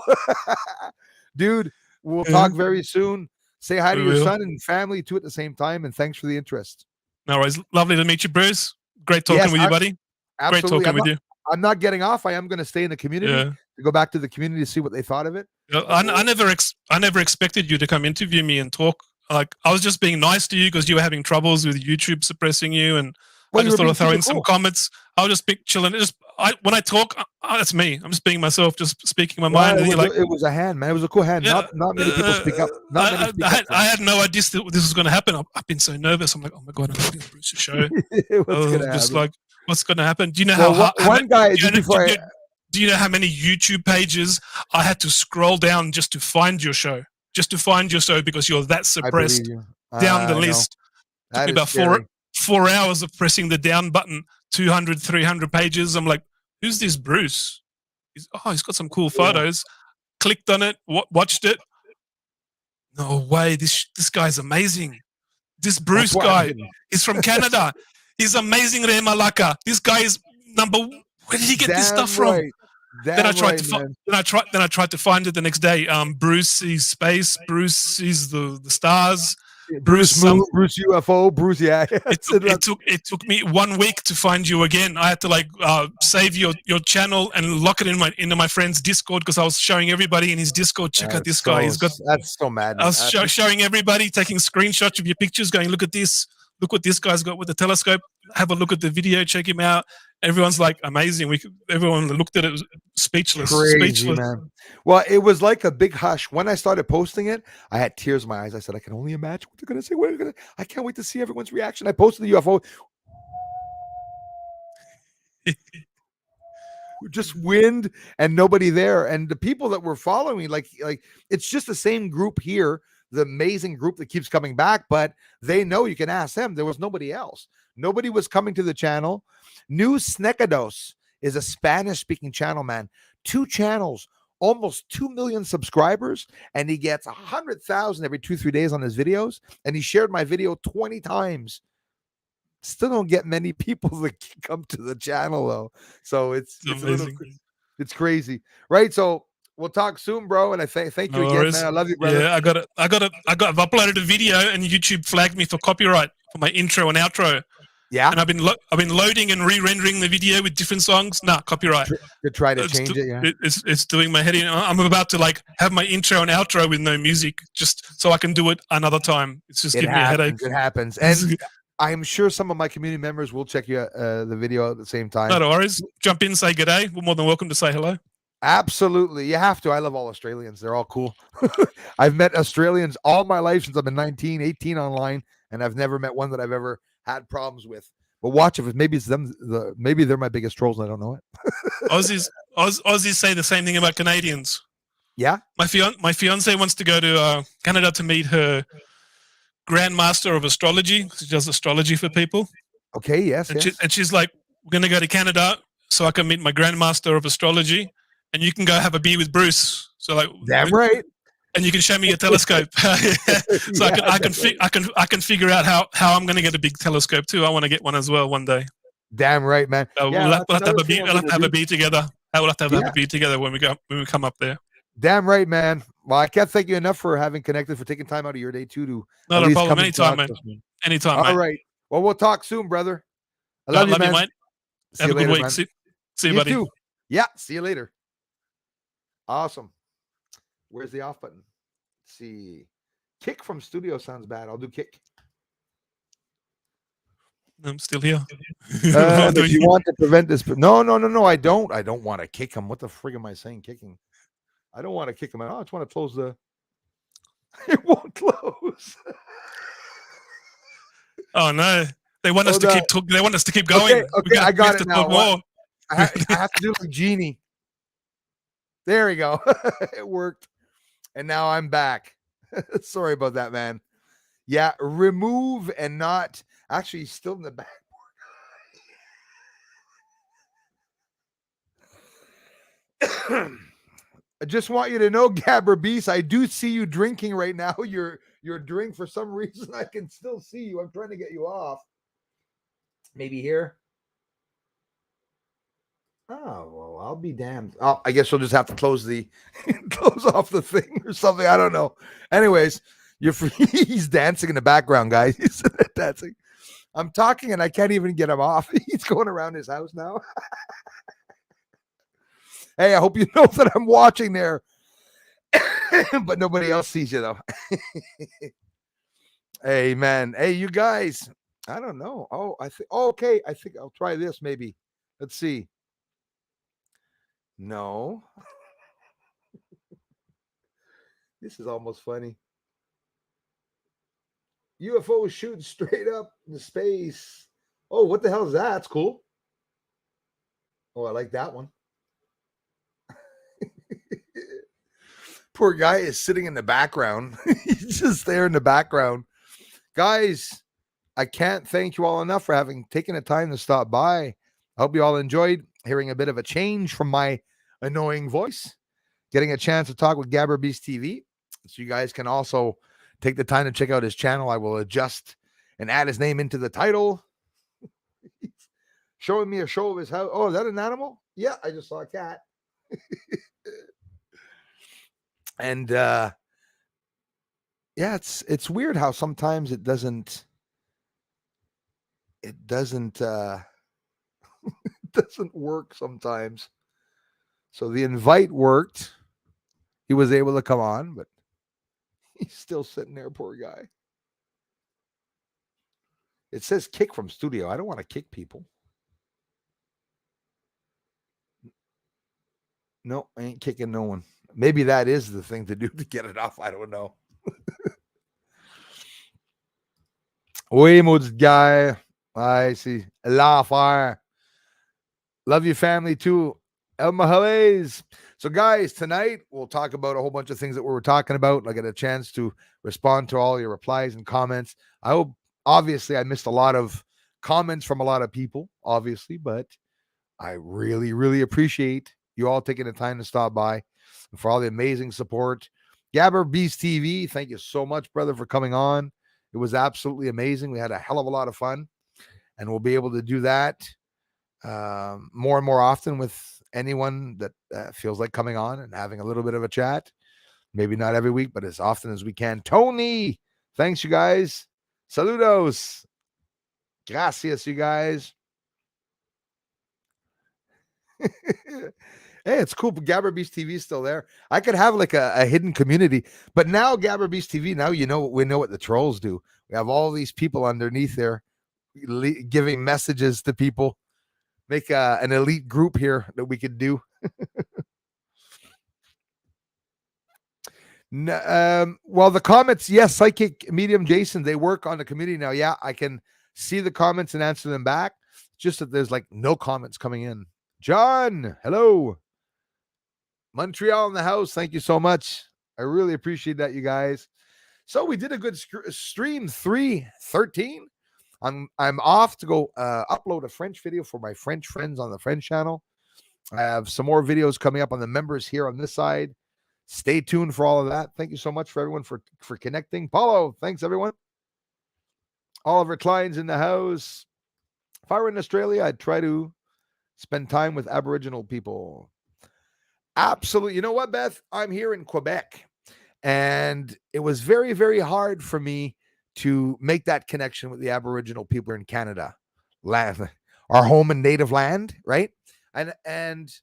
Dude, we'll talk very soon. Say hi to your son and family too at the same time, and thanks for the interest. No worries. Lovely to meet you, Bruce. Great talking with you, buddy. Absolutely. Great talking with you. I'm not getting off. I am going to stay in the community to go back to the community to see what they thought of it. I never expected you to come interview me and talk. Like I was just being nice to you because you were having troubles with YouTube suppressing you, and I just thought I'd throw in some comments. I'll just be chilling. When I talk, that's me. I'm just being myself, just speaking my mind. It was a hand, man. It was a cool hand. Yeah, not many people speak up. I had no idea this was going to happen. I've been so nervous. I'm like, oh my god, I'm going to Bruce a show. What's going to happen? Do you know do you know how many YouTube pages I had to scroll down just to find your show? Just to find your show because you're that suppressed down the list. It took me about 4 hours of pressing the down button, 200, 300 pages. I'm like, who's this Bruce? He's got some cool photos. Clicked on it, watched it. No way, this guy's amazing. This Bruce guy is from Canada. He's amazing, Remalaka. This guy is where did he get this stuff from? Then I tried to find it the next day. Bruce sees space. Bruce sees the stars. Bruce Moon, Bruce UFO, Bruce. Yeah. It took me 1 week to find you again. I had to save your channel and lock it into my friend's Discord because I was showing everybody in his Discord. Check out this guy. That's so mad. I was showing everybody, taking screenshots of your pictures, going, look at this. Look what this guy's got with the telescope. Have a look at the video. Check him out. Everyone's like, amazing. Everyone looked at it, speechless. Crazy, man. Well, it was like a big hush. When I started posting it, I had tears in my eyes. I said, I can only imagine what they're going to say. I can't wait to see everyone's reaction. I posted the UFO. Just wind and nobody there. And the people that were following me, like it's just the same group here, the amazing group that keeps coming back, but they know you can ask them. There was nobody else. Nobody was coming to the channel. New Snecados is a Spanish-speaking channel, man. 2 channels, almost 2 million subscribers, and he gets 100,000 every 2-3 days on his videos, and he shared my video 20 times. Still don't get many people that come to the channel, though. So it's crazy, right? So we'll talk soon, bro. And I thank you again, man. I love you, brother. Yeah, I've uploaded a video and YouTube flagged me for copyright for my intro and outro. Yeah, and I've been loading and re-rendering the video with different songs. Nah, copyright. To try to change it. Yeah, it's doing my head in. I'm about to have my intro and outro with no music, just so I can do it another time. It's just giving me a headache. It happens, and I'm sure some of my community members will check the video at the same time. No worries. Jump in, say good day. We're more than welcome to say hello. Absolutely. You have to. I love all Australians. They're all cool. I've met Australians all my life since I've been 19, 18 online, and I've never met one that I've ever had problems with. But watch if maybe it's them. Maybe they're my biggest trolls and I don't know it. Aussies say the same thing about Canadians. Yeah. My fiance wants to go to Canada to meet her grandmaster of astrology. She does astrology for people. Okay, yes, and yes. she's like, we're gonna go to Canada so I can meet my grandmaster of astrology, and you can go have a beer with Bruce. So like, Damn right. and you can show me your telescope. So Yeah, I can figure out how I'm gonna get a big telescope too. I want to get one as well one day. damn right, man. Yeah, We'll that's have to have another a thing beer. I'm We'll have gonna to have a do. beer together. We'll have to have Yeah. a beer together when we come up there. Damn right, man. Well, I can't thank you enough for having connected, for taking time out of your day too to Not at a least problem. come and Anytime, talk man. to us, man. Anytime, All mate. right. Well, we'll talk soon, brother. I All love right, you, man. mate. See Have you a good later, week. man. See you, You buddy. too. Yeah. See you later. Awesome. Where's the off button? Let's see. Kick from studio sounds bad. I'll do kick. I'm still here. If you want to prevent this, but no, I don't. I don't want to kick him. What the frig am I saying? Kicking. I don't want to kick him out. I just want to close the. It won't close. Oh no! They want us to keep talking. They want us to keep going. Okay, I got it now. More. I have to do like Genie. There we go. It worked. And now I'm back. Sorry about that, man. Yeah, remove and not actually he's still in the back. I just want you to know, GabberBeast, I do see you drinking right now. Your drink, for some reason, I can still see you. I'm trying to get you off. Maybe here. Oh, well, I'll be damned. Oh, I guess you'll just have to close off the thing or something. I don't know. Anyways, you're free. He's dancing in the background, guys. He's dancing. I'm talking and I can't even get him off. He's going around his house now. Hey, I hope you know that I'm watching there. But nobody else sees you, though. Hey, man. Hey, you guys. I don't know. Oh, I think. Oh, okay. I think I'll try this maybe. Let's see. No. This is almost funny. UFO shooting straight up into space. Oh, what the hell is that? That's cool. Oh, I like that one. Poor guy is sitting in the background. He's just there in the background. Guys, I can't thank you all enough for having taken the time to stop by. I hope you all enjoyed hearing a bit of a change from my annoying voice, getting a chance to talk with GabberBeastTV. So you guys can also take the time to check out his channel. I will adjust and add his name into the title. Showing me a show of his house. Oh, is that an animal? Yeah, I just saw a cat. And yeah, it's weird how sometimes it doesn't it doesn't work sometimes. So the invite worked. He was able to come on, but he's still sitting there, poor guy. It says kick from studio. I don't want to kick people. No, I ain't kicking no one. Maybe that is the thing to do to get it off. I don't know. Oui, maudit guy. I see. La fire. Love you, family, too. El Mahalays. So, guys, tonight we'll talk about a whole bunch of things that we were talking about. I get a chance to respond to all your replies and comments. I hope, obviously, I missed a lot of comments from a lot of people, obviously, but I really, really appreciate you all taking the time to stop by and for all the amazing support. GabberBeastTV, thank you so much, brother, for coming on. It was absolutely amazing. We had a hell of a lot of fun, and we'll be able to do that more and more often with anyone that feels like coming on and having a little bit of a chat. Maybe not every week, but as often as we can. Tony, thanks, you guys. Saludos. Gracias, you guys. Hey, it's cool. But GabberBeastTV is still there. I could have like a hidden community, but now GabberBeastTV, now we know what the trolls do. We have all these people underneath there giving messages to people. Make an elite group here that we could do. Well, the comments, yes, Psychic Medium Jason, they work on the community now. Yeah, I can see the comments and answer them back. Just that there's like no comments coming in. John, hello. Montreal in the house. Thank you so much. I really appreciate that, you guys. So we did a good stream 313. I'm off to go upload a French video for my French friends on the French channel. I have some more videos coming up on the members here on this side. Stay tuned for all of that. Thank you so much for everyone for connecting. Paulo, thanks everyone. Oliver Klein's in the house. If I were in Australia, I'd try to spend time with Aboriginal people. Absolutely. You know what, Beth? I'm here in Quebec, and it was very, very hard for me to make that connection with the Aboriginal people in Canada, our home and native land, right? And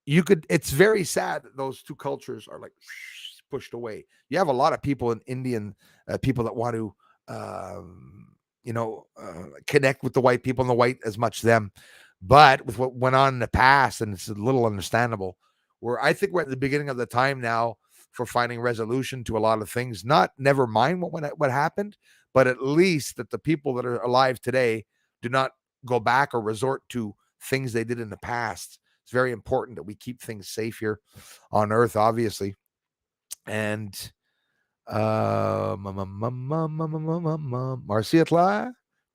you could. It's very sad that those two cultures are like pushed away. You have a lot of people in Indian people that want to, connect with the white people and the white as much them. But with what went on in the past, and it's a little understandable, where I think we're at the beginning of the time now for finding resolution to a lot of things. Not never mind what happened, but at least that the people that are alive today do not go back or resort to things they did in the past. It's very important that we keep things safe here on Earth, obviously. And Marcia,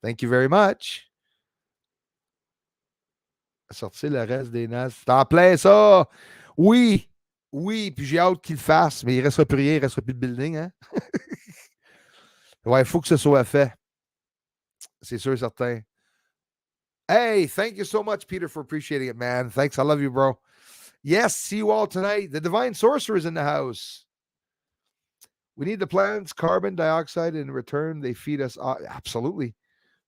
thank you very much. Sortir le reste des nazes. C'est en plein ça. Oui, puis j'ai hâte qu'il le fasse, mais il ne restera plus rien, il ne restera plus de building, hein? Ouais, il faut que ce soit fait. C'est sûr et certain. Hey, thank you so much, Peter, for appreciating it, man. Thanks. I love you, bro. Yes, see you all tonight. The Divine Sorcerer is in the house. We need the plants, carbon dioxide, in return, they feed us. Absolutely.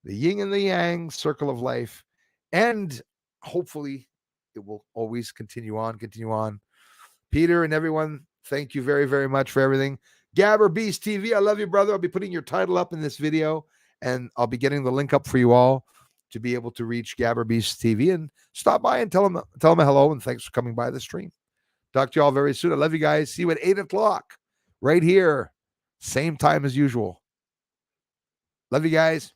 The yin and the yang, circle of life. And hopefully it will always continue on. Peter and everyone, thank you very, very much for everything. GabberBeastTV, I love you, brother. I'll be putting your title up in this video, and I'll be getting the link up for you all to be able to reach GabberBeastTV and stop by and tell them a hello, and thanks for coming by the stream. Talk to you all very soon. I love you guys. See you at 8 o'clock right here. Same time as usual. Love you guys.